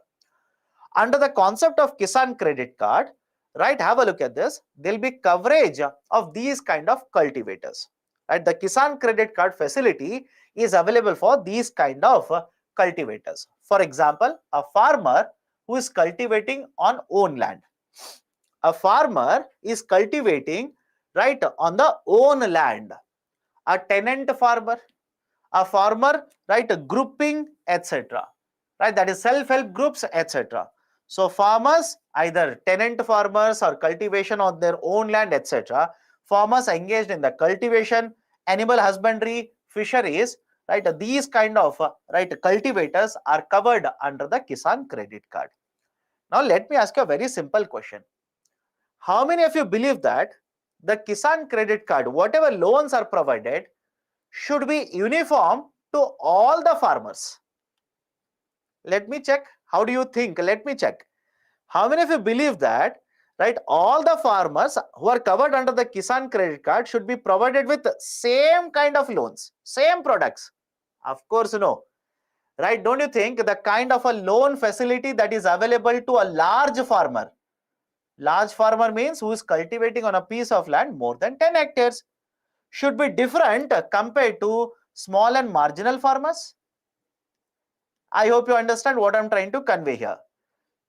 Under the concept of Kisan Credit Card, right, have a look at this. There will be coverage of these kind of cultivators. Right, the Kisan Credit Card facility is available for these kind of cultivators. For example, a farmer who is cultivating on own land. A farmer is cultivating, right, on the own land. A tenant farmer, a farmer, right, grouping, etc. Right, that is self-help groups, etc. So farmers, either tenant farmers or cultivation on their own land, etc. Farmers engaged in the cultivation, animal husbandry, fisheries, right, these kind of right cultivators are covered under the Kisan Credit Card. Now let me ask you a very simple question. How many of you believe that the Kisan Credit Card, whatever loans are provided, should be uniform to all the farmers? Let me check. How do you think? Let me check. How many of you believe that, right, all the farmers who are covered under the Kisan Credit Card should be provided with same kind of loans, same products? Of course, no. Right? Don't you think the kind of a loan facility that is available to a large farmer? Large farmer means who is cultivating on a piece of land more than 10 hectares. Should be different compared to small and marginal farmers? I hope you understand what I'm trying to convey here.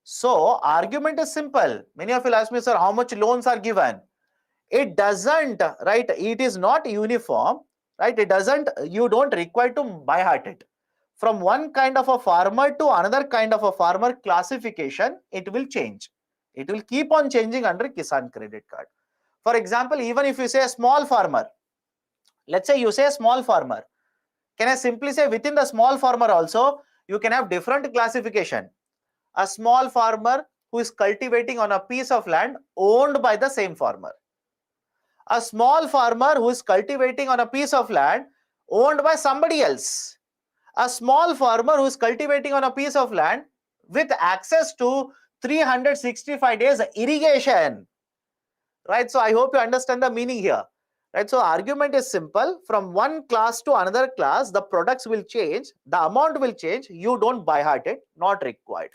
So argument is simple. Many of you ask me, sir, how much loans are given? It doesn't, right? It is not uniform, right? It doesn't, you don't require to by heart it. From one kind of a farmer to another kind of a farmer classification, it will change. It will keep on changing under Kisan Credit Card. For example, even if you say a small farmer, let's say you say a small farmer, can I simply say within the small farmer also, you can have different classification. A small farmer who is cultivating on a piece of land owned by the same farmer. A small farmer who is cultivating on a piece of land owned by somebody else. A small farmer who is cultivating on a piece of land with access to 365 days irrigation. Right? So I hope you understand the meaning here. Right? So argument is simple. From one class to another class, the products will change, the amount will change. You don't by heart it, not required.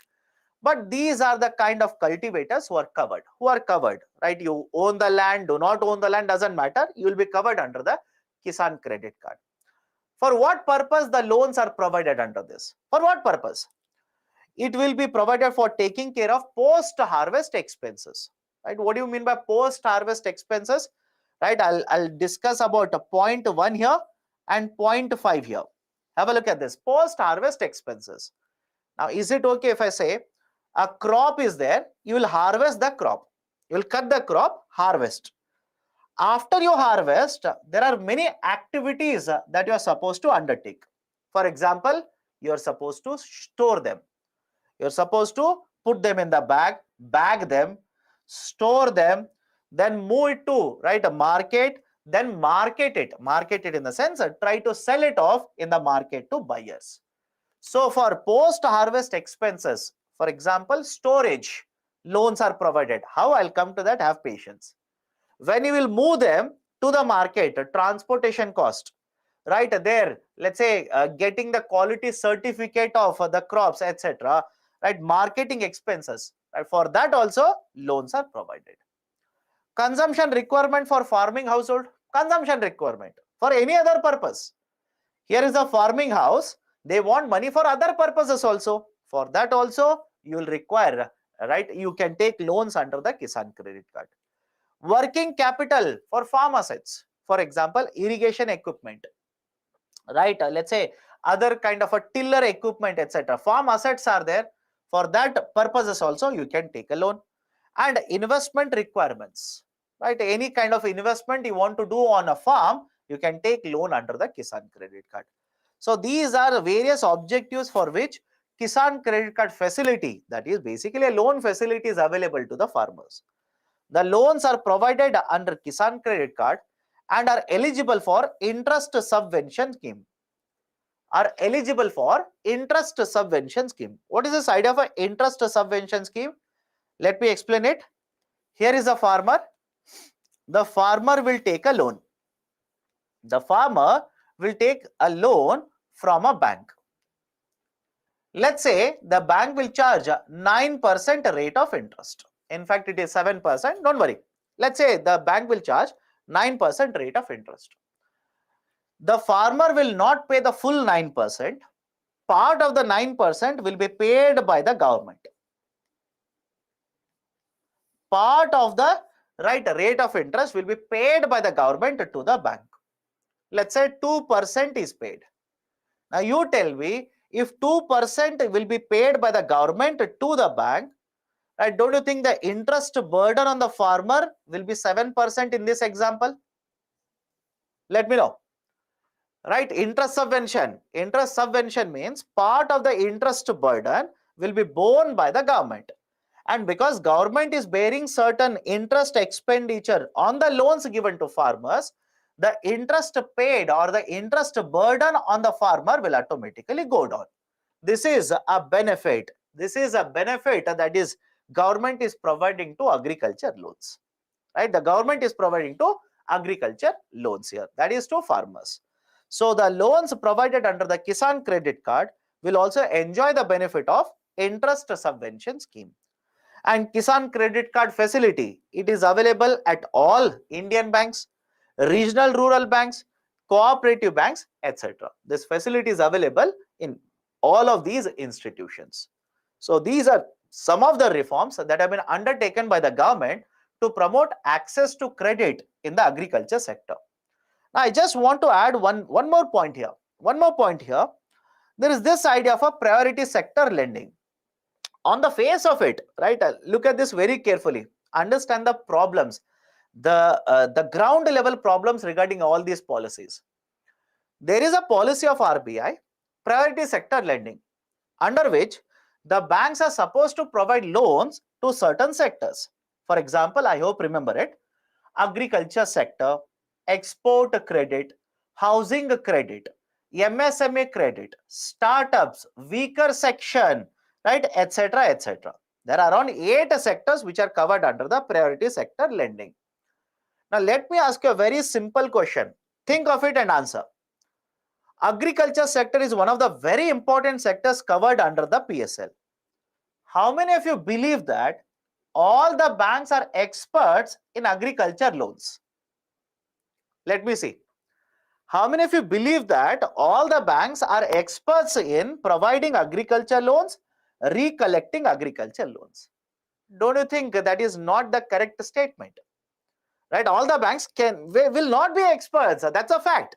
But these are the kind of cultivators who are covered. Right? You own the land, do not own the land, doesn't matter. You will be covered under the Kisan Credit Card. For what purpose the loans are provided under this? For what purpose? It will be provided for taking care of post-harvest expenses. Right? What do you mean by post-harvest expenses? Right? I'll discuss about point 1 here and point 5 here. Have a look at this. Post-harvest expenses. Now, is it okay if I say a crop is there, you will harvest the crop. You will cut the crop, harvest. After you harvest, there are many activities that you are supposed to undertake. For example, you are supposed to store them. You are supposed to put them in the bag them, store them, then move it to a market, then market it. Market it in the sense try to sell it off in the market to buyers. So for post-harvest expenses, for example, storage, loans are provided. How? I'll come to that, have patience. When you will move them to the market, transportation cost, right there, let's say getting the quality certificate of the crops, etc., right, marketing expenses, right, for that also loans are provided. Consumption requirement for farming household, consumption requirement for any other purpose. Here is a farming house, they want money for other purposes also. For that also you will require, right, you can take loans under the Kisan Credit Card. Working capital for farm assets, for example, irrigation equipment, right, let's say other kind of a tiller equipment, etc. Farm assets are there. For that purposes also you can take a loan. And investment requirements, right, any kind of investment you want to do on a farm, you can take loan under the Kisan Credit Card. So these are various objectives for which Kisan Credit Card facility, that is basically a loan facility, is available to the farmers. The loans are provided under Kisan Credit Card and are eligible for interest subvention scheme. Are eligible for interest subvention scheme. What is this idea of an interest subvention scheme? Let me explain it. Here is a farmer. The farmer will take a loan. The farmer will take a loan from a bank. Let's say the bank will charge 9% rate of interest. In fact, it is 7%. Don't worry. Let's say the bank will charge 9% rate of interest. The farmer will not pay the full 9%. Part of the 9% will be paid by the government. Part of the rate of interest will be paid by the government to the bank. Let's say 2% is paid. Now you tell me, if 2% will be paid by the government to the bank, right, don't you think the interest burden on the farmer will be 7% in this example? Let me know. Right, interest subvention. Interest subvention means part of the interest burden will be borne by the government. And because government is bearing certain interest expenditure on the loans given to farmers, the interest paid or the interest burden on the farmer will automatically go down. This is a benefit. This is a benefit that is government is providing to agriculture loans. Right? The government is providing to agriculture loans here. That is to farmers. So the loans provided under the Kisan Credit Card will also enjoy the benefit of interest subvention scheme. And Kisan Credit Card facility, it is available at all Indian banks, regional rural banks, cooperative banks, etc. This facility is available in all of these institutions. So these are some of the reforms that have been undertaken by the government to promote access to credit in the agriculture sector. Now, I just want to add one more point here. One more point here. There is this idea of a priority sector lending. On the face of it, right? Look at this very carefully. Understand the problems, the ground level problems regarding all these policies. There is a policy of RBI, priority sector lending, under which the banks are supposed to provide loans to certain sectors. For example, I hope remember it: agriculture sector, export credit, housing credit, MSME credit, startups, weaker section, right, etc., etc. There are around 8 sectors which are covered under the priority sector lending. Now, let me ask you a very simple question. Think of it and answer. Agriculture sector is one of the very important sectors covered under the PSL. How many of you believe that all the banks are experts in agriculture loans? Let me see. How many of you believe that all the banks are experts in providing agriculture loans, recollecting agriculture loans? Don't you think that is not the correct statement? Right? All the banks will not be experts. That's a fact.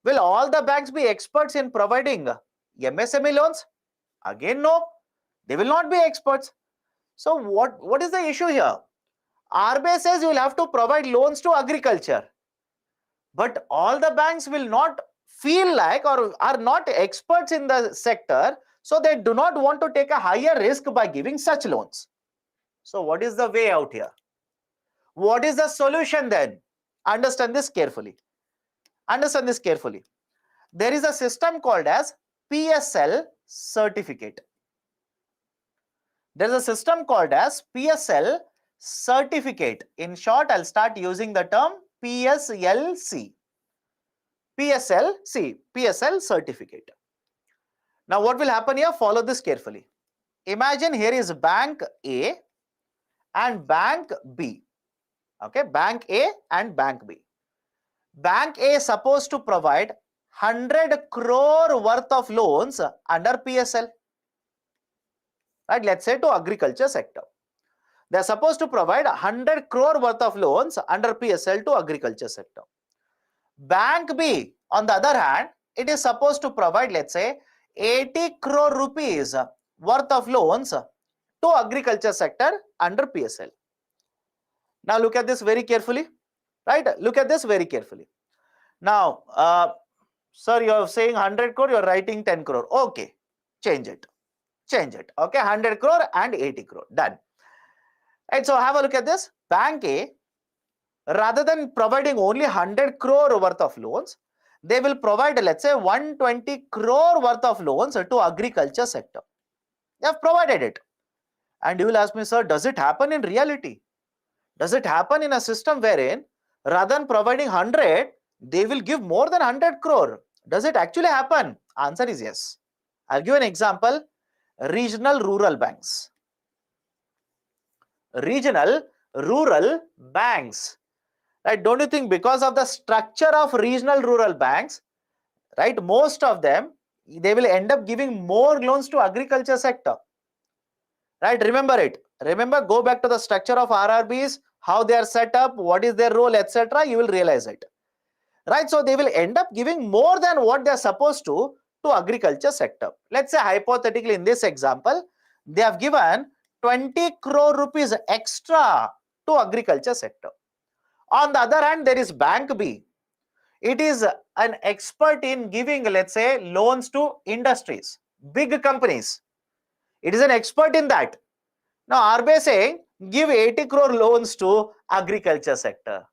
Will all the banks be experts in providing MSME loans? Again, no. They will not be experts. So what is the issue here? RBI says you will have to provide loans to agriculture. But all the banks will not feel like or are not experts in the sector, so they do not want to take a higher risk by giving such loans. So what is the way out here? What is the solution then? Understand this carefully. Understand this carefully. There is a system called as PSL certificate. There is a system called as PSL certificate. In short, I'll start using the term PSLC. PSL certificate. Now, what will happen here? Follow this carefully. Imagine here is Bank A and Bank B. Okay, Bank A and Bank B. Bank A is supposed to provide 100 crore worth of loans under PSL. Right, let's say to agriculture sector. They are supposed to provide 100 crore worth of loans under PSL to agriculture sector. Bank B, on the other hand, it is supposed to provide, let's say, 80 crore rupees worth of loans to agriculture sector under PSL. Now look at this very carefully. Right? Look at this very carefully. Now, sir, you are saying 100 crore, you are writing 10 crore. Okay, change it. Change it. Okay, 100 crore and 80 crore. Done. Right, so have a look at this. Bank A, rather than providing only 100 crore worth of loans, they will provide, let's say, 120 crore worth of loans to agriculture sector. They have provided it. And you will ask me, sir, does it happen in reality? Does it happen in a system wherein rather than providing 100, they will give more than 100 crore? Does it actually happen? Answer is yes. I'll give an example. Regional rural banks. Regional rural banks. Right? Don't you think because of the structure of regional rural banks, right, most of them, they will end up giving more loans to agriculture sector. Right? Remember it. Remember, go back to the structure of RRBs, how they are set up, what is their role, etc. You will realize it. Right? So they will end up giving more than what they are supposed to agriculture sector. Let's say hypothetically in this example, they have given 20 crore rupees extra to agriculture sector. On the other hand, there is Bank B. It is an expert in giving, let's say, loans to industries, big companies. It is an expert in that. Now, RBI saying, give 80 crore loans to agriculture sector.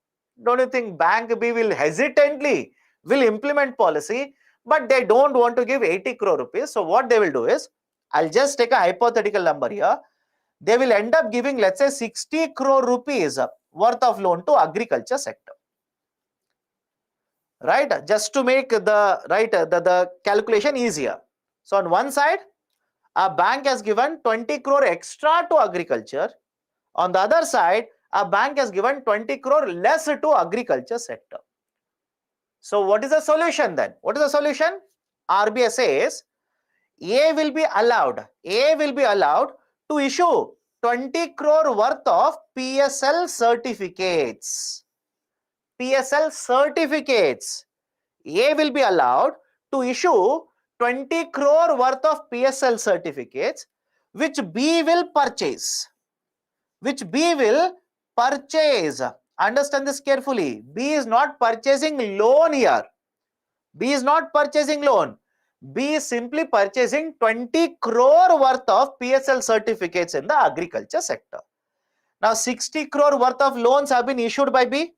Don't you think Bank B will hesitantly will implement policy, but they don't want to give 80 crore rupees. So what they will do is, I'll just take a hypothetical number here. They will end up giving, let's say, 60 crore rupees worth of loan to agriculture sector. Right? Just to make the calculation easier. So on one side, a bank has given 20 crore extra to agriculture. On the other side, a bank has given 20 crore less to agriculture sector. So what is the solution then? What is the solution? RBI says A will be allowed to issue 20 crore worth of PSL certificates. PSL certificates. A will be allowed to issue 20 crore worth of PSL certificates, which B will purchase. Understand this carefully. B is not purchasing loan here. B is not purchasing loan. B is simply purchasing 20 crore worth of PSL certificates in the agriculture sector. Now 60 crore worth of loans have been issued by B.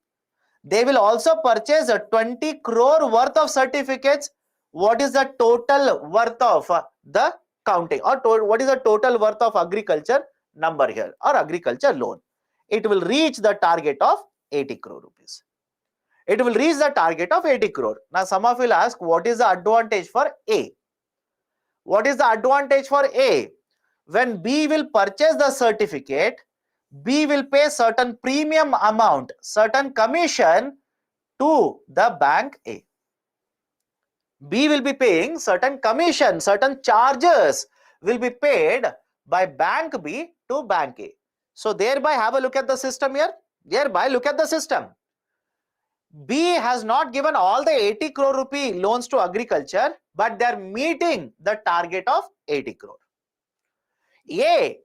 They will also purchase a 20 crore worth of certificates. What is the total worth of the counting, or what is the total worth of agriculture number here, or agriculture loan? It will reach the target of 80 crore rupees. It will reach the target of 80 crore. Now some of you will ask, what is the advantage for A? What is the advantage for A? When B will purchase the certificate, B will pay certain premium amount, certain commission to the bank A. B will be paying certain commission, certain charges will be paid by bank B to bank A. So thereby have a look at the system here. Thereby look at the system. B has not given all the 80 crore rupee loans to agriculture, but they are meeting the target of 80 crore. A,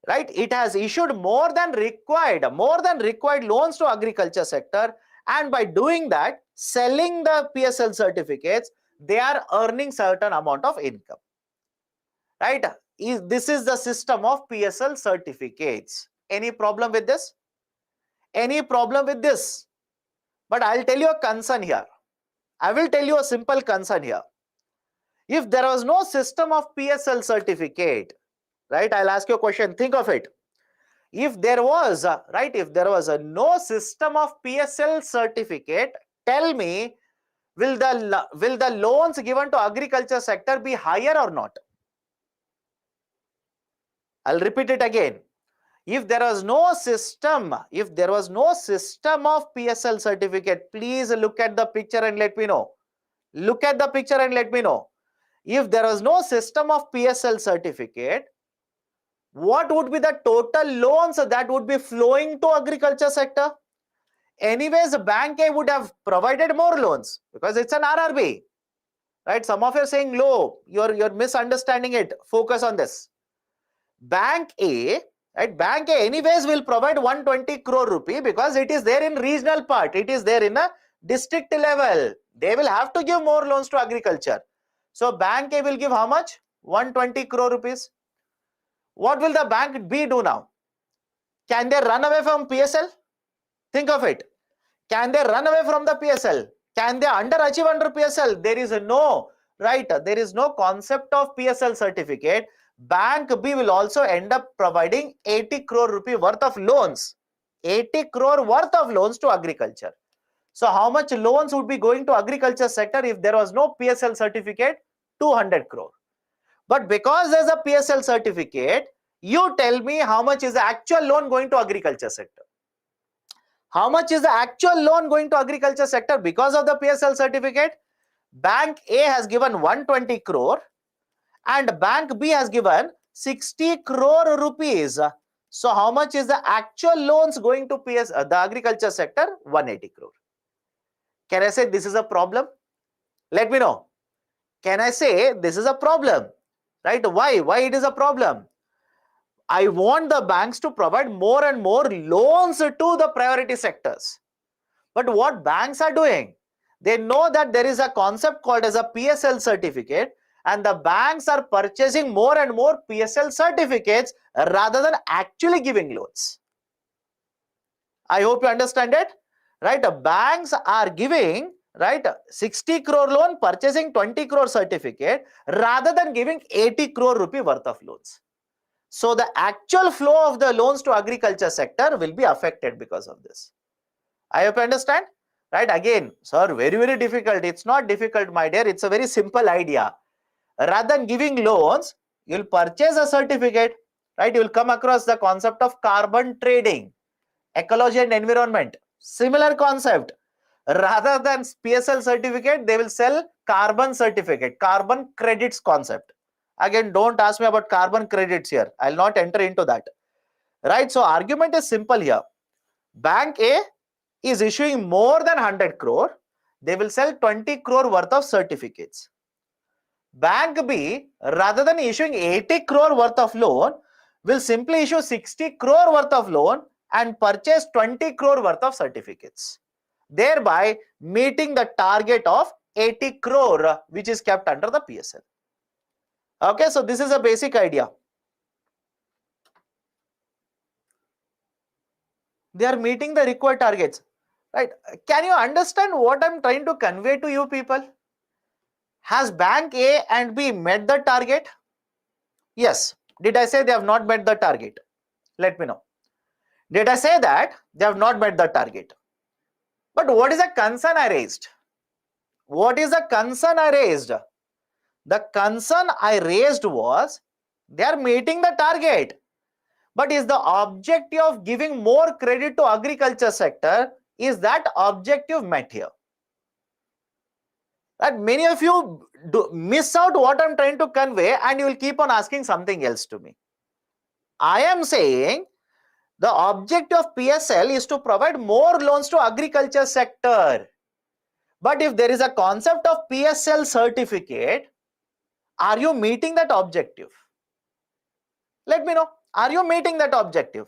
right, it has issued more than required loans to agriculture sector, and by doing that, selling the PSL certificates, they are earning certain amount of income. Right? This is the system of PSL certificates. Any problem with this? Any problem with this? But I'll tell you a concern here. I will tell you a simple concern here. If there was no system of PSL certificate, right, I'll ask you a question. Think of it. If there was, no system of PSL certificate, tell me, will the loans given to agriculture sector be higher or not? I'll repeat it again. If there was no system of PSL certificate, please look at the picture and let me know. Look at the picture and let me know. If there was no system of PSL certificate, what would be the total loans that would be flowing to agriculture sector? Anyways, Bank A would have provided more loans because it's an RRB. Right? Some of you are saying low. You're misunderstanding it. Focus on this. Bank A, right? Bank A anyways will provide 120 crore rupee because it is there in regional part. It is there in a district level. They will have to give more loans to agriculture. So Bank A will give how much? 120 crore rupees. What will the Bank B do now? Can they run away from PSL? Think of it. Can they run away from the PSL? Can they underachieve under PSL? There is no, right? There is no concept of PSL certificate. Bank B will also end up providing 80 crore rupee worth of loans. 80 crore worth of loans to agriculture. So how much loans would be going to agriculture sector if there was no PSL certificate? 200 crore. But because there's a PSL certificate, you tell me how much is the actual loan going to agriculture sector? How much is the actual loan going to agriculture sector because of the PSL certificate? Bank A has given 120 crore and Bank B has given 60 crore rupees. So how much is the actual loans going to the agriculture sector? 180 crore. Can I say this is a problem? Let me know. Can I say this is a problem? Right? Why? Why it is a problem? I want the banks to provide more and more loans to the priority sectors. But what banks are doing? They know that there is a concept called as a PSL certificate, and the banks are purchasing more and more PSL certificates rather than actually giving loans. I hope you understand it. Right? Banks are giving, right, 60 crore loan, purchasing 20 crore certificate rather than giving 80 crore rupee worth of loans. So the actual flow of the loans to agriculture sector will be affected because of this. I hope you understand. Right? Again, sir, very, very difficult. It's not difficult, my dear. It's a very simple idea. Rather than giving loans, you'll purchase a certificate. Right? You'll come across the concept of carbon trading, ecology and environment. Similar concept. Rather than PSL certificate, they will sell carbon certificate, carbon credits concept. Again, don't ask me about carbon credits here. I'll not enter into that. Right? So argument is simple here. Bank A is issuing more than 100 crore. They will sell 20 crore worth of certificates. Bank B, rather than issuing 80 crore worth of loan, will simply issue 60 crore worth of loan and purchase 20 crore worth of certificates, thereby meeting the target of 80 crore which is kept under the PSL. Okay, so this is a basic idea. They are meeting the required targets, right? Can you understand what I'm trying to convey to you people? Has bank A and B met the target? Yes. Did I say they have not met the target? Let me know. Did I say that they have not met the target? But what is the concern I raised? What is the concern I raised? The concern I raised was they are meeting the target. But is the objective of giving more credit to agriculture sector, is that objective met here? That many of you miss out what I'm trying to convey and you will keep on asking something else to me. I am saying the objective of PSL is to provide more loans to agriculture sector. But if there is a concept of PSL certificate, are you meeting that objective? Let me know. Are you meeting that objective?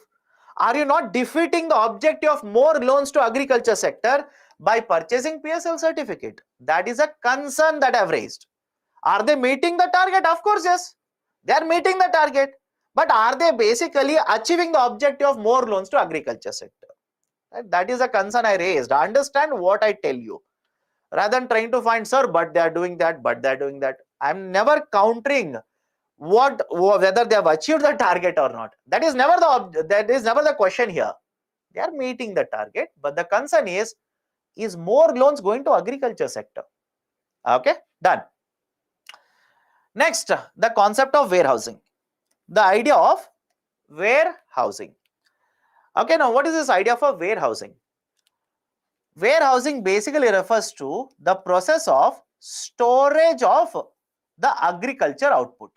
Are you not defeating the objective of more loans to agriculture sector by purchasing PSL certificate? That is a concern that I've raised. Are they meeting the target? Of course, yes. They are meeting the target. But are they basically achieving the objective of more loans to agriculture sector? That is a concern I raised. Understand what I tell you. Rather than trying to find, sir, but they are doing that, but they are doing that. I'm never countering whether they have achieved the target or not. That is never the question here. They are meeting the target, but the concern is more loans going to agriculture sector? Okay, done. Next, the concept of warehousing. The idea of warehousing. Okay, now what is this idea for warehousing? Warehousing basically refers to the process of storage of the agriculture output.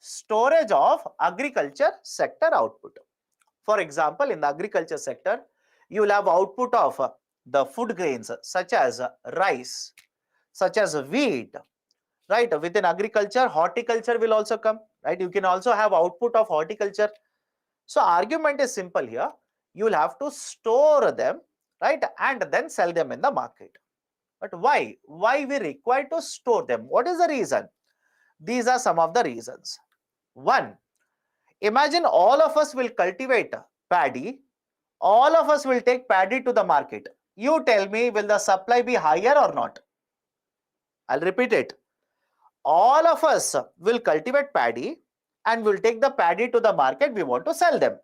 Storage of agriculture sector output. For example, in the agriculture sector, you will have output of the food grains such as rice, such as wheat, right? Within agriculture, horticulture will also come, right? You can also have output of horticulture. So argument is simple here. You will have to store them, right? And then sell them in the market. But why? Why we require to store them? What is the reason? These are some of the reasons. One, imagine all of us will cultivate paddy. All of us will take paddy to the market. You tell me, will the supply be higher or not? I'll repeat it. All of us will cultivate paddy and will take the paddy to the market. We want to sell them.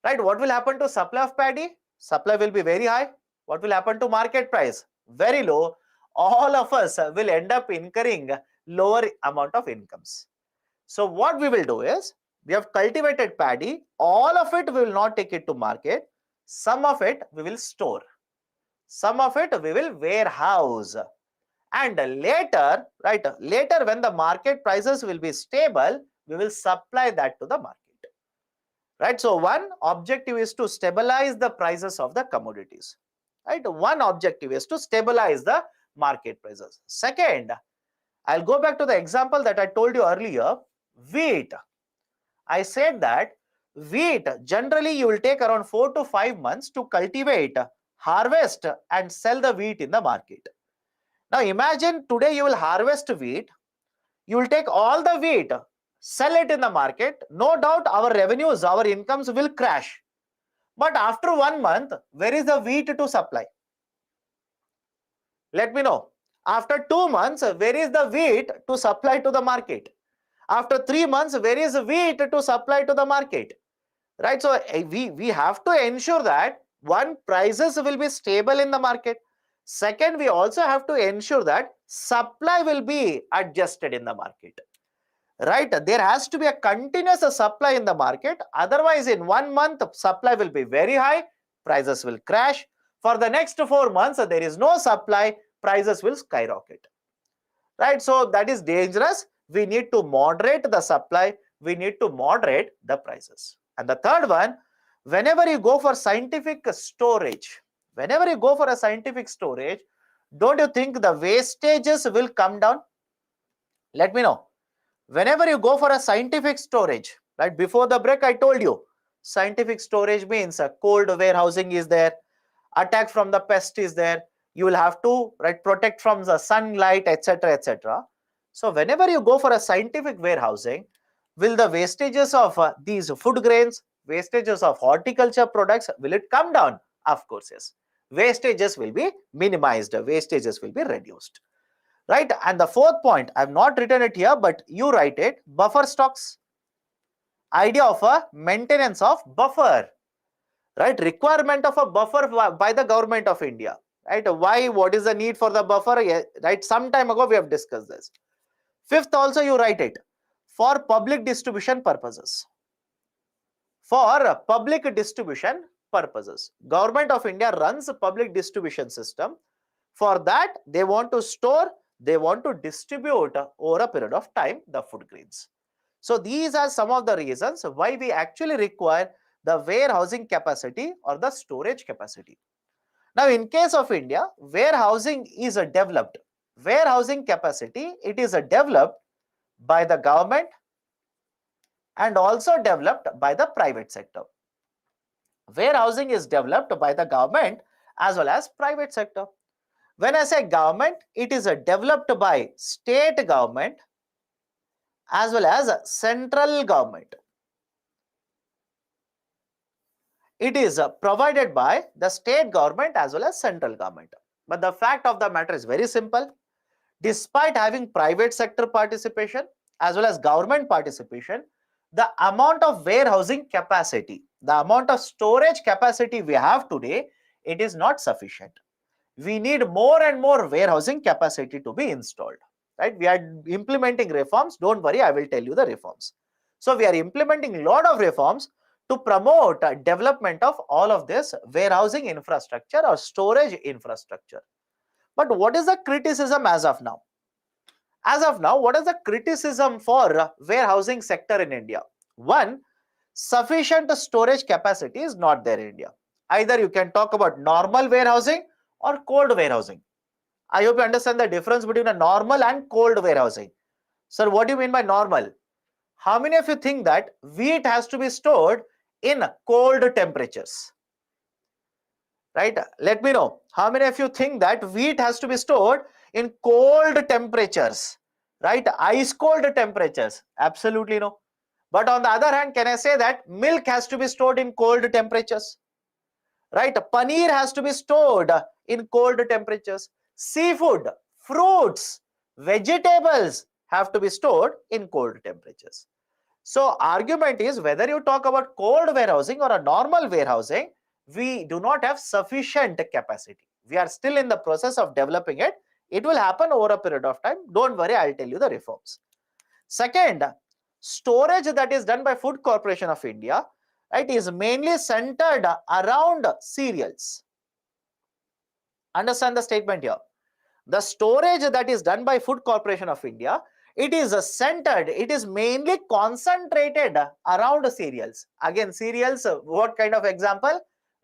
Right? What will happen to supply of paddy? Supply will be very high. What will happen to market price? Very low. All of us will end up incurring lower amount of incomes. So what we will do is, we have cultivated paddy. All of it we will not take it to market. Some of it we will store. Some of it we will warehouse. And later, right, later when the market prices will be stable, we will supply that to the market. Right, so one objective is to stabilize the prices of the commodities. Right, one objective is to stabilize the market prices. Second, I'll go back to the example that I told you earlier, wheat. I said that wheat, generally you will take around 4 to 5 months to cultivate, harvest and sell the wheat in the market. Now imagine today you will harvest wheat, you will take all the wheat, sell it in the market. No doubt our revenues, our incomes will crash. But after 1 month, where is the wheat to supply? Let me know. After 2 months, where is the wheat to supply to the market? After 3 months, where is wheat to supply to the market? Right, so we have to ensure that one, prices will be stable in the market. Second, we also have to ensure that supply will be adjusted in the market. Right, there has to be a continuous supply in the market. Otherwise, in 1 month, supply will be very high, prices will crash. For the next 4 months, there is no supply, prices will skyrocket. Right? So that is dangerous. We need to moderate the supply. We need to moderate the prices. And the third one, whenever you go for scientific storage, whenever you go for a scientific storage, don't you think the wastages will come down? Let me know. Whenever you go for a scientific storage, right, before the break I told you, scientific storage means a cold warehousing is there, attack from the pest is there, you will have to, right, protect from the sunlight, etc., etc. So whenever you go for a scientific warehousing, will the wastages of these food grains, wastages of horticulture products, will it come down? Of course, yes. Wastages will be minimized, wastages will be reduced. Right? And the fourth point, I have not written it here, but you write it, buffer stocks. Idea of a maintenance of buffer, right? Requirement of a buffer by the government of India, right? Why? What is the need for the buffer? Yeah, right? Some time ago we have discussed this. Fifth, also you write it, for public distribution purposes. For public distribution purposes. Government of India runs a public distribution system. For that, they want to store, they want to distribute over a period of time the food grains. So these are some of the reasons why we actually require the warehousing capacity or the storage capacity. Now, in case of India, warehousing is developed. Warehousing capacity, it is developed by the government and also developed by the private sector. Warehousing is developed by the government as well as private sector. When I say government, it is developed by state government as well as central government. It is provided by the state government as well as central government. But the fact of the matter is very simple. Despite having private sector participation as well as government participation, the amount of warehousing capacity, the amount of storage capacity we have today, it is not sufficient. We need more and more warehousing capacity to be installed, right? We are implementing reforms. Don't worry, I will tell you the reforms. So we are implementing a lot of reforms to promote development of all of this warehousing infrastructure or storage infrastructure. But what is the criticism as of now? As of now, what is the criticism for warehousing sector in India? One, sufficient storage capacity is not there in India. Either you can talk about normal warehousing or cold warehousing. I hope you understand the difference between a normal and cold warehousing. Sir, what do you mean by normal? How many of you think that wheat has to be stored in cold temperatures? Right? Let me know. How many of you think that wheat has to be stored in cold temperatures? Right? Ice cold temperatures? Absolutely no. But on the other hand, can I say that milk has to be stored in cold temperatures? Right? Paneer has to be stored in cold temperatures. Seafood, fruits, vegetables have to be stored in cold temperatures. So argument is, whether you talk about cold warehousing or a normal warehousing, we do not have sufficient capacity. We are still in the process of developing it. It will happen over a period of time. Don't worry, I'll tell you the reforms. Second, storage that is done by Food Corporation of India, it is mainly centered around cereals. Understand the statement here. The storage that is done by Food Corporation of India, it is centered, it is mainly concentrated around cereals. Again, cereals, what kind of example?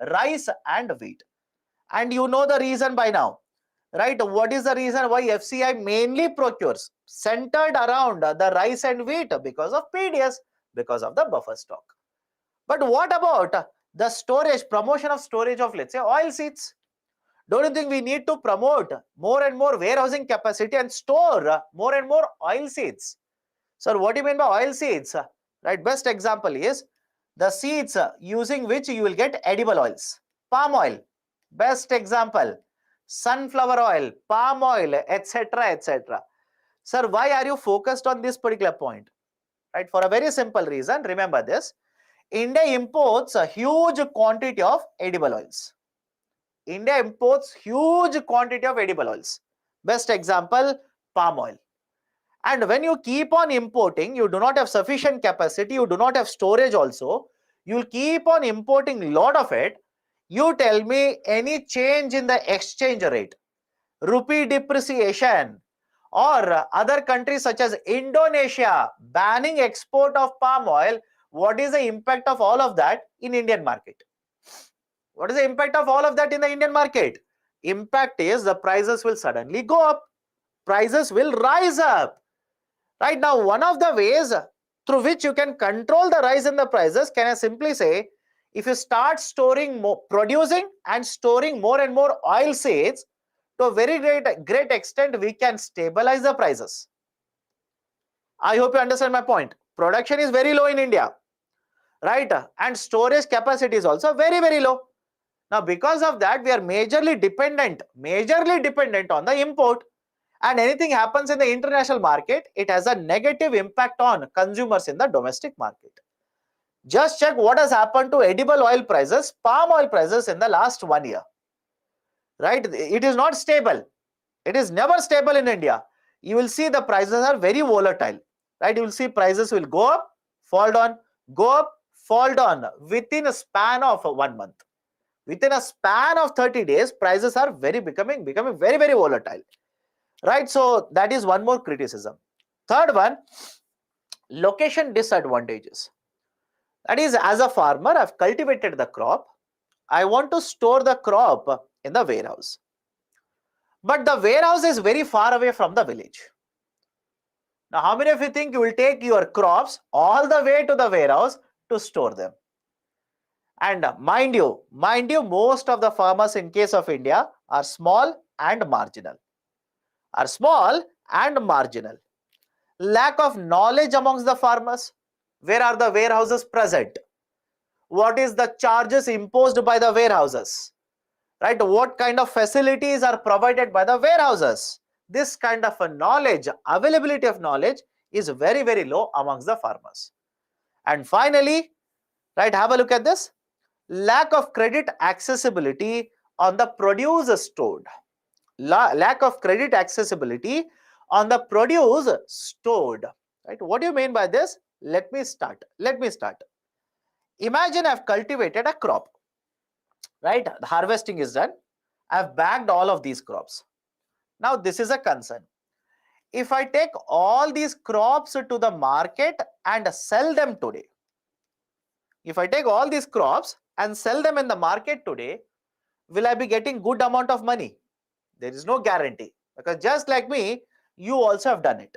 Rice and wheat. And you know the reason by now, right? What is the reason why FCI mainly procures centered around the rice and wheat? Because of PDS, because of the buffer stock. But what about the storage, promotion of storage of, let's say, oil seeds? Don't you think we need to promote more and more warehousing capacity and store more and more oil seeds? Sir, what do you mean by oil seeds? Right, best example is the seeds using which you will get edible oils. Palm oil, best example. Sunflower oil, palm oil, etc., etc. Sir, why are you focused on this particular point? Right, for a very simple reason. Remember this. India imports a huge quantity of edible oils. India imports huge quantity of edible oils. Best example, palm oil. And when you keep on importing, you do not have sufficient capacity, you do not have storage also, you will keep on importing a lot of it. You tell me any change in the exchange rate, rupee depreciation, or other countries such as Indonesia banning export of palm oil. What is the impact of all of that in Indian market? What is the impact of all of that in the Indian market? Impact is the prices will suddenly go up. Prices will rise up. Right now, one of the ways through which you can control the rise in the prices, can I simply say, if you start storing more, producing and storing more and more oil seeds, to a very great extent, we can stabilize the prices. I hope you understand my point. Production is very low in India, right? And storage capacity is also very low. Now, because of that, we are majorly dependent on the import. And anything happens in the international market, it has a negative impact on consumers in the domestic market. Just check what has happened to edible oil prices, palm oil prices in the last 1 year. Right? It is not stable. It is never stable in India. You will see the prices are very volatile. Right? You will see prices will go up, fall down, go up, fall down within a span of 1 month. Within a span of 30 days, prices are becoming very volatile. Right? So that is one more criticism. Third one, location disadvantages. That is, as a farmer, I've cultivated the crop. I want to store the crop in the warehouse. But the warehouse is very far away from the village. Now, how many of you think you will take your crops all the way to the warehouse to store them? And mind you, most of the farmers in case of India are small and marginal. Lack of knowledge amongst the farmers. Where are the warehouses present? What is the charges imposed by the warehouses? Right? What kind of facilities are provided by the warehouses? This kind of a knowledge, availability of knowledge is very low amongst the farmers. And finally, right, have a look at this. Lack of credit accessibility on the produce stored. Lack of credit accessibility on the produce stored. Right? What do you mean by this? Let me start. Imagine I've cultivated a crop. Right? The harvesting is done. I've bagged all of these crops. Now this is a concern. If I take all these crops to the market and sell them today, if I take all these crops and sell them in the market today, will I be getting good amount of money? There is no guarantee, because just like me, you also have done it.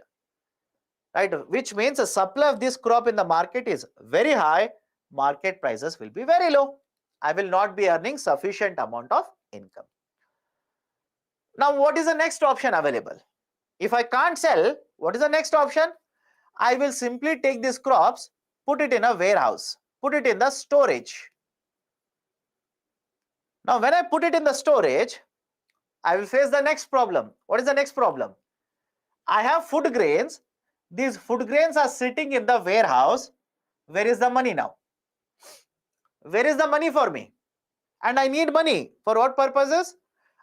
Right? Which means the supply of this crop in the market is very high, market prices will be very low. I will not be earning sufficient amount of income. Now, what is the next option available? If I can't sell, what is the next option? I will simply take these crops, put it in a warehouse, put it in the storage. Now, when I put it in the storage, I will face the next problem. What is the next problem? I have food grains. These food grains are sitting in the warehouse. Where is the money now? Where is the money for me? And I need money. For what purposes?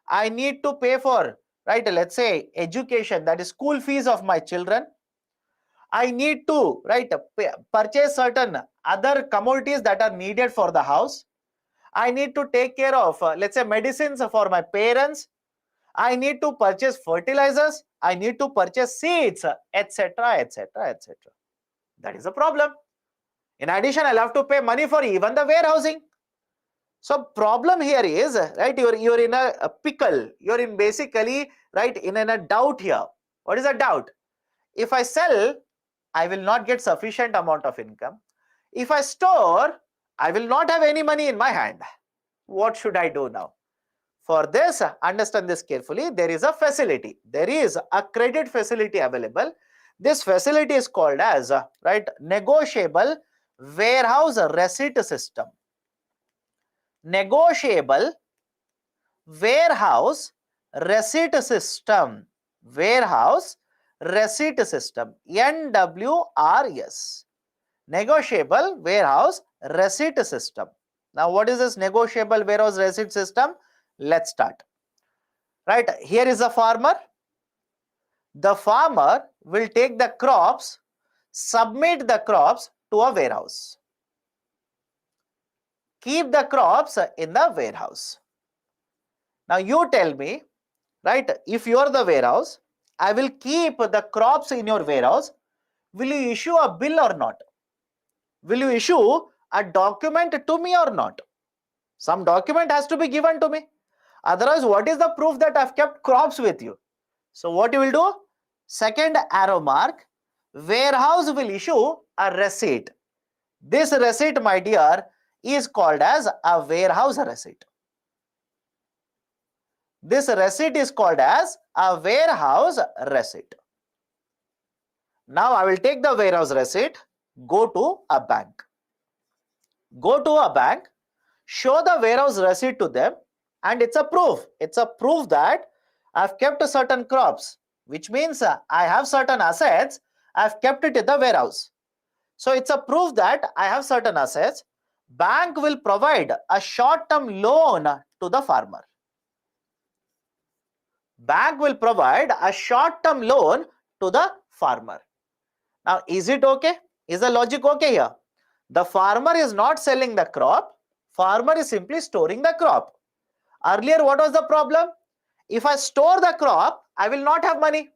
I need to pay for, right, let's say education, that is school fees of my children. I need to, right, purchase certain other commodities that are needed for the house. I need to take care of, let's say, medicines for my parents. I need to purchase fertilizers. I need to purchase seeds, etc. That is a problem. In addition, I'll have to pay money for even the warehousing. So problem here is, right, you're in a pickle. You're in basically, right, in a doubt here. What is a doubt? If I sell, I will not get sufficient amount of income. If I store, I will not have any money in my hand. What should I do now? For this, understand this carefully. There is a facility. There is a credit facility available. This facility is called as, right, negotiable warehouse receipt system. Negotiable warehouse receipt system. Warehouse receipt system. NWRS. Negotiable warehouse receipt system. Now, what is this negotiable warehouse receipt system? Let's start. Right, here is a farmer. The farmer will take the crops, submit the crops to a warehouse. keep the crops in the warehouse. Now you tell me, right, if you are the warehouse, I will keep the crops in your warehouse. Will you issue a bill or not? Will you issue a document to me or not? Some document has to be given to me. Otherwise, what is the proof that I've kept crops with you? So what you will do? Second arrow mark, warehouse will issue a receipt. This receipt, my dear, is called as a warehouse receipt. This receipt is called as a warehouse receipt. Now I will take the warehouse receipt, go to a bank. Go to a bank, show the warehouse receipt to them, and it's a proof. It's a proof that I've kept certain crops, which means I have certain assets, I've kept it in the warehouse. So it's a proof that I have certain assets. Bank will provide a short-term loan to the farmer. Bank will provide a short-term loan to the farmer. Now, is it okay? Is the logic okay here? The farmer is not selling the crop. Farmer is simply storing the crop. Earlier, what was the problem? If I store the crop, I will not have money.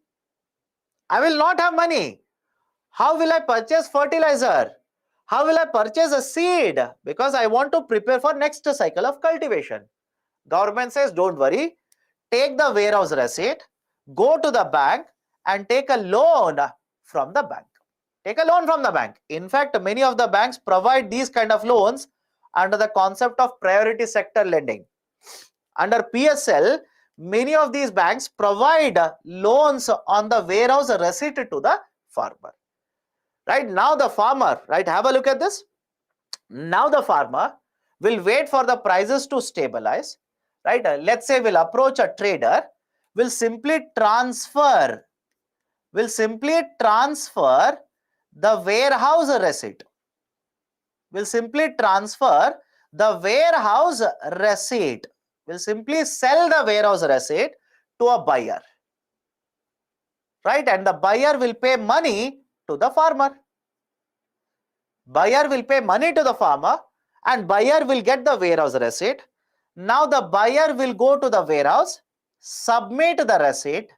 I will not have money. How will I purchase fertilizer? How will I purchase a seed? Because I want to prepare for next cycle of cultivation. Government says, don't worry. Take the warehouse receipt, go to the bank and take a loan from the bank. Take a loan from the bank. In fact, many of the banks provide these kind of loans under the concept of priority sector lending. Under PSL, many of these banks provide loans on the warehouse receipt to the farmer. Right now the farmer, right, have a look at this. Now the farmer will wait for the prices to stabilize. Right, let's say we'll approach a trader, will simply transfer the warehouse receipt. Will simply transfer the warehouse receipt. Will simply sell the warehouse receipt to a buyer. Right, and the buyer will pay money to the farmer. Buyer will pay money to the farmer and buyer will get the warehouse receipt. Now the buyer will go to the warehouse, submit the receipt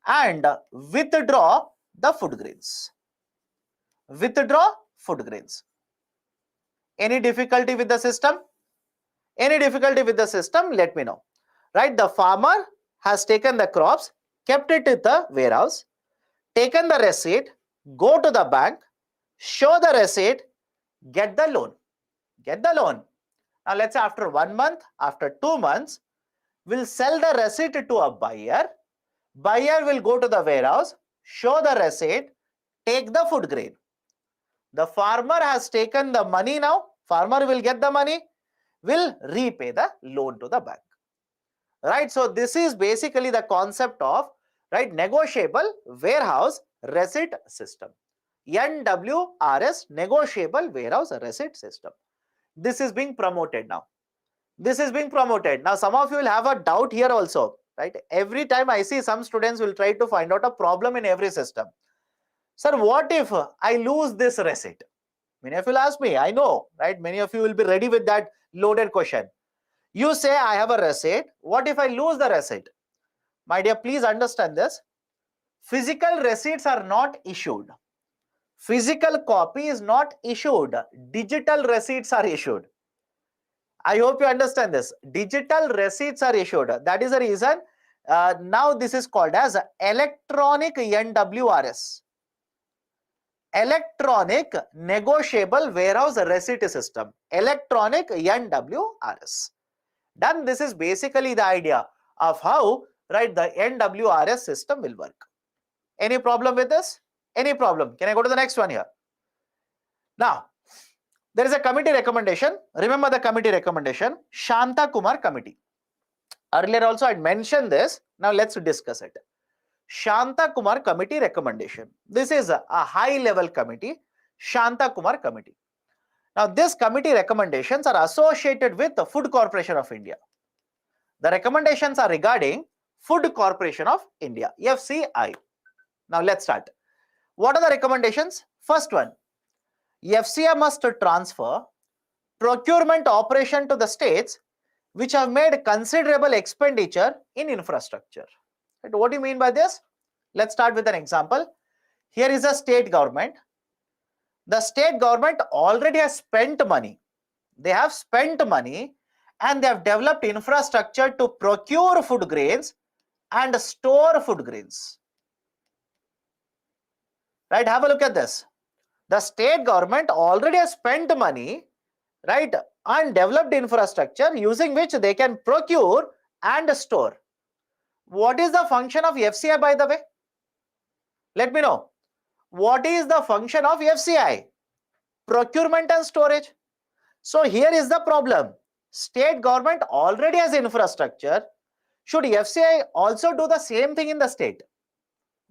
and withdraw the food grains. Withdraw food grains. Any difficulty with the system? Any difficulty with the system? Let me know. Right, the farmer has taken the crops, kept it in the warehouse, taken the receipt, go to the bank, show the receipt, get the loan. Get the loan. Now let's say after 1 month, after 2 months, we'll sell the receipt to a buyer. Buyer will go to the warehouse, show the receipt, take the food grain. The farmer has taken the money now. Farmer will get the money, will repay the loan to the bank. Right, so this is basically the concept of, right, negotiable warehouse receipt system. NWRS, negotiable warehouse receipt system. This is being promoted now. This is being promoted. Now, some of you will have a doubt here also, right? Every time I see some students will try to find out a problem in every system. Sir, what if I lose this receipt? Many of you will ask me, I know, right? Many of you will be ready with that loaded question. You say, I have a receipt. What if I lose the receipt? My dear, please understand this. Physical receipts are not issued. Physical copy is not issued. Digital receipts are issued. I hope you understand this. Digital receipts are issued. That is the reason now this is called as electronic NWRS. Electronic negotiable warehouse receipt system. Electronic NWRS. Done. This is basically the idea of how, right, the NWRS system will work. Any problem with this? Any problem? Can I go to the next one here? Now, there is a committee recommendation. Remember the committee recommendation, Shanta Kumar committee. Earlier also I mentioned this. Now let's discuss it. Shanta Kumar committee recommendation. This is a high level committee, Shanta Kumar committee. Now this committee recommendations are associated with the Food Corporation of India. The recommendations are regarding Food Corporation of India, FCI. Now let's start. What are the recommendations? First one, FCI must transfer procurement operation to the states which have made considerable expenditure in infrastructure. Right? What do you mean by this? Let's start with an example. Here is a state government. The state government already has spent money. They have spent money and they have developed infrastructure to procure food grains and store food grains. Right? Have a look at this. The state government already has spent money, right, and developed infrastructure using which they can procure and store. What is the function of FCI, by the way? Let me know. What is the function of FCI? Procurement and storage. So here is the problem. State government already has infrastructure. Should FCI also do the same thing in the state?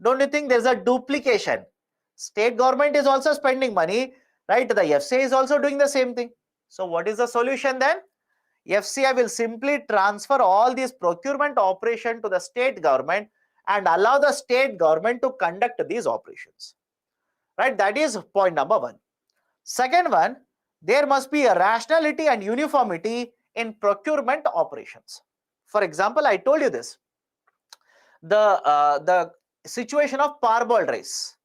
Don't you think there's a duplication? State government is also spending money, right? The FCI is also doing the same thing. So what is the solution then? FCI will simply transfer all these procurement operation to the state government and allow the state government to conduct these operations. Right? That is point number one. Second one, there must be a rationality and uniformity in procurement operations. For example, I told you this. The situation of parboiled rice.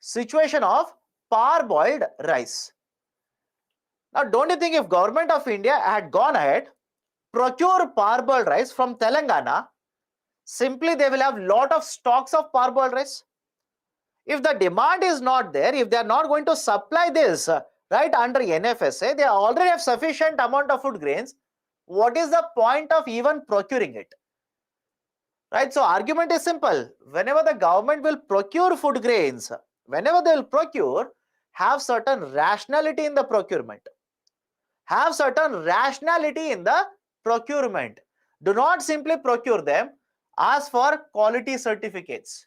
Situation of parboiled rice. Now, don't you think if government of India had gone ahead, procure parboiled rice from Telangana, simply they will have lot of stocks of parboiled rice. If the demand is not there, if they are not going to supply this, right, under NFSA, they already have sufficient amount of food grains. What is the point of even procuring it? Right, so argument is simple. Whenever the government will procure food grains, whenever they will procure, have certain rationality in the procurement. Have certain rationality in the procurement. Do not simply procure them. Ask for quality certificates.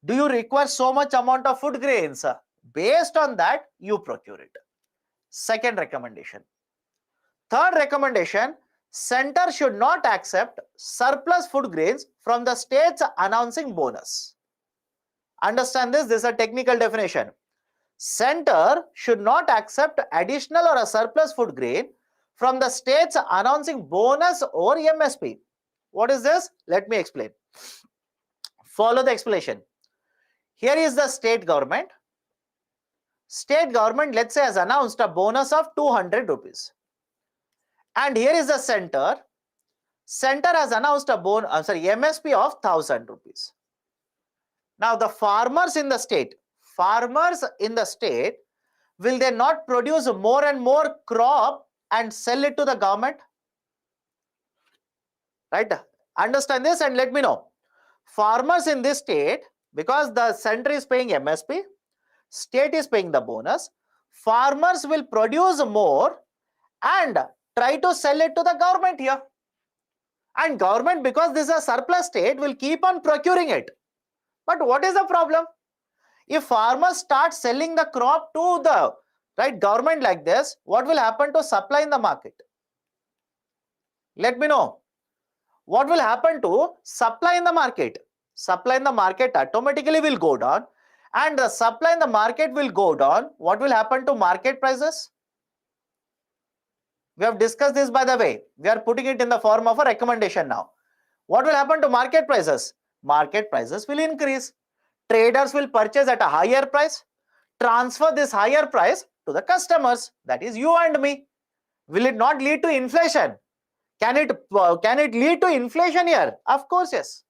Do you require so much amount of food grains? Based on that, you procure it. Second recommendation. Third recommendation, center should not accept surplus food grains from the states announcing bonus. Understand this, this is a technical definition. Center should not accept additional or a surplus food grain from the states announcing bonus or MSP. What is this? Let me explain. Follow the explanation. Here is the state government. State government, let's say, has announced a bonus of 200 rupees. And here is the center. Center has announced a MSP of 1000 rupees. Now the farmers in the state, will they not produce more and more crop and sell it to the government? Right? Understand this and let me know. Farmers in this state, because the center is paying MSP, state is paying the bonus, farmers will produce more and try to sell it to the government here. And government, because this is a surplus state, will keep on procuring it. But what is the problem? If farmers start selling the crop to the government like this, what will happen to supply in the market? Let me know. What will happen to supply in the market? Supply in the market automatically will go down, and the supply in the market will go down. What will happen to market prices? We have discussed this, by the way. We are putting it in the form of a recommendation now. What will happen to market prices? Market prices will increase. Traders will purchase at a higher price, transfer this higher price to the customers, that is you and me. Will it not lead to inflation? Can it lead to inflation here? Of course, yes.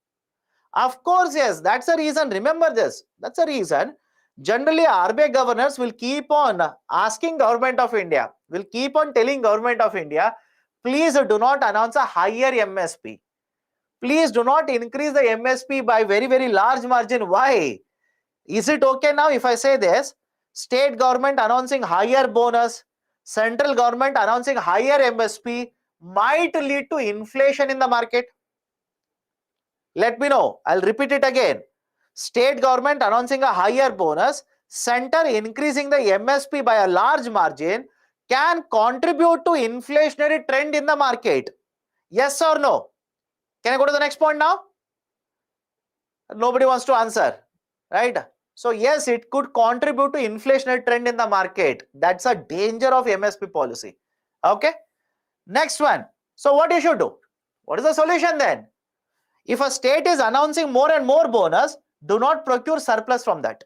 Of course, yes. That's the reason. Remember this. That's the reason. Generally, RBI governors will keep on asking Government of India, will keep on telling Government of India, please do not announce a higher MSP. Please do not increase the MSP by very, very large margin. Why? Is it okay now if I say this? State government announcing higher bonus, central government announcing higher MSP might lead to inflation in the market. Let me know. I'll repeat it again. State government announcing a higher bonus, center increasing the MSP by a large margin can contribute to inflationary trend in the market. Yes or no? Can I go to the next point now? Nobody wants to answer, right? So yes, it could contribute to inflationary trend in the market. That's a danger of MSP policy. Okay. Next one. So what you should do? What is the solution then? If a state is announcing more and more bonus, do not procure surplus from that.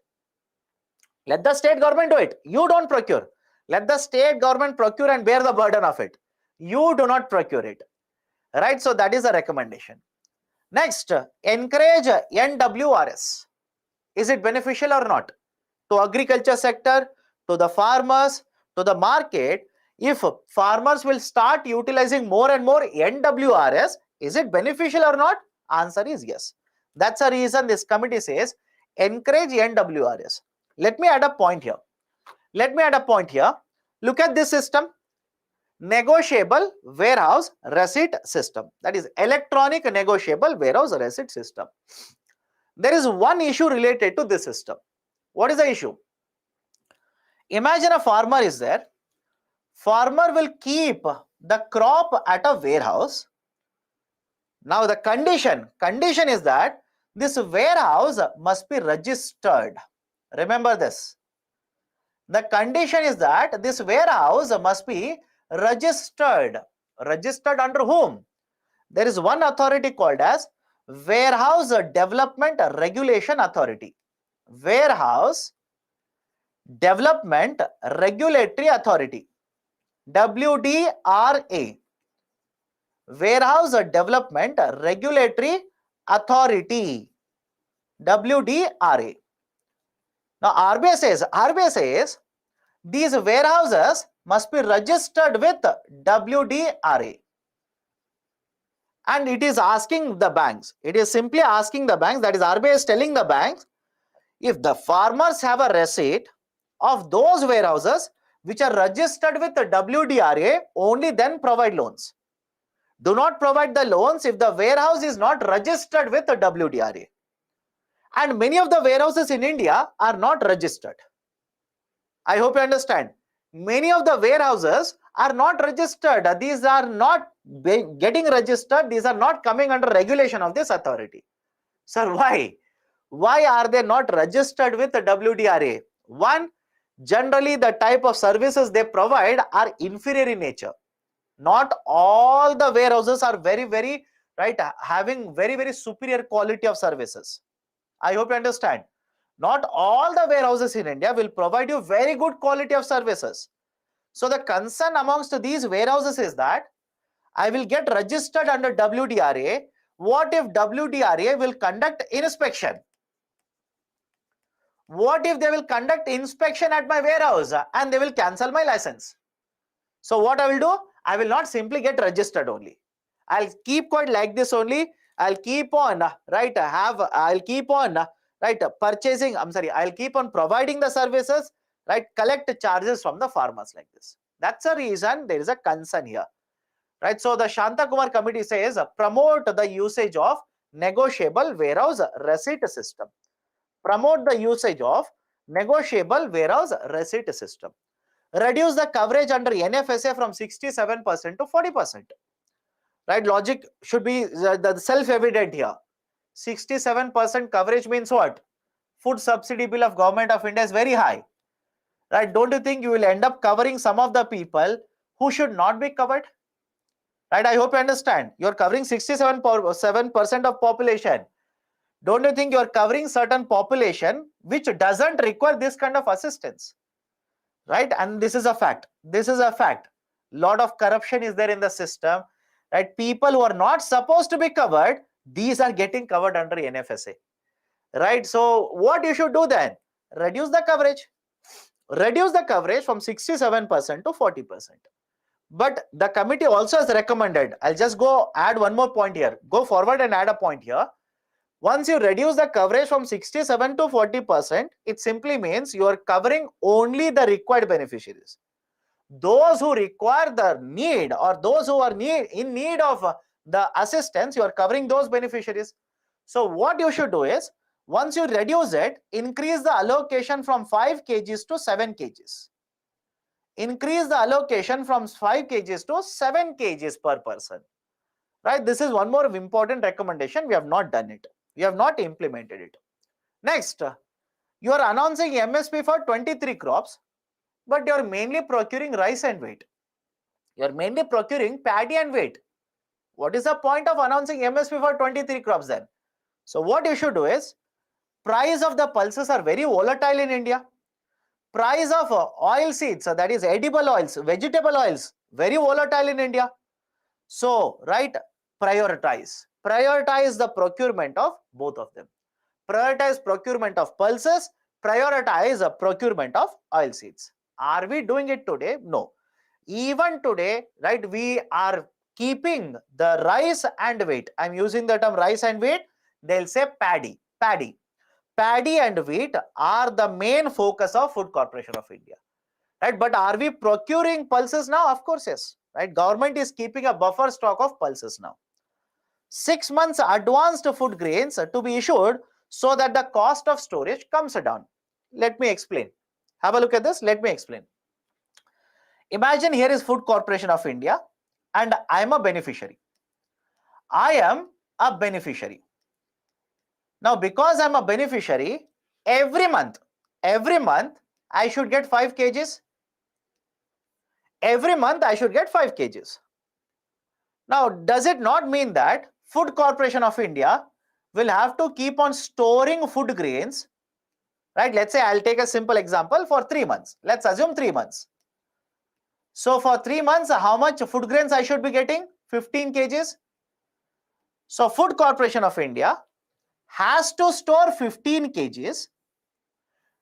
Let the state government do it. You don't procure. Let the state government procure and bear the burden of it. You do not procure it. Right? So that is a recommendation. Next, encourage NWRS. Is it beneficial or not? To agriculture sector, to the farmers, to the market, if farmers will start utilizing more and more NWRS, is it beneficial or not? Answer is yes. That's the reason this committee says encourage NWRS. Let me add a point here. Look at this system. Negotiable warehouse receipt system. That is electronic negotiable warehouse receipt system. There is one issue related to this system. What is the issue? Imagine a farmer is there. Farmer will keep the crop at a warehouse. Now the condition is that this warehouse must be registered. Remember this. The condition is that this warehouse must be registered. Registered under whom? There is one authority called as Warehouse Development Regulation Authority. Warehouse Development Regulatory Authority. WDRA. Warehouse Development Regulatory Authority. WDRA. Now RBI says these warehouses must be registered with WDRA. And it is asking the banks. It is simply asking the banks, that is RBI is telling the banks, if the farmers have a receipt of those warehouses which are registered with the WDRA, only then provide loans. Do not provide the loans if the warehouse is not registered with the WDRA. And many of the warehouses in India are not registered. I hope you understand. Many of the warehouses are not registered. These are not getting registered. These are not coming under regulation of this authority. Sir, why? Why are they not registered with the WDRA? One, generally the type of services they provide are inferior in nature. Not all the warehouses are very having very superior quality of services. I hope you understand. Not all the warehouses in India will provide you very good quality of services. So the concern amongst these warehouses is that I will get registered under WDRA. What if WDRA will conduct inspection? What if they will conduct inspection at my warehouse and they will cancel my license? So what I will do? I will not simply get registered only. I'll keep quiet like this only. I'll keep on purchasing. I'll keep on providing the services, collect charges from the farmers like this. That's the reason there is a concern here. Right. So the Shanta Kumar committee says promote the usage of negotiable warehouse receipt system. Promote the usage of negotiable warehouse receipt system. Reduce the coverage under NFSA from 67% to 40%. Right, logic should be the self-evident here. 67% coverage means what? Food subsidy bill of Government of India is very high. Right, don't you think you will end up covering some of the people who should not be covered? Right, I hope you understand. You're covering 67% of population. Don't you think you're covering certain population which doesn't require this kind of assistance? Right, and this is a fact. Lot of corruption is there in the system. Right, people who are not supposed to be covered, these are getting covered under NFSA. Right, so what you should do then? Reduce the coverage. Reduce the coverage from 67% to 40%. But the committee also has recommended, I'll just go add one more point here. Go forward and add a point here. Once you reduce the coverage from 67 to 40%, it simply means you are covering only the required beneficiaries. Those who require the need or those who are in need of the assistance, you are covering those beneficiaries. So what you should do is, once you reduce it, increase the allocation from 5 kgs to 7 kgs. Increase the allocation from 5 kgs to 7 kgs per person. Right? This is one more important recommendation. We have not done it. We have not implemented it. Next, You are announcing MSP for 23 crops, but you are mainly procuring rice and wheat. You are mainly procuring paddy and wheat. What is the point of announcing MSP for 23 crops then? So what you should do is, price of the pulses are very volatile in India. Price of oil seeds, that is edible oils, vegetable oils, very volatile in India. So, right, prioritize the procurement of both of them. Prioritize procurement of pulses, prioritize procurement of oil seeds. Are we doing it today? No. Even today, right, we are keeping the rice and wheat. I'm using the term rice and wheat. They'll say paddy. Paddy and wheat are the main focus of Food Corporation of India, right? But are we procuring pulses now? Of course, yes, right? Government is keeping a buffer stock of pulses now. 6 months advanced food grains to be issued so that the cost of storage comes down. Let me explain. Have a look at this. Let me explain. Imagine here is Food Corporation of India and I am a beneficiary. I am a beneficiary. Now, because I'm a beneficiary, every month, I should get 5 kgs. Every month, I should get 5 kgs. Now, does it not mean that Food Corporation of India will have to keep on storing food grains, right? Let's say I'll take a simple example for 3 months. Let's assume 3 months. So, for 3 months, how much food grains I should be getting? 15 kgs. So, Food Corporation of India has to store 15 kgs,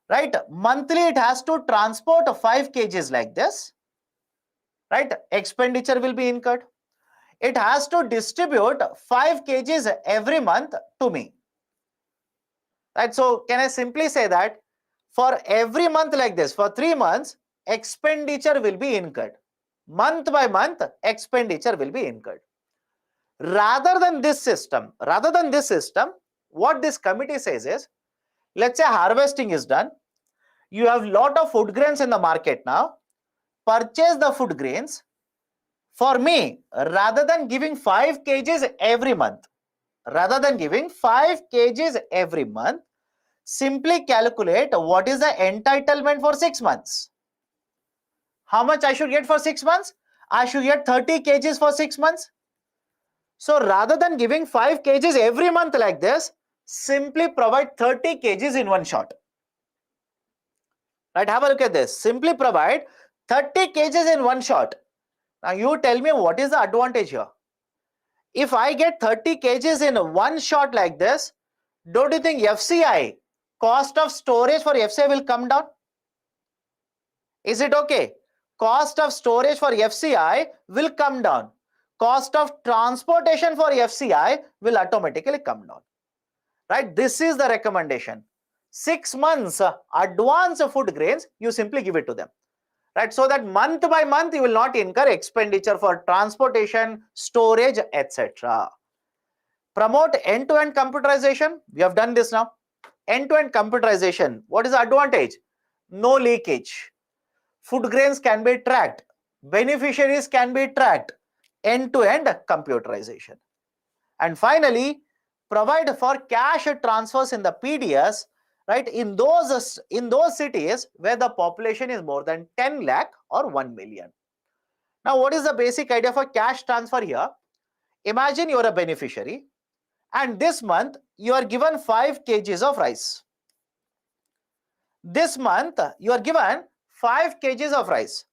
right? Monthly, it has to transport 5 kgs like this, right? Expenditure will be incurred. It has to distribute 5 kgs every month to me, right? So, can I simply say that for every month like this, for 3 months, expenditure will be incurred. Month by month, expenditure will be incurred. Rather than this system, what this committee says is, let's say harvesting is done. You have lot of food grains in the market now. Purchase the food grains. For me, rather than giving 5 kgs every month, simply calculate what is the entitlement for 6 months. How much I should get for 6 months? I should get 30 kgs for 6 months. So rather than giving 5 kgs every month like this, simply provide 30 kgs in one shot. Right, have a look at this. Simply provide 30 kgs in one shot. Now you tell me what is the advantage here? If I get 30 kgs in one shot like this, don't you think FCI, cost of storage for FCI will come down? Is it okay? Cost of storage for FCI will come down. Cost of transportation for FCI will automatically come down. Right? This is the recommendation. 6 months advance food grains, you simply give it to them. Right? So that month by month you will not incur expenditure for transportation, storage, etc. Promote end-to-end computerization. We have done this now. End-to-end computerization. What is the advantage? No leakage. Food grains can be tracked. Beneficiaries can be tracked. End-to-end computerization. And finally, provide for cash transfers in the PDS, right, in those cities where the population is more than 10 lakh or 1 million. Now, what is the basic idea for cash transfer here? Imagine you are a beneficiary and this month you are given 5 kgs of rice. This month you are given 5 kgs of rice.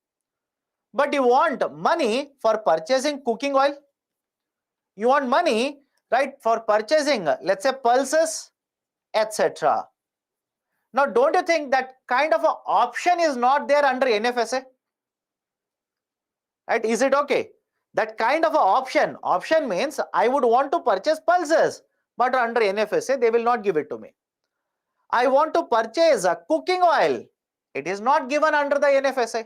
But you want money for purchasing cooking oil. You want money, right, for purchasing, let's say, pulses, etc. Now, don't you think that kind of an option is not there under NFSA? Right? Is it okay? That kind of an option means I would want to purchase pulses, but under NFSA, they will not give it to me. I want to purchase a cooking oil. It is not given under the NFSA.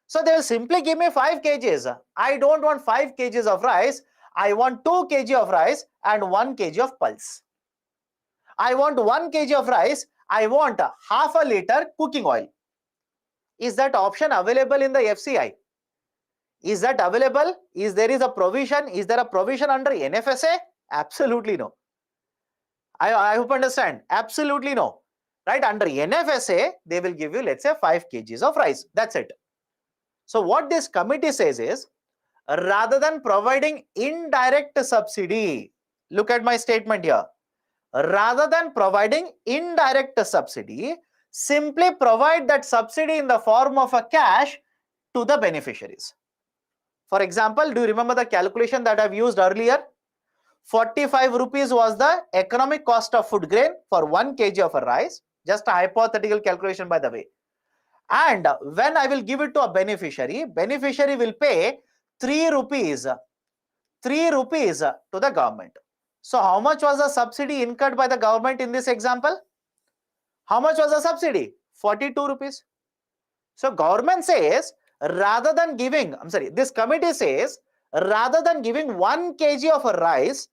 So they will simply give me 5 kgs. I don't want 5 kgs of rice. I want 2 kg of rice and 1 kg of pulse. I want 1 kg of rice. I want half a liter cooking oil. Is that option available in the FCI? Is that available? Is there a provision? Is there a provision under NFSA? Absolutely no. I hope you understand. Absolutely no. right? Under NFSA, they will give you, let's say, 5 kgs of rice. That's it. So what this committee says is, rather than providing indirect subsidy, look at my statement here, rather than providing indirect subsidy, simply provide that subsidy in the form of a cash to the beneficiaries. For example, do you remember the calculation that I've used earlier? 45 rupees was the economic cost of food grain for 1 kg of a rice. Just a hypothetical calculation, by the way. And when I will give it to a beneficiary, beneficiary will pay 3 rupees to the government. So how much was the subsidy incurred by the government in this example? How much was the subsidy? 42 rupees. So government says, rather than giving, this committee says, rather than giving 1 kg of a rice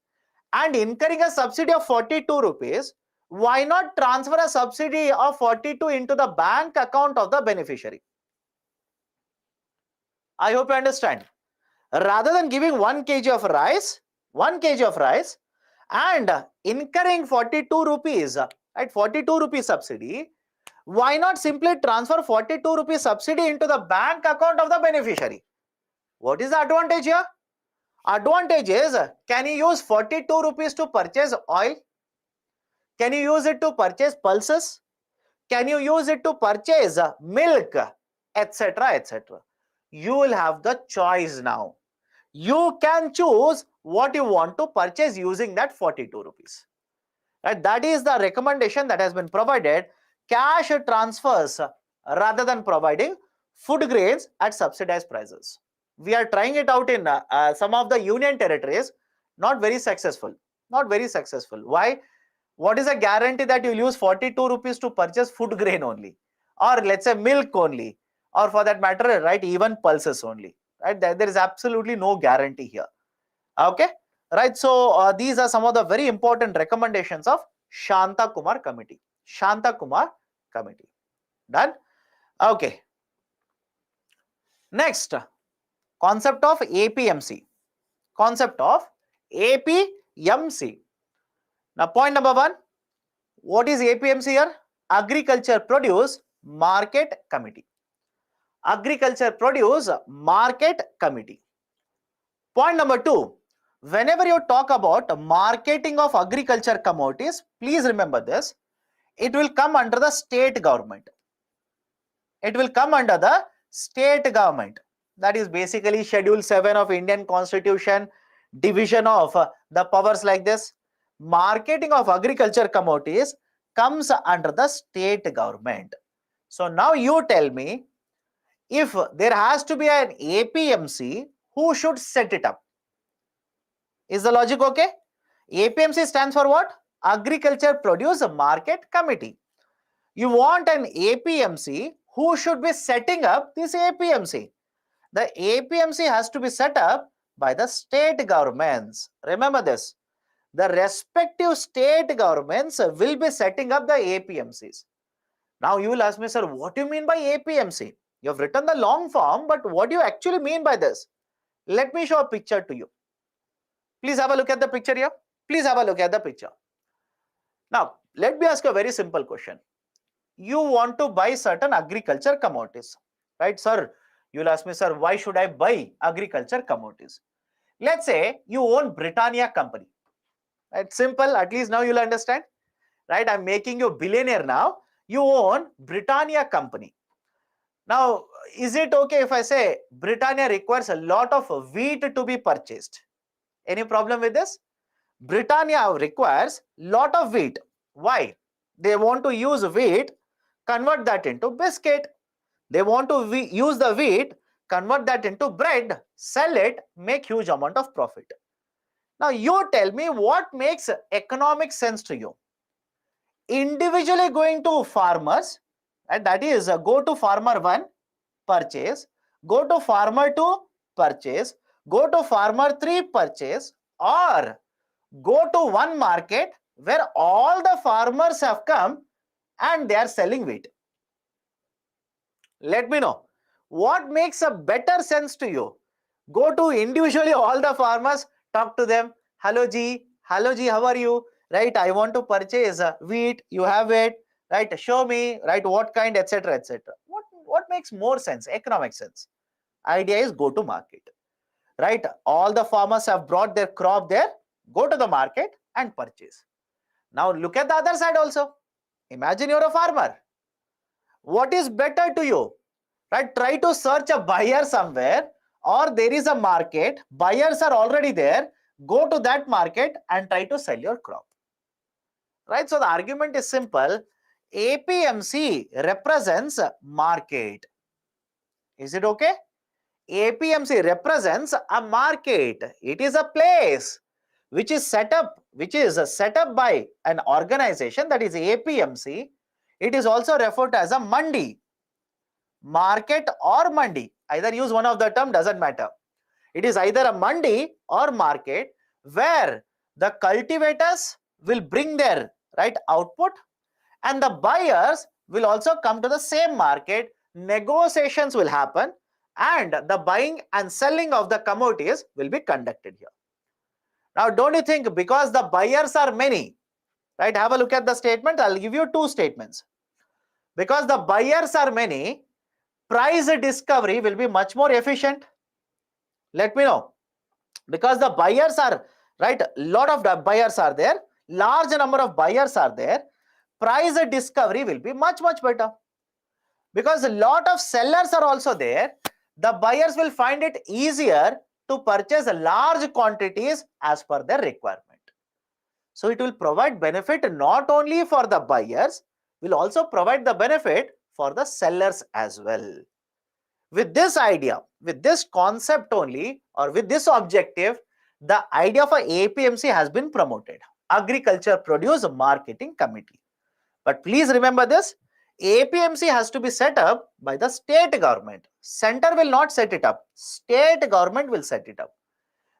and incurring a subsidy of 42 rupees, why not transfer a subsidy of 42 into the bank account of the beneficiary? I hope you understand. Rather than giving 1 kg of rice, and incurring 42 rupees, right, 42 rupees subsidy, why not simply transfer 42 rupees subsidy into the bank account of the beneficiary? What is the advantage here? Advantage is, can you use 42 rupees to purchase oil? Can you use it to purchase pulses? Can you use it to purchase milk, etc., etc.? You will have the choice now. You can choose what you want to purchase using that 42 rupees. Right? That is the recommendation that has been provided. Cash transfers rather than providing food grains at subsidized prices. We are trying it out in some of the union territories. Not very successful. Not very successful. Why? What is a guarantee that you'll use 42 rupees to purchase food grain only? Or let's say milk only? Or for that matter, right, even pulses only? Right? There is absolutely no guarantee here. Okay? Right? So, these are some of the very important recommendations of Shanta Kumar Committee. Shanta Kumar Committee. Done? Okay. Next, concept of APMC. Concept of APMC. Now, point number 1. What is APMC here? Agriculture Produce Market Committee. Agriculture Produce Market Committee. Point number 2. Whenever you talk about marketing of agriculture commodities, please remember this. It will come under the state government. It will come under the state government. That is basically Schedule 7 of Indian Constitution, division of the powers like this. Marketing of agriculture commodities comes under the state government. So now you tell me, if there has to be an APMC, who should set it up? Is the logic okay? APMC stands for what? Agriculture Produce Market Committee. You want an APMC, who should be setting up this APMC? The APMC has to be set up by the state governments. Remember this. The respective state governments will be setting up the APMCs. Now you will ask me, sir, what do you mean by APMC? You have written the long form, but what do you actually mean by this? Let me show a picture to you. Please have a look at the picture here. Please have a look at the picture. Now, let me ask you a very simple question. You want to buy certain agriculture commodities, right, sir? You will ask me, sir, why should I buy agriculture commodities? Let's say you own Britannia company. Right? Simple, at least now you'll understand. Right? I'm making you billionaire now. You own Britannia company. Now, is it okay if I say Britannia requires a lot of wheat to be purchased? Any problem with this? Britannia requires lot of wheat. Why? They want to use wheat, convert that into biscuit. They want to use the wheat, convert that into bread, sell it, make huge amount of profit. Now you tell me what makes economic sense to you. Individually going to farmers, and that is go to farmer 1, purchase, go to farmer 2, purchase, go to farmer 3, purchase, or go to one market where all the farmers have come and they are selling wheat. Let me know what makes a better sense to you. Go to individually all the farmers, talk to them. Hello ji, how are you? Right, I want to purchase wheat. You have it. right? Show me, right, what kind, etc., etc. What makes more sense, economic sense? Idea is go to market, right? All the farmers have brought their crop there, go to the market and purchase. Now look at the other side also. Imagine you're a farmer. What is better to you, right? Try to search a buyer somewhere, or there is a market, buyers are already there, go to that market and try to sell your crop, right? So the argument is simple. APMC represents market. Is it okay? APMC represents a market. It is a place which is set up by an organization, that is APMC. It is also referred to as a mandi. Market or mandi, either use one of the term, doesn't matter. It is either a mandi or market where the cultivators will bring their right output and the buyers will also come to the same market. Negotiations will happen and the buying and selling of the commodities will be conducted here. Now, don't you think because the buyers are many, right? Have a look at the statement. I'll give you two statements. Because the buyers are many, price discovery will be much more efficient. Let me know. Because the buyers are, right, lot of the buyers are there, large number of buyers are there, price discovery will be much better. Because a lot of sellers are also there, the buyers will find it easier to purchase large quantities as per their requirement. So it will provide benefit not only for the buyers, will also provide the benefit for the sellers as well. With this idea, with this concept only, or with this objective, the idea of a APMC has been promoted, Agriculture Produce Marketing Committee. But please remember this, APMC has to be set up by the state government. Center will not set it up, state government will set it up.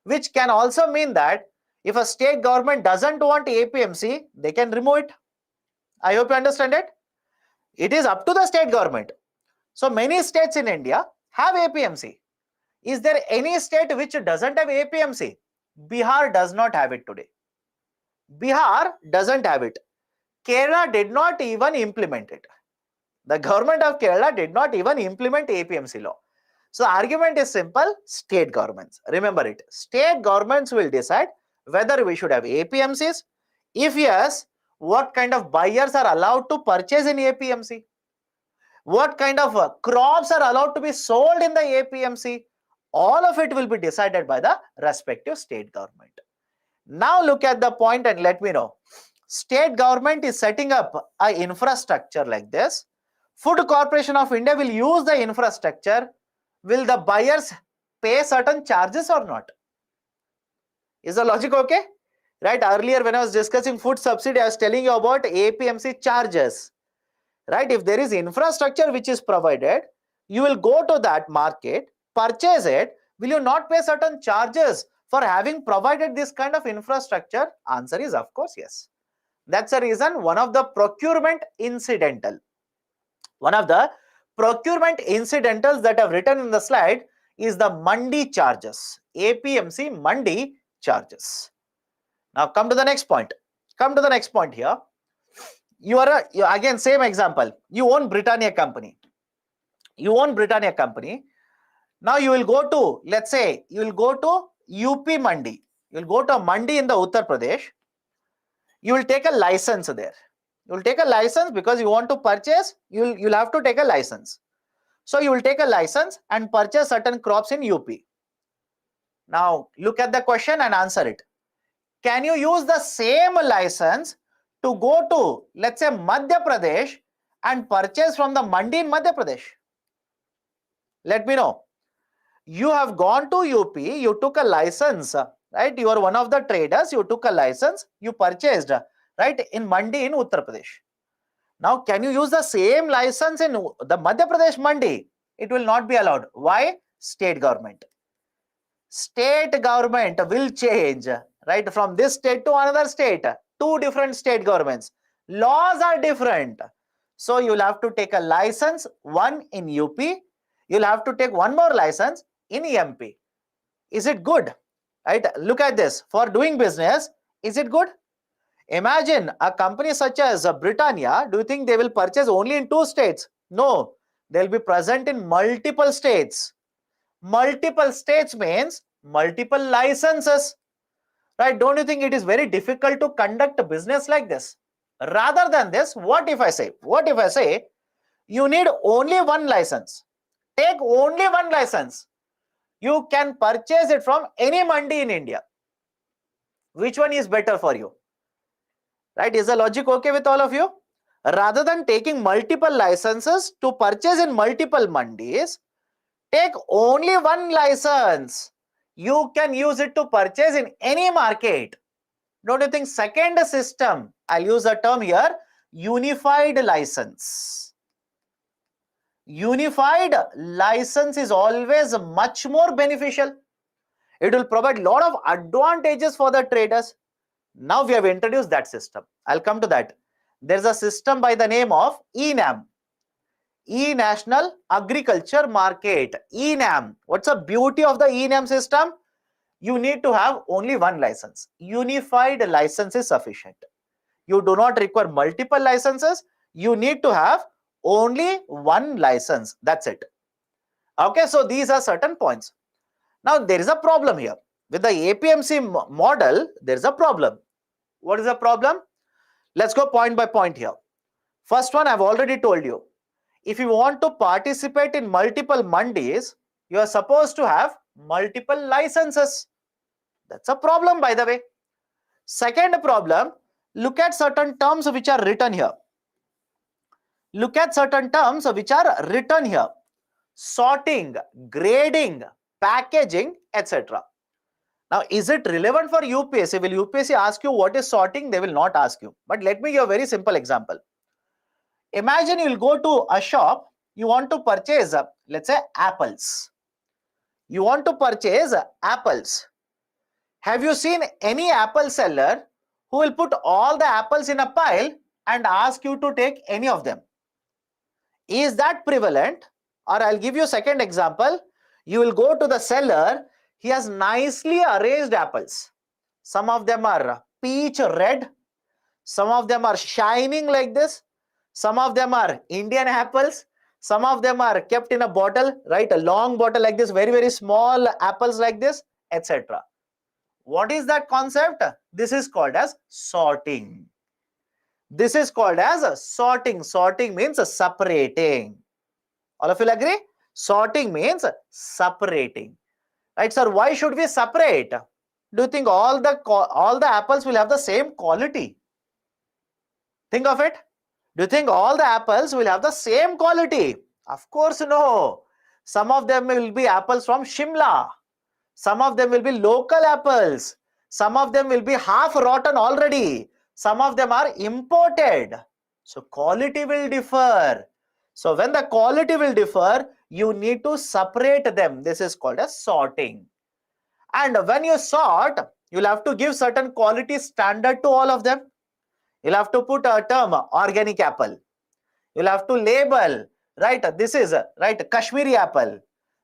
Which can also mean that if a state government doesn't want APMC, they can remove it. I hope you understand it. It is up to the state government. So many states in India have APMC. Is there any state which doesn't have APMC? Bihar does not have it today. Bihar doesn't have it. Kerala did not even implement it. The government of Kerala did not even implement APMC law. So the argument is simple, state governments. Remember it. State governments will decide whether we should have APMCs. If yes, what kind of buyers are allowed to purchase in APMC? What kind of crops are allowed to be sold in the APMC? All of it will be decided by the respective state government. Now look at the point and let me know. State government is setting up an infrastructure like this. Food Corporation of India will use the infrastructure. Will the buyers pay certain charges or not? Is the logic okay? Right, earlier when I was discussing food subsidy, I was telling you about APMC charges. Right, if there is infrastructure which is provided, you will go to that market, purchase it. Will you not pay certain charges for having provided this kind of infrastructure? Answer is of course yes. That's the reason one of the procurement incidentals that I've written in the slide is the mandi charges, APMC mandi charges. Now come to the next point. Here. You again same example. You own Britannia company. Now you will go to, let's say, you will go to UP mandi. You will go to a mandi in the Uttar Pradesh. You will take a license there. You will take a license because you want to purchase. You'll have to take a license. So you will take a license and purchase certain crops in UP. Now look at the question and answer it. Can you use the same license to go to, let's say, Madhya Pradesh and purchase from the mandi in Madhya Pradesh? Let me know. You have gone to UP, you took a license, right? You are one of the traders, you took a license, you purchased, right, in mandi in Uttar Pradesh. Now, can you use the same license in the Madhya Pradesh mandi? It will not be allowed. Why? State government. State government will change, right, from this state to another state. Two different state governments. Laws are different. So you'll have to take a license, one in UP. You'll have to take one more license in MP. Is it good? Right? Look at this. For doing business, is it good? Imagine a company such as Britannia, do you think they will purchase only in 2 states? No, they'll be present in multiple states. Multiple states means multiple licenses, right? Don't you think it is very difficult to conduct a business like this? Rather than this, what if I say you need only one license? Take only one license. You can purchase it from any mandi in India. Which one is better for you? Right? Is the logic okay with all of you? Rather than taking multiple licenses to purchase in multiple mandis, take only one license. You can use it to purchase in any market. Don't you think second system, I'll use a term here, unified license. Unified license is always much more beneficial. It will provide a lot of advantages for the traders. Now we have introduced that system. I'll come to that. There's a system by the name of ENAM. E-National Agriculture Market. ENAM. What's the beauty of the ENAM system? You need to have only one license. Unified license is sufficient. You do not require multiple licenses. You need to have only one license. That's it. Okay, so these are certain points. Now there is a problem here. With the APMC model, there is a problem. What is the problem? Let's go point by point here. First one, I've already told you. If you want to participate in multiple mandis, you are supposed to have multiple licenses. That's a problem, by the way. Second problem, look at certain terms which are written here. Look at certain terms which are written here. Sorting, grading, packaging, etc. Now, is it relevant for UPSC? Will UPSC ask you what is sorting? They will not ask you. But let me give a very simple example. Imagine you will go to a shop, you want to purchase, let's say, apples. You want to purchase apples. Have you seen any apple seller who will put all the apples in a pile and ask you to take any of them? Is that prevalent? Or I'll give you a second example. You will go to the seller, he has nicely arranged apples. Some of them are peach red. Some of them are shining like this. Some of them are Indian apples. Some of them are kept in a bottle, right? A long bottle like this, very, very small apples like this, etc. What is that concept? This is called as sorting. This is called as sorting. Sorting means separating. All of you agree? Sorting means separating. Right, sir? Why should we separate? Do you think all the apples will have the same quality? Think of it. Do you think all the apples will have the same quality? Of course, no. Some of them will be apples from Shimla. Some of them will be local apples. Some of them will be half rotten already. Some of them are imported. So quality will differ. So when the quality will differ, you need to separate them. This is called as sorting. And when you sort, you'll have to give certain quality standard to all of them. You'll have to put a term organic apple. You'll have to label, right? This is right Kashmiri apple.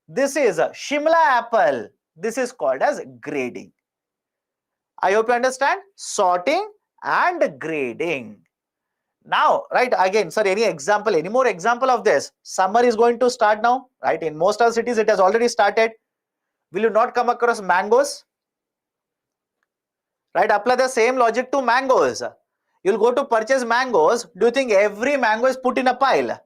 This is Shimla apple. This is called as grading. I hope you understand. Sorting and grading. Now, right, again, sir, any more example of this? Summer is going to start now, right? In most of the cities, it has already started. Will you not come across mangoes? Right, apply the same logic to mangoes. You'll go to purchase mangoes. Do you think every mango is put in a pile?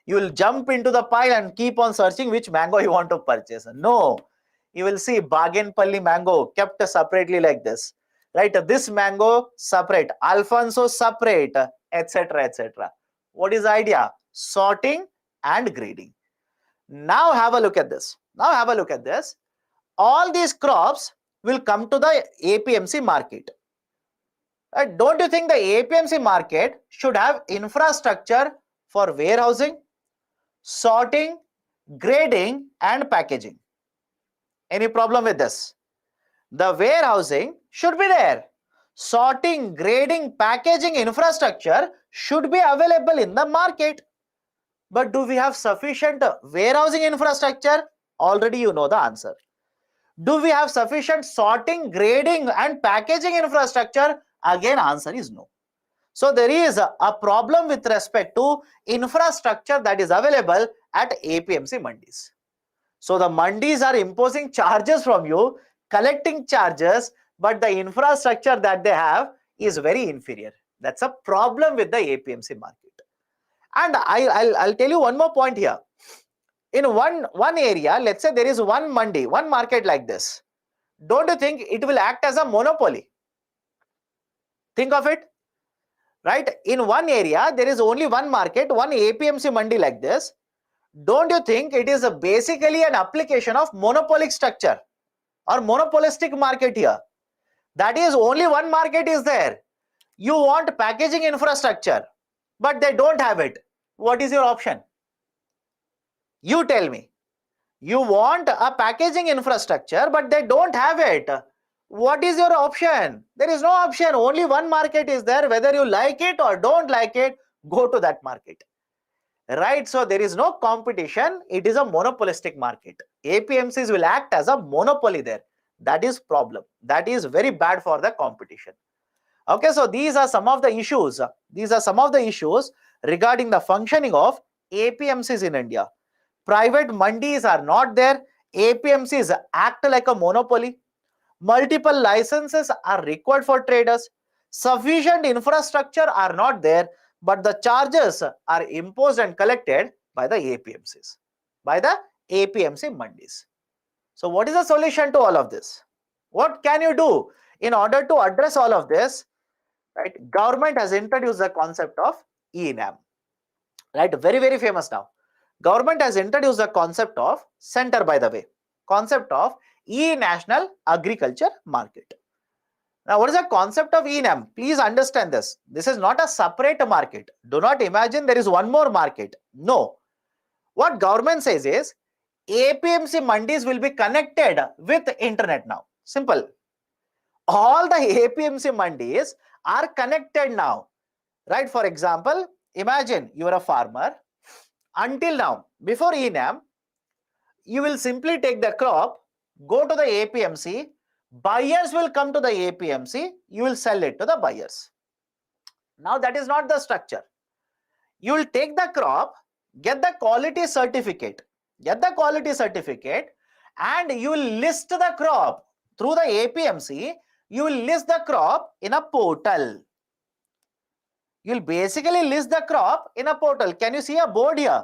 You will jump into the pile and keep on searching which mango you want to purchase. No, you will see Bagenpalli mango kept separately like this. Right, this mango separate, Alfonso separate, etc., etc. What is the idea? Sorting and grading. Now have a look at this. All these crops will come to the APMC market. Don't you think the APMC market should have infrastructure for warehousing, sorting, grading, and packaging? Any problem with this? The warehousing should be there. Sorting, grading, packaging infrastructure should be available in the market. But do we have sufficient warehousing infrastructure? Already you know the answer. Do we have sufficient sorting, grading, and packaging infrastructure? Again, answer is no. So there is a problem with respect to infrastructure that is available at APMC mandis. So the mandis are imposing charges from you, collecting charges, but the infrastructure that they have is very inferior. That's a problem with the APMC market. And I'll tell you one more point here. In one area, let's say there is one mandi, one market like this. Don't you think it will act as a monopoly? Think of it. Right? In one area, there is only one market, one APMC mandi like this. Don't you think it is basically an application of monopolic structure or monopolistic market here? That is, only one market is there. You want packaging infrastructure, but they don't have it. What is your option? You tell me. You want a packaging infrastructure, but they don't have it. What is your option? There is no option. Only one market is there. Whether you like it or don't like it, go to that market. Right? So there is no competition. It is a monopolistic market. APMCs will act as a monopoly there. That is problem. That is very bad for the competition. Okay, so these are some of the issues. These are some of the issues regarding the functioning of APMCs in India. Private mandis are not there. APMCs act like a monopoly. Multiple licenses are required for traders. Sufficient infrastructure are not there, but the charges are imposed and collected by the APMCs, by the APMC mandis. So what is the solution to all of this? What can you do in order to address all of this? Right? Government has introduced the concept of e-NAM. Right? Very, very famous now. Government has introduced the concept of, center by the way, concept of e-National Agriculture Market. Now, what is the concept of e-NAM? Please understand this. This is not a separate market. Do not imagine there is one more market. No. What government says is, APMC mandis will be connected with internet now. Simple. All the APMC mandis are connected now. Right? For example, imagine you are a farmer. Until now, before e-NAM, you will simply take the crop, go to the APMC, buyers will come to the APMC, you will sell it to the buyers. Now that is not the structure. You will take the crop, get the quality certificate, and you will list the crop through the APMC. You will list the crop in a portal. You will basically list the crop in a portal. Can you see a board here?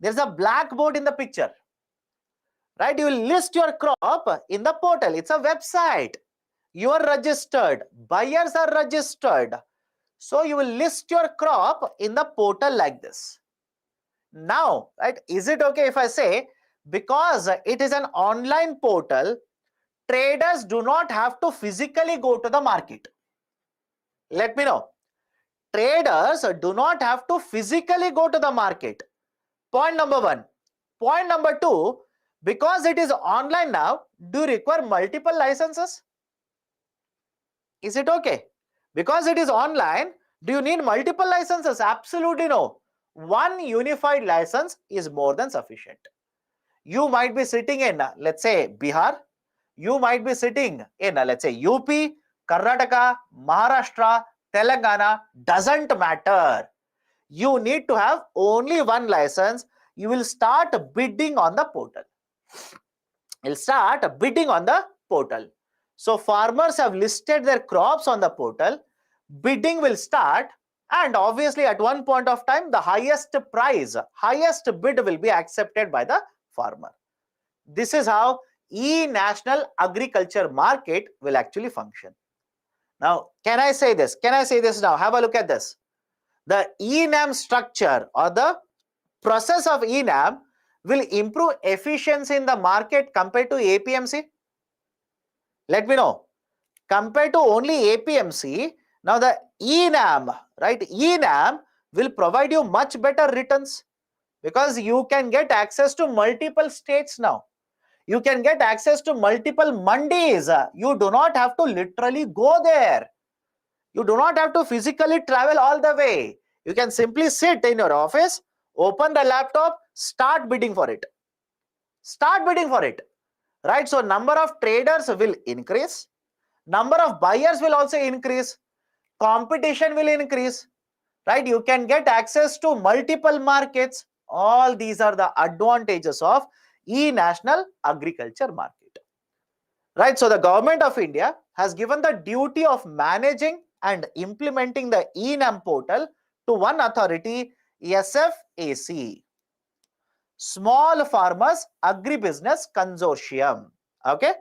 There's a black board in the picture. Right? You will list your crop in the portal. It's a website. You are registered. Buyers are registered. So you will list your crop in the portal like this. Now, right, is it okay if I say, because it is an online portal, traders do not have to physically go to the market? Let me know. Traders do not have to physically go to the market. Point number one. Point number two, because it is online now, do you require multiple licenses? Is it okay? Because it is online, do you need multiple licenses? Absolutely no. One unified license is more than sufficient. You might be sitting in, let's say, Bihar. You might be sitting in, let's say, UP, Karnataka, Maharashtra, Telangana. Doesn't matter. You need to have only one license. You will start bidding on the portal. You'll start bidding on the portal. So farmers have listed their crops on the portal. Bidding will start, and obviously at one point of time, the highest price, highest bid will be accepted by the farmer. This is how e-National Agriculture Market will actually function. Now, can I say this? Can I say this now? Have a look at this. The e-NAM structure or the process of e-NAM will improve efficiency in the market compared to APMC? Let me know. Compared to only APMC, now the e-NAM, right? e-NAM will provide you much better returns because you can get access to multiple states now. You can get access to multiple mandis. You do not have to literally go there. You do not have to physically travel all the way. You can simply sit in your office, open the laptop, start bidding for it. Start bidding for it. Right? So number of traders will increase. Number of buyers will also increase. competition will increase, right? You can get access to multiple markets. All these are the advantages of e-national agriculture market, right? So the government of India has given the duty of managing and implementing the e-NAM portal to one authority, SFAC, Small Farmers Agribusiness Consortium. Okay,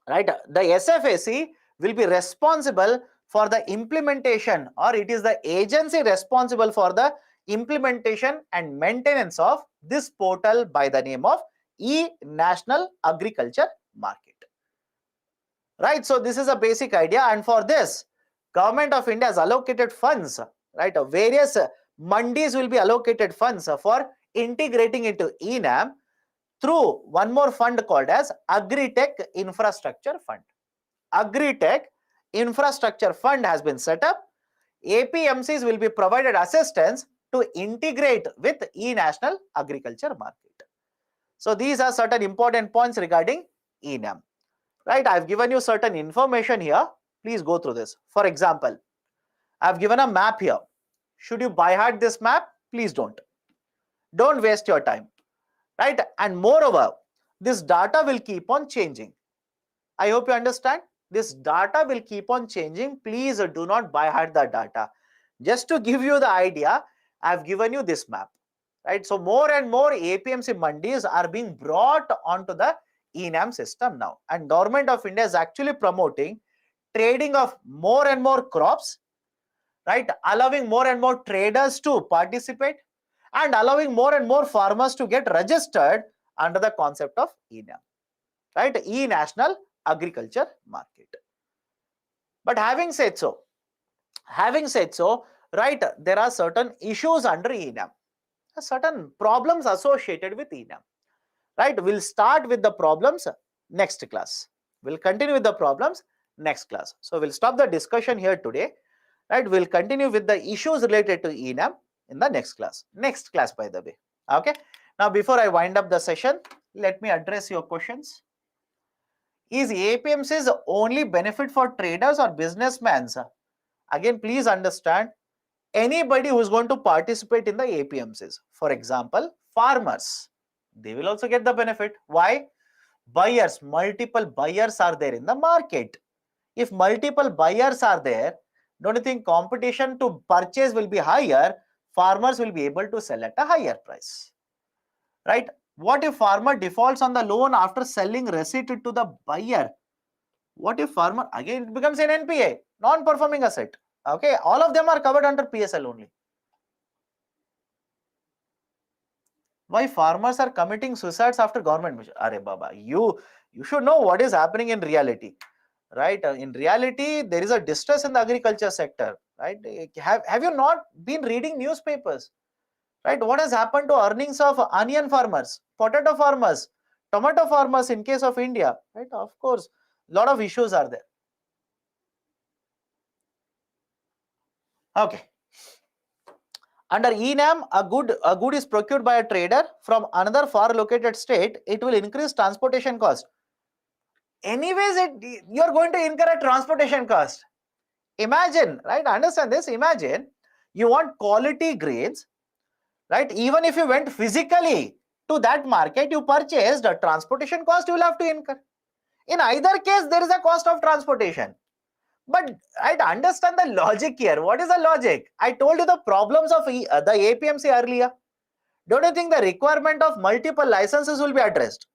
right? The SFAC will be responsible for the implementation, or it is the agency responsible for the implementation and maintenance of this portal by the name of e-National Agriculture Market. Right, so this is a basic idea, and for this, Government of India has allocated funds, right? Various mandis will be allocated funds for integrating into e-NAM through one more fund called as Agritech Infrastructure Fund. Agritech Infrastructure Fund has been set up. APMCs will be provided assistance to integrate with e-National Agriculture Market. So these are certain important points regarding e-NAM. Right, I've given you certain information here. Please go through this. For example, I've given a map here. Should you by heart this map? Please don't. Don't waste your time. Right, and moreover, this data will keep on changing. I hope you understand. This data will keep on changing. Please do not by heart the data. Just to give you the idea, I've given you this map. Right, so more and more APMC mandis are being brought onto the e-NAM system now, and Government of India is actually promoting trading of more and more crops, right? Allowing more and more traders to participate and allowing more and more farmers to get registered under the concept of e-NAM, right? E-National Agriculture Market. But having said so, right, there are certain issues under e-NAM, certain problems associated with e-NAM. Right, we'll start with the problems next class. We'll continue with the problems next class. So we'll stop the discussion here today. Right, we'll continue with the issues related to e-NAM in the next class. Next class, by the way. Okay. Now, before I wind up the session, let me address your questions. Is APMCs only benefit for traders or businessmen? Again, please understand, anybody who is going to participate in the APMCs, for example, farmers, they will also get the benefit. Why? Buyers, multiple buyers are there in the market. If multiple buyers are there, don't you think competition to purchase will be higher? Farmers will be able to sell at a higher price. Right? What if farmer defaults on the loan after selling receipt to the buyer? What if farmer, again it becomes an NPA, non-performing asset. Okay, all of them are covered under PSL only. Why farmers are committing suicides after government measure? Are Baba, you should know what is happening in reality, right? In reality, there is a distress in the agriculture sector, right? Have you not been reading newspapers, right? What has happened to earnings of onion farmers, potato farmers, tomato farmers in case of India, right? Of course, a lot of issues are there. Okay. Under e-NAM, a good is procured by a trader from another far located state. It will increase transportation cost. Anyways, you are going to incur a transportation cost. Imagine, right? Understand this. Imagine you want quality grains, right? Even if you went physically to that market, you purchased, a transportation cost you will have to incur. In either case, there is a cost of transportation. But I understand the logic here. What is the logic? I told you the problems of the APMC earlier. Don't you think the requirement of multiple licenses will be addressed?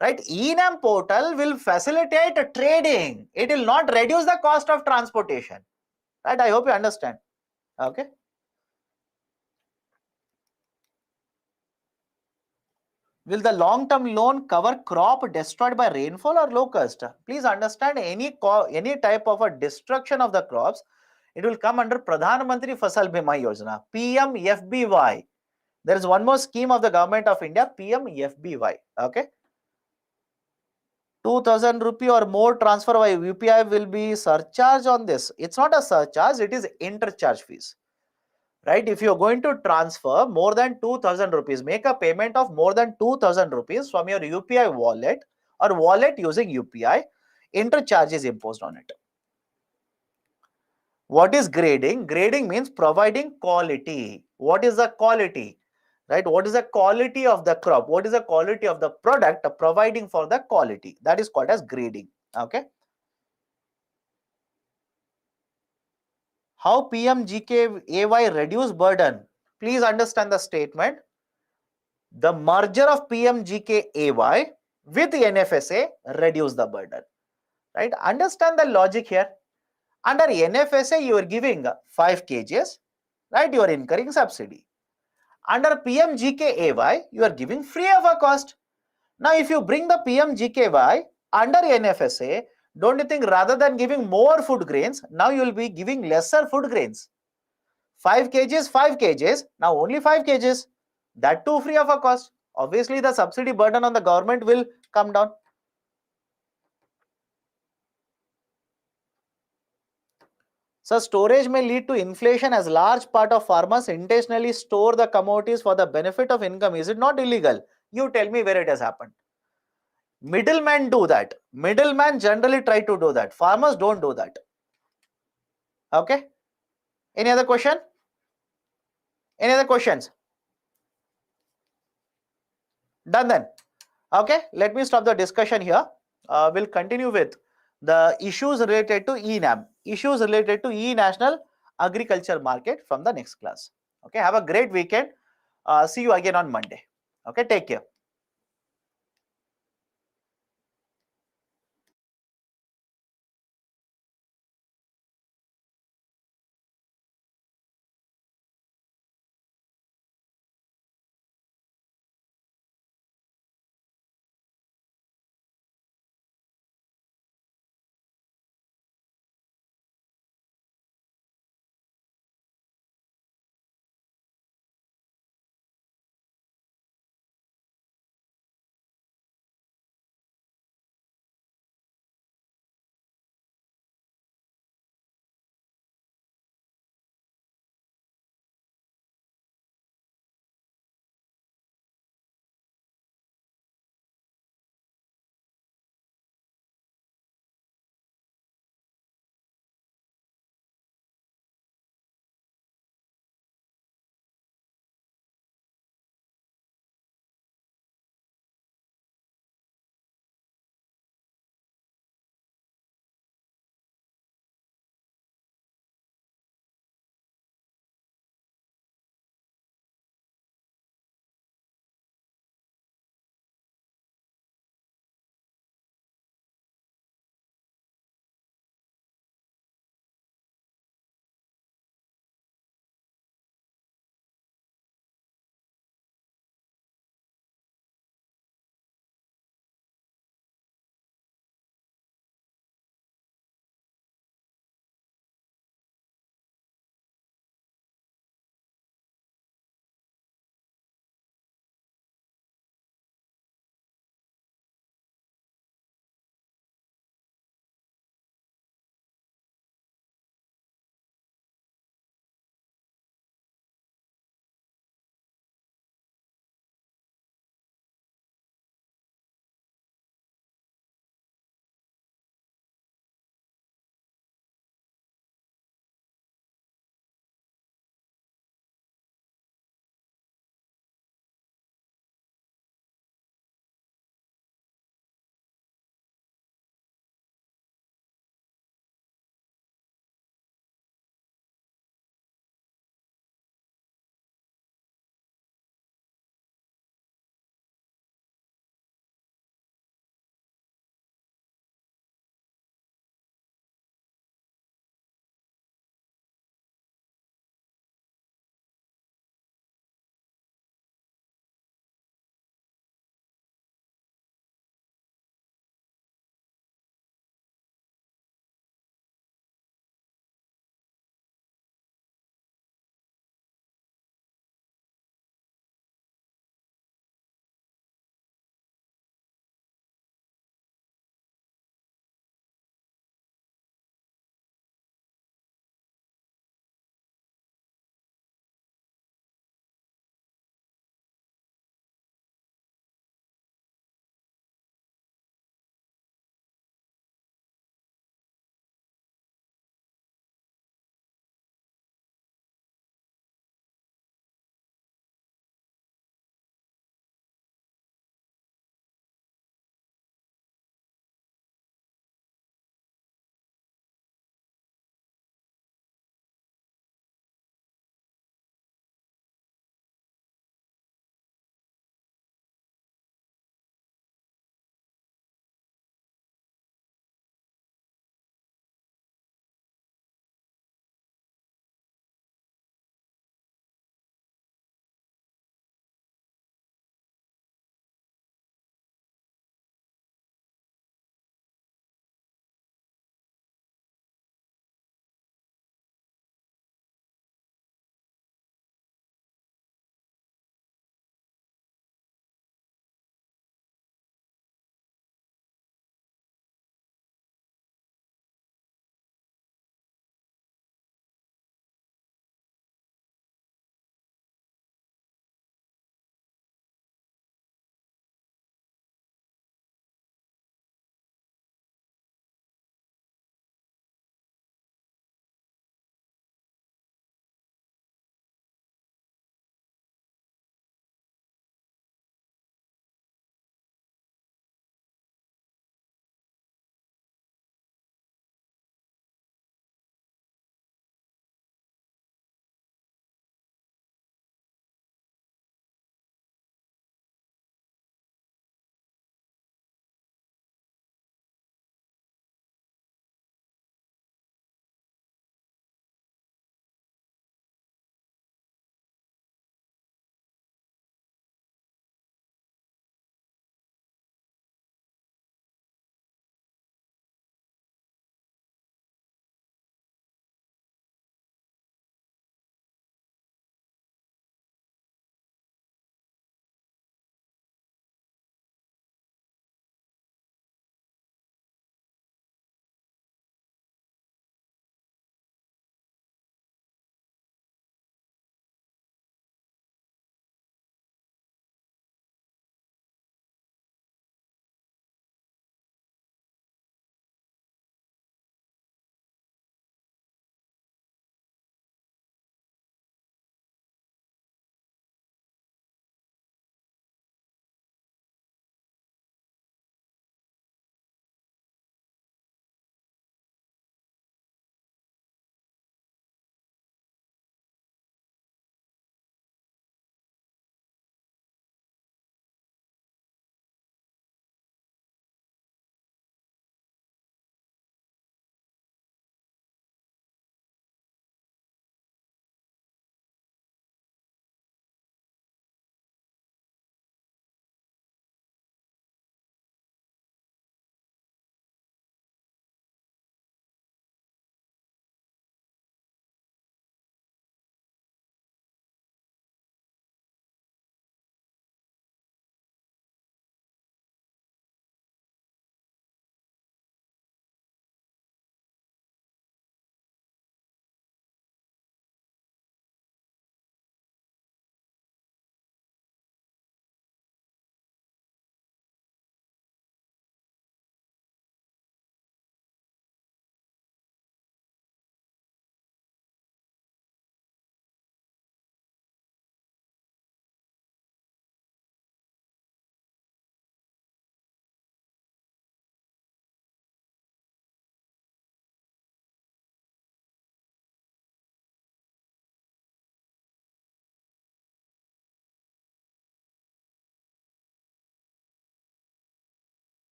Right? e-NAM portal will facilitate trading. It will not reduce the cost of transportation. Right? I hope you understand. Okay. Will the long-term loan cover crop destroyed by rainfall or locust? Please understand, any type of a destruction of the crops, it will come under Pradhan Mantri Fasal Bima Yojana, PMFBY. There is one more scheme of the Government of India, PMFBY. Okay. 2,000 rupee or more transfer by UPI will be surcharge on this. It's not a surcharge, it is intercharge fees. Right? If you're going to transfer more than 2,000 rupees, make a payment of more than 2,000 rupees from your UPI wallet or wallet using UPI, intercharge is imposed on it. What is grading? Grading means providing quality. What is the quality? Right? What is the quality of the crop? What is the quality of the product? Providing for the quality. That is called as grading. Okay. How PMGKAY reduce burden? Please understand the statement. The merger of PMGKAY with the NFSA reduce the burden. Right? Understand the logic here. Under NFSA, you are giving 5 kgs, right? You are incurring subsidy. Under PMGKAY, you are giving free of a cost. Now, if you bring the PMGKY under NFSA, don't you think rather than giving more food grains, now you will be giving lesser food grains? 5 kgs, 5 kgs, now only 5 kgs. That too free of a cost. Obviously, the subsidy burden on the government will come down. So storage may lead to inflation as large part of farmers intentionally store the commodities for the benefit of income. Is it not illegal? You tell me where it has happened. Middlemen do that. Middlemen generally try to do that. Farmers don't do that. Okay. Any other question? Any other questions? Done then. Okay. Let me stop the discussion here. We'll continue with the issues related to ENAM. Issues related to E-National Agriculture Market from the next class. Okay. Have a great weekend. See you again on Monday. Okay. Take care.